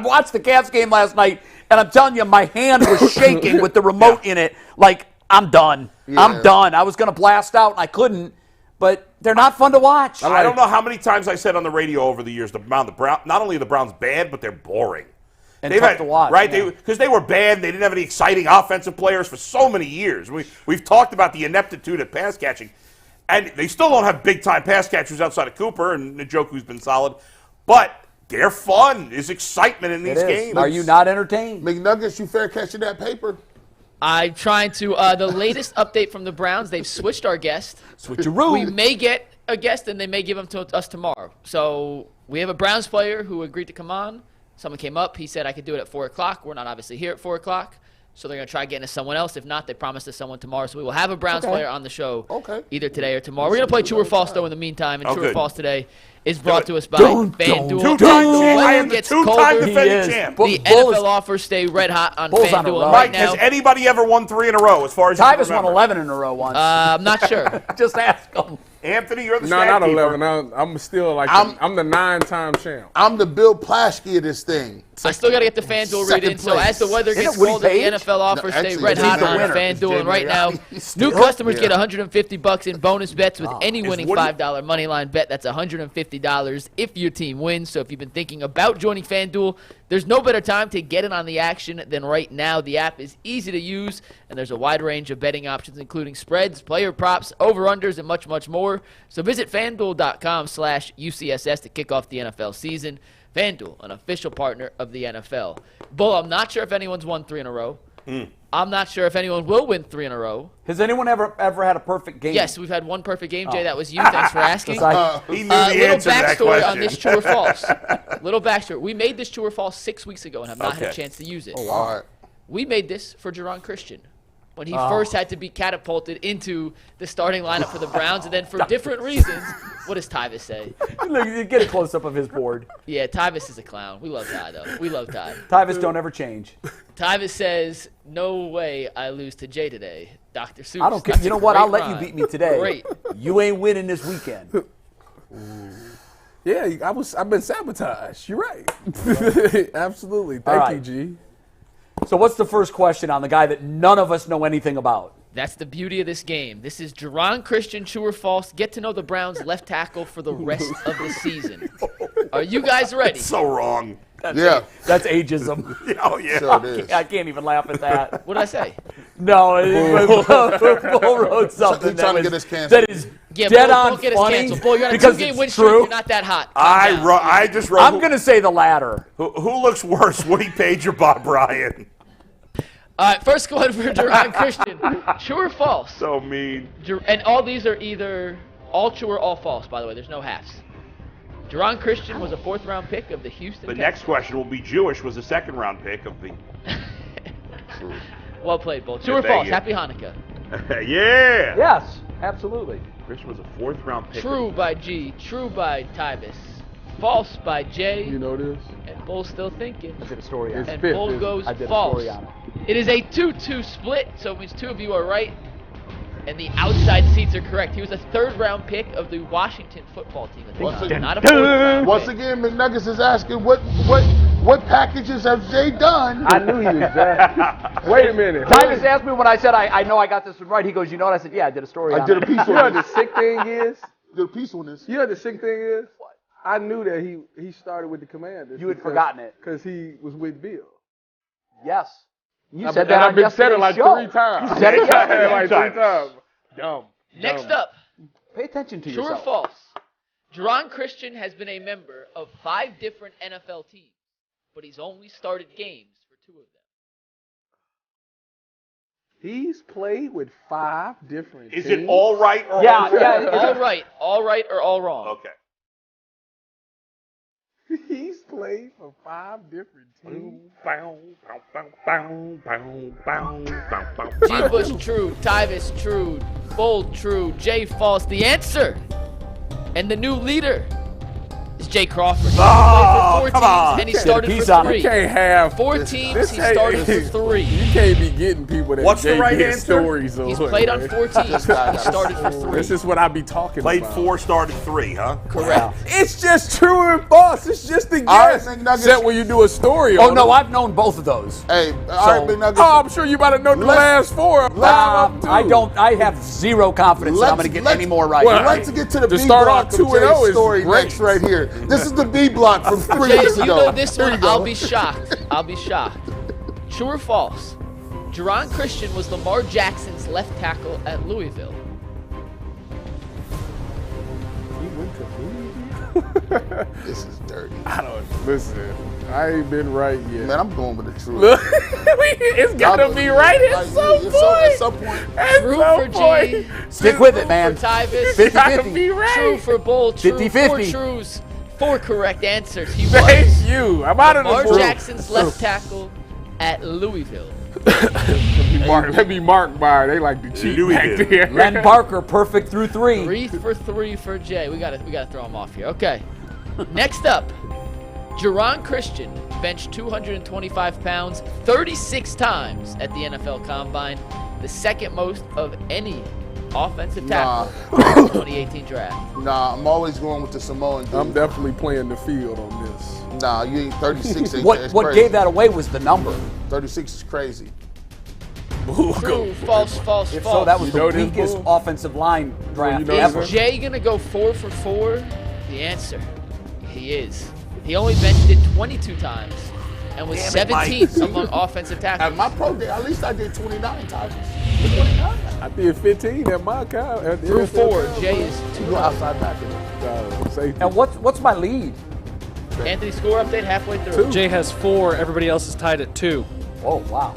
watched the Cavs game last night, and I'm telling you, my hand was shaking with the remote in it. Like, I'm done. I'm done. I was going to blast out, and I couldn't. But they're not fun to watch. I don't know how many times I said on the radio over the years, not only are the Browns bad, but they're boring. And tough to watch. Right? Yeah. Because they were bad and they didn't have any exciting offensive players for so many years. We've talked about the ineptitude at pass catching. And they still don't have big-time pass catchers outside of Cooper and Njoku's been solid. But they're fun. There's excitement in these games. Are you not entertained? McNuggets, you fair catching that paper? I'm trying to. The latest update from the Browns, they've switched our guest. Switcheroo. We may get a guest, and they may give him to us tomorrow. So we have a Browns player who agreed to come on. Someone came up. He said I could do it at 4 o'clock. We're not obviously here at 4 o'clock. So they're going to try getting us someone else. If not, they promised us someone tomorrow. So we will have a Browns player on the show either today or tomorrow. We're going to play True or False, though, in the meantime. And True or False today is brought to us by FanDuel. Two-time champ. I am the gets two-time colder. defending champ. The NFL offers stay red hot on Bulls on a FanDuel roll. right Mike, now. has anybody ever won 3 in a row as far as you Tyvus remember? won 11 in a row once. I'm not sure. Just ask him. Anthony, you're the No, stat not keeper. 11. I'm still like I'm the 9-time champ. I'm the Bill Plaschke of this thing. I still got to get the FanDuel read in. So as the weather Isn't gets it Woody colder, the Page? NFL offers stay actually, red he's hot the on winner. FanDuel. And right now, Still? new customers get $150 in bonus bets with any winning Woody- $5 money line bet. That's $150 if your team wins. So if you've been thinking about joining FanDuel, there's no better time to get in on the action than right now. The app is easy to use, and there's a wide range of betting options, including spreads, player props, over-unders, and much, much more. So visit FanDuel.com/UCSS to kick off the NFL season. FanDuel, an official partner of the NFL. Bull, I'm not sure if anyone's won 3 in a row. I'm not sure if anyone will win 3 in a row. Has anyone ever had a perfect game? Yes, we've had one perfect game, Jay. That was you. Thanks for asking. He knew the Little answer to that backstory question. on this True or False. Little backstory. We made this True or False 6 weeks ago and have not had a Okay. chance to use it. All right. We made this for Jurron Christian when he first had to be catapulted into the starting lineup for the Browns, and then for different reasons. What does Tyvus say? Look, you get a close-up of his board. Yeah, Tyvus is a clown. We love Ty, though. We love Ty. Tyvus don't ever change. Tyvus says, no way I lose to Jay today. Dr. Seuss. I don't care. That's You a know what? great I'll let you rhyme. beat me today. Great. You ain't winning this weekend. Yeah, I've been sabotaged. You're right. Absolutely. All Thank right. you, G. So what's the first question on the guy that none of us know anything about? That's the beauty of this game. This is Jurron Christian, True or False. Get to know the Browns left tackle for the rest of the season. Are you guys ready? So wrong. Yeah. That's ageism. Oh, yeah. Sure it is. I can't even laugh at that. What did I say? No, Bull wrote something He's trying to that, get us canceled. that is Yeah, dead Bull, on don't get us funny canceled. Bull, you're on a because 2-game it's win streak. true. You're not that hot. Calm down. I just wrote. I'm going to say the latter. Who looks worse, Woody Page or Bob Bryan? All right, first one for Jurron Christian. True or false? So mean. And all these are either all true or all false, by the way. There's no halves. Jurron Christian was a 4th-round pick of the Houston The Texans. next question will be Jewish was a 2nd-round pick of the. Well played, Bull. True or thank false? you. Happy Hanukkah. Yeah. Yes, absolutely. Christian was a 4th-round pick. True by G. True by Tyvus. False by J. You know this? And Bull's still thinking. I did a story on It's it. And fifth, Bull isn't it? goes I did a false. story on it. It is a 2-2 split, so it means 2 of you are right, and the outside seats are correct. He was a 3rd-round pick of the Washington football team. I Once think, again- not a 4th-round Once pick. again, McNuggets is asking what packages have they done? I knew he was that. Wait a minute. Tyvus asked me when I said I know I got this one right. He goes, you know what? I said, yeah, I did a story I on did it. a piece You know on what the this. sick thing is? Did a piece on this. You know what the sick thing is? I knew that he started with the Commanders. You had forgotten it. Because he was with Bill. Yes. You I've said been- that and on I've been said it yesterday's like show. 3 times. You said it yesterday. like 3 times. Dumb. Next up, Pay attention to true or yourself. false? Jurron Christian has been a member of 5 different NFL teams, but he's only started games for 2 of them. He's played with 5 different Is teams. it all right or Yeah, all wrong? yeah. All right, or all wrong. Okay. He's played for 5 different teams. G. Bush true, Tyvus true, Bull true, Jay false. The answer and the new leader is Jay Crawford. He Oh, played for 4 come teams on. and he Get a started piece for on it. 3. You can't have 4 teams, this he ain't- started for 3. You can't be getting people that What's the gave right good answer? stories. He's away, played on man. 4 teams. He started for 3. This is what I be talking Played about. 4, started 3, huh? Correct. It's just true and false. It's just a All right, guess. McNuggets. Except when you do a story Oh, on no, it. I've known both of those. Hey, all right, McNuggets. Oh, I'm sure you might have known the Let's- last 4. 5 of them, too. I don't. I have zero confidence that I'm going to get any more right. well, I'd like to get to the To B start block off of 2-0 Jay's is story great. next right here. This is the B block from 3 Jay, years you ago. know this Here one, you go. I'll be shocked. I'll be shocked. True or false? Jurron Christian was Lamar Jackson's left tackle at Louisville. This is dirty. I don't listen. I ain't been right yet. Man, I'm going with the truth. Look, it's gotta be right at some point. At some point. At True some for G. point. Stick with it, man. For Tyvus. It gotta 50-50. be right. True for Bull. True. 50-50. 4 trues. 4 correct answers. He Thank was you. I'm out of the Lamar book. Jackson's left tackle at Louisville. Let me mark by. They like to cheat back Louisville. there. Len Barker, perfect through 3. 3 for 3 for Jay. We gotta throw him off here. Okay. Next up, Jerron Christian benched 225 pounds 36 times at the NFL Combine, the second most of any offensive tackle in the 2018 draft. Nah, I'm always going with the Samoan dude. I'm definitely playing the field on this. Nah, you ain't 36. Ain't What that's what crazy. gave that away was the number. 36 is crazy. True, false, false, If false. so, that was You know the this, weakest Bull? offensive line draft you know ever. this, Is Jay gonna go 4 for 4? The answer, he is. He only benched it 22 times and was Damn it, Mike. 17th among offensive At tackles. my pro day, at least I did 29 times. 29? I did 15 at my count. At the Through NFL 4, count. Jay is You 2 go up. outside back in it. Safety. And what's my lead? Anthony, score update halfway through. Jay has 4. Everybody else is tied at 2. Oh wow!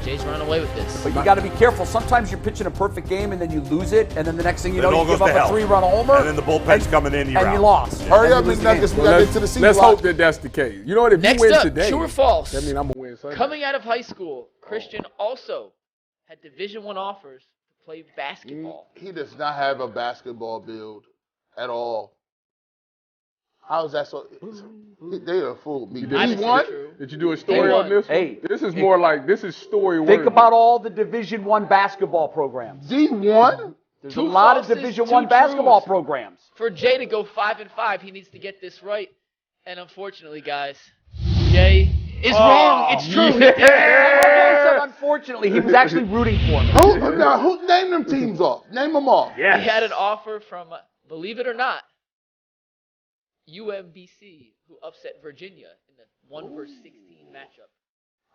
Jay's running away with this. But you got to be careful. Sometimes you're pitching a perfect game and then you lose it, and then the next thing you Then know, it all you give goes up to a hell. 3-run homer, And then the bullpen's coming in, you're and out. you lost. Hurry And up, you lose Miss the game. Nuggets. We Well, got to get to the season. let's hope that that's the case. You know what? If Next you win up, today, true or false? that means I'm gonna win Sunday. Coming out of high school, Christian also had Division I offers to play basketball. He does not have a basketball build at all. How is that so? They have fooled me. did- He Obviously won? true. Did you do a story They on won. this one? Hey, This is more like this is story Think worthy. about all the Division I basketball programs. D1? There's Two a lot of falses, Division two I basketball truths. programs. For Jay to go 5 and 5, he needs to get this right. And unfortunately, guys, Jay is wrong. It's true. He did. Unfortunately, he was actually rooting for me. Who name them teams off? Name them off. He had an offer from, believe it or not, UMBC, who upset Virginia in the 1 versus 16 matchup.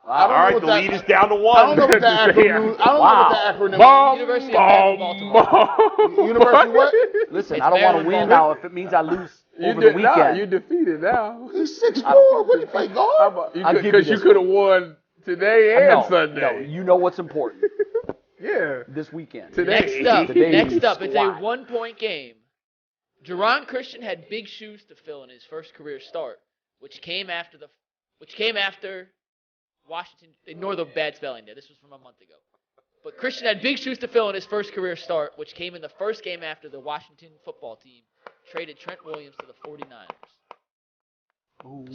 I don't All know right, what the that- lead is down to I don't 1. know what that acronym. I don't know what that acronym. University of Baltimore. University what? Listen, It's I don't want to Maryland win Baltimore. now if it means I lose You over the did not. weekend. You defeated now. He's 6'4". What you play golf? I'll give you Because you this could have won today and No, Sunday. no, you know what's important Yeah. this weekend. Today. Today's Next up, it's a squad. 1-point game. Jerron Christian had big shoes to fill in his first career start, which came after Washington. Ignore the bad spelling there. This was from a month ago. But Christian had big shoes to fill in his first career start, which came in the first game after the Washington football team traded Trent Williams to the 49ers.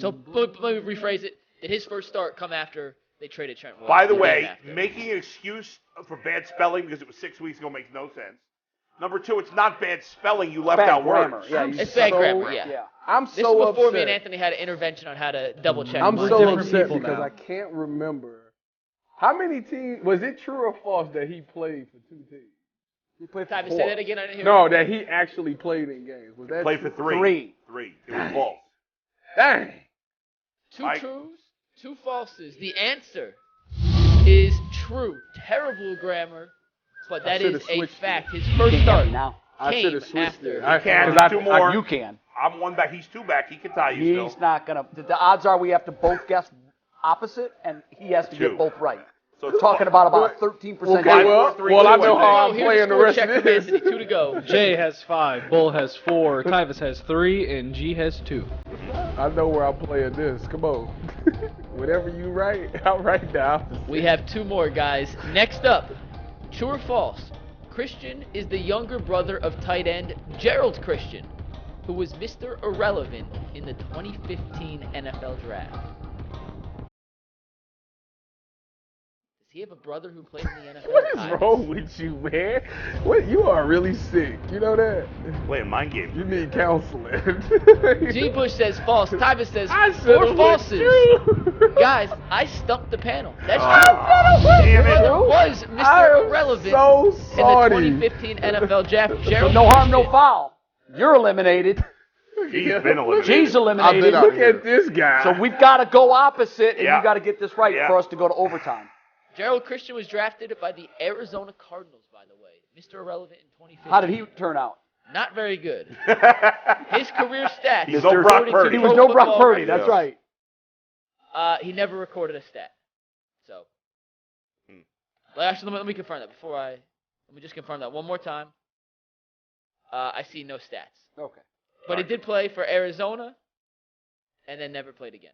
So let me rephrase it. Did his first start come after they traded Trent Williams? By the game way, after? making an excuse for bad spelling because it was 6 weeks ago makes no sense. Number 2, it's not bad spelling. You left Bad out grammar. words. Yeah, It's bad grammar, yeah. Yeah. I'm This so was before upset. me and Anthony had an intervention on how to double check. I'm mine. so different upset people because now. I can't remember. How many teams, was it true or false that he played for 2 teams? He played for Time to 4. say that again. I didn't hear No, it. that he actually played in games. Was that Play true? for 3. 3. 3. It was false. Dang. 2 Mike. trues, 2 falses. The answer is true. Terrible grammar, but that should've is a switched fact. it. His first start now. I came should have switched after. it. I can't. 'cause Two more. You can. I'm 1 back. He's 2 back. He can tie you He's still. not gonna. The odds are we have to both guess opposite, and he has to 2. get both right. So We're talking about a 13% Okay, Five, well, four, three, well, I two, know one. how Oh, I'm here's playing the score rest check of from this. Anthony. 2 to go. Jay has 5, Bull has 4, Tyvus has 3, and G has 2. I know where I'm playing this. Come on. Whatever you write, I'll write down. We have 2 more, guys. Next up, true or false? Christian is the younger brother of tight end Gerald Christian, who was Mr. Irrelevant in the 2015 NFL Draft. Does he have a brother who played in the NFL? What is Tyvus? wrong with you, man? What, you are really sick. You know that? Playing mind games. You need counseling. G. Bush says false. Tyvus says I 4 should've went falses. true. Guys, I stumped the panel. That's Ah, true. damn it. Brother was Mr. I'm Irrelevant so in the sorry. 2015 NFL Draft. So Gerald no harm, no Christian. foul. You're eliminated. He's been eliminated. G's I've eliminated. been out Look here. at this guy. So we've got to go opposite, and Yeah. you got to get this right Yeah. for us to go to overtime. Gerald Christian was drafted by the Arizona Cardinals, by the way. Mr. Irrelevant in 2015. How did he turn out? Not very good. His career stats. He's no Brock according to Purdy. He Pro was no Brock Football Purdy. Reference, That's right. He never recorded a stat. So, actually, let me confirm that let me just confirm that one more time. I see no stats. Okay. But he did play for Arizona, and then never played again.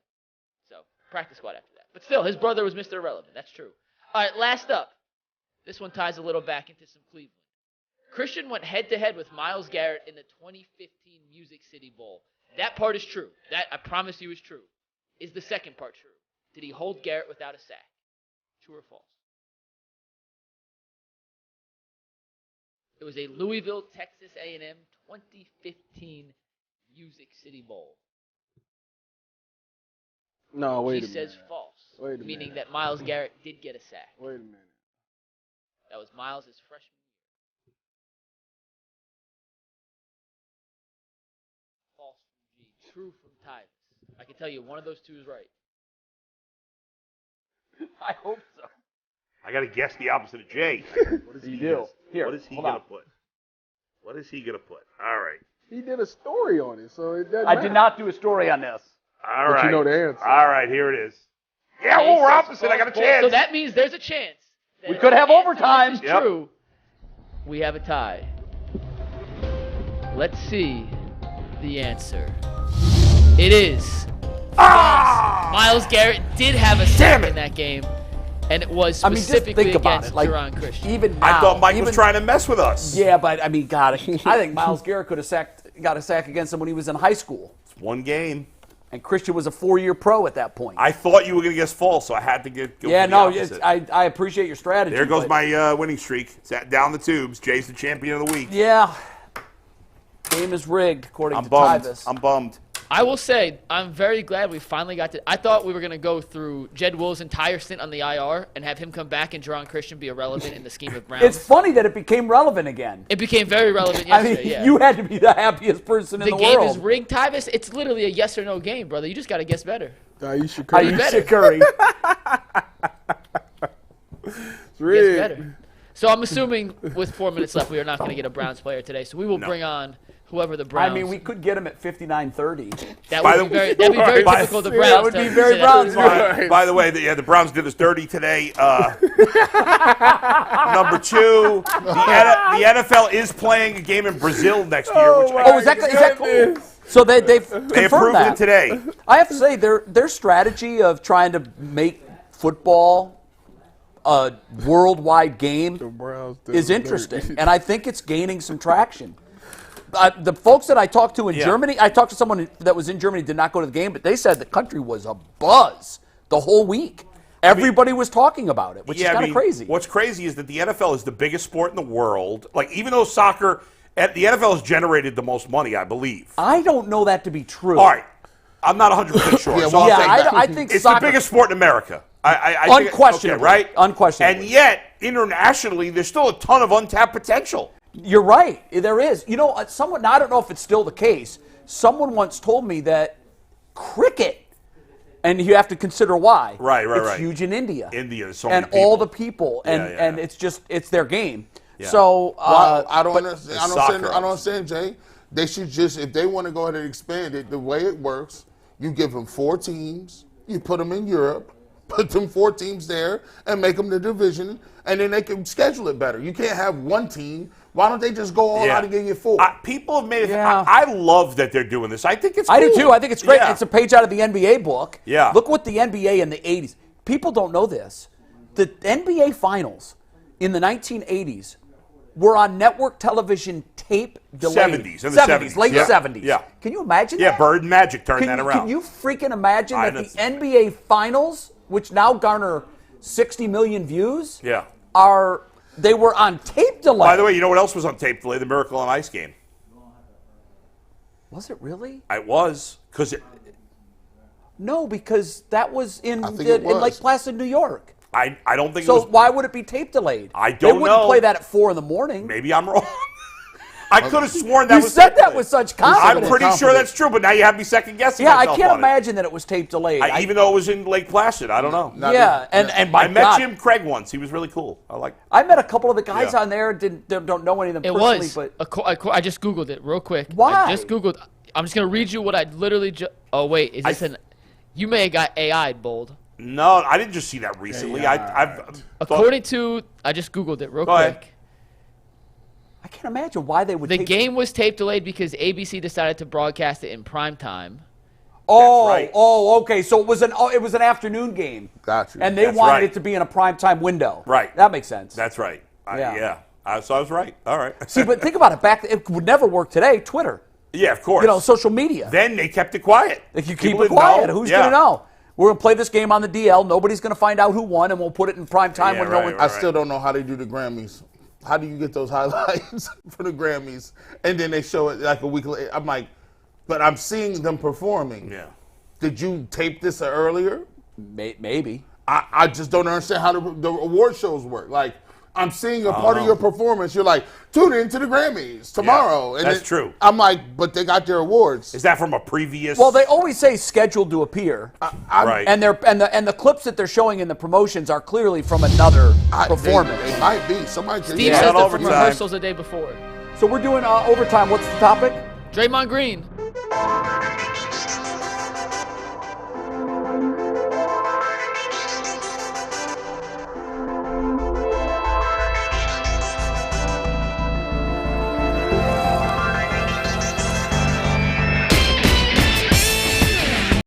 So practice squad after that. But still, his brother was Mr. Irrelevant. That's true. All right, last up. This one ties a little back into some Cleveland. Christian went head-to-head with Myles Garrett in the 2015 Music City Bowl. That part is true. That, I promise you, is true. Is the second part true? Did he hold Garrett without a sack? True or false? It was a Louisville, Texas A&M 2015 Music City Bowl. No, wait He a minute. says false, Wait a minute. meaning that Myles Garrett did get a sack. Wait a minute. That was Myles' freshman year. False from G. True from Tyvus. I can tell you one of those two is right. I hope so. I got to guess the opposite of Jay. What does he do? Here, What is he hold going on. to put? What is he going to put? All right. He did a story on it, so it doesn't I matter. did not do a story on this. All But right. you know the answer. All right, here it is. Yeah, Jay well, we're says opposite. I got a false. chance. So that means there's a chance. that We if could have the answer overtime. Is Yep. true. We have a tie. Let's see the answer. It is. Ah! Myles Garrett did have a sack in that game, and it was I mean, just specifically think about against it. Like, Duron Christian. even now, I thought Mike even, was trying to mess with us. Yeah, but I mean, God, I think Myles Garrett could have got a sack against him when he was in high school, It's one game. and Christian was a 4-year pro at that point. I thought you were going to guess false, so I had to go yeah, for the no, opposite. I appreciate your strategy. There goes but- my winning streak. It's down the tubes. Jay's the champion of the week. Yeah, game is rigged according I'm to bummed. Tyvus. I'm bummed. I will say, I'm very glad we finally got to. I thought we were going to go through Jed Wills' entire stint on the IR and have him come back and Duron Christian be irrelevant in the scheme of Browns. It's funny that it became relevant again. It became very relevant I yesterday, mean, yeah. you had to be the happiest person in The the game world. is rigged, Tyvus. It's literally a yes or no game, brother. You just got to guess better. Aisha Curry. Aisha Curry. Guess better. So I'm assuming with 4 minutes left, we are not going to get a Browns player today. So we will bring on whoever the Browns. I mean, we could get him at 59-30. That By would the- be very. That'd be very By- typical of the Yeah, Browns. that would be to very say that. Browns. By the way, the Browns did us dirty today. Number two, the NFL is playing a game in Brazil next year. Which Oh, is that cool? So they've they confirmed approved that it today. I have to say, their strategy of trying to make football a worldwide game Browns did is us interesting, dirty. and I think it's gaining some traction. The folks that I talked to in Yeah. Germany, I talked to someone that was in Germany, did not go to the game, but they said the country was a buzz the whole week. Everybody was talking about it, which is kind of crazy. What's crazy is that the NFL is the biggest sport in the world. Like, even though soccer, the NFL has generated the most money, I believe. I don't know that to be true. All right. I'm not 100% sure. Yeah, so well, I'll take that. I think it's soccer, the biggest sport in America. I think- Unquestionably. okay, right? Unquestionably. And yet, internationally, there's still a ton of untapped potential. You're right. There is. You know, someone, now I don't know if it's still the case, someone once told me that cricket, and you have to consider why. Right, It's huge in India. India, there's so and many people. all the people, and Yeah, yeah. and it's their game. Yeah. So Well, I don't but- understand. it's soccer, I don't understand, Jay. They should just, if they want to go ahead and expand it, the way it works, you give them 4 teams, you put them in Europe, put them 4 teams there, and make them the division, and then they can schedule it better. You can't have 1 team. Why don't they just go all out and give you 4? People have made it. Yeah. I love that they're doing this. I think it's cool. I do too. I think it's great. Yeah. It's a page out of the NBA book. Yeah. Look what the NBA in the 80s. People don't know this. The NBA finals in the 1980s were on network television tape delayed. 70s, in the 70s, late yeah. 70s. Yeah. Can you imagine Yeah, that? Bird and Magic turned that around. Can you freaking imagine I that the know. NBA finals, which now garner 60 million views, Yeah. they were on tape delay? By the way, you know what else was on tape delay? The Miracle on Ice game. Was it really? It was because No, because that was in I think it in Lake was. Placid, New York. I don't think So it was. why would it be tape delayed? I They don't wouldn't know. play that at 4 in the morning. Maybe I'm wrong. I could have sworn that You was said tape that delayed. with such I'm confidence. pretty sure that's true, but now you have me second guessing Yeah, I myself can't on it. imagine that it was tape delayed. Even though it was in Lake Placid, I don't know. Yeah, and my I met God, Jim Craig once. He was really cool. I met a couple of the guys Yeah. on there. Don't know any of them It personally, was. but I just Googled it real quick. Why? I just Googled. I'm just going to read you what I literally oh, wait. Is this You may have got AI'd, Bold. No, I didn't just see that recently. I've According to, I just Googled it real Go quick. ahead. I can't imagine why they would. The tape game was tape delayed because ABC decided to broadcast it in prime time. Oh, right. Okay. So it was an afternoon game. Gotcha. And they That's wanted right. it to be in a primetime window. Right. That makes sense. That's right. Yeah. So I was right. All right. See, but think about it. It would never work today. Twitter. Yeah, of course. Social media. Then they kept it quiet. If you keep People it didn't quiet, know. who's Yeah. going to know? We're going to play this game on the DL. Nobody's going to find out who won, and we'll put it in prime time Yeah, when right, no one. right. I still don't know how they do the Grammys. How do you get those highlights for the Grammys? And then they show it like a week later. I'm like, but I'm seeing them performing. Yeah. Did you tape this earlier? Maybe. I just don't understand how the award shows work. Like, I'm seeing a part of your performance. You're like, tune into the Grammys tomorrow. Yeah, that's true. I'm like, but they got their awards. Is that from a previous? Well, they always say scheduled to appear, right. and the clips that they're showing in the promotions are clearly from another performance. It might be. Somebody could Steve Yeah, says not they're from overtime. rehearsals the day before. So we're doing overtime. What's the topic? Draymond Green.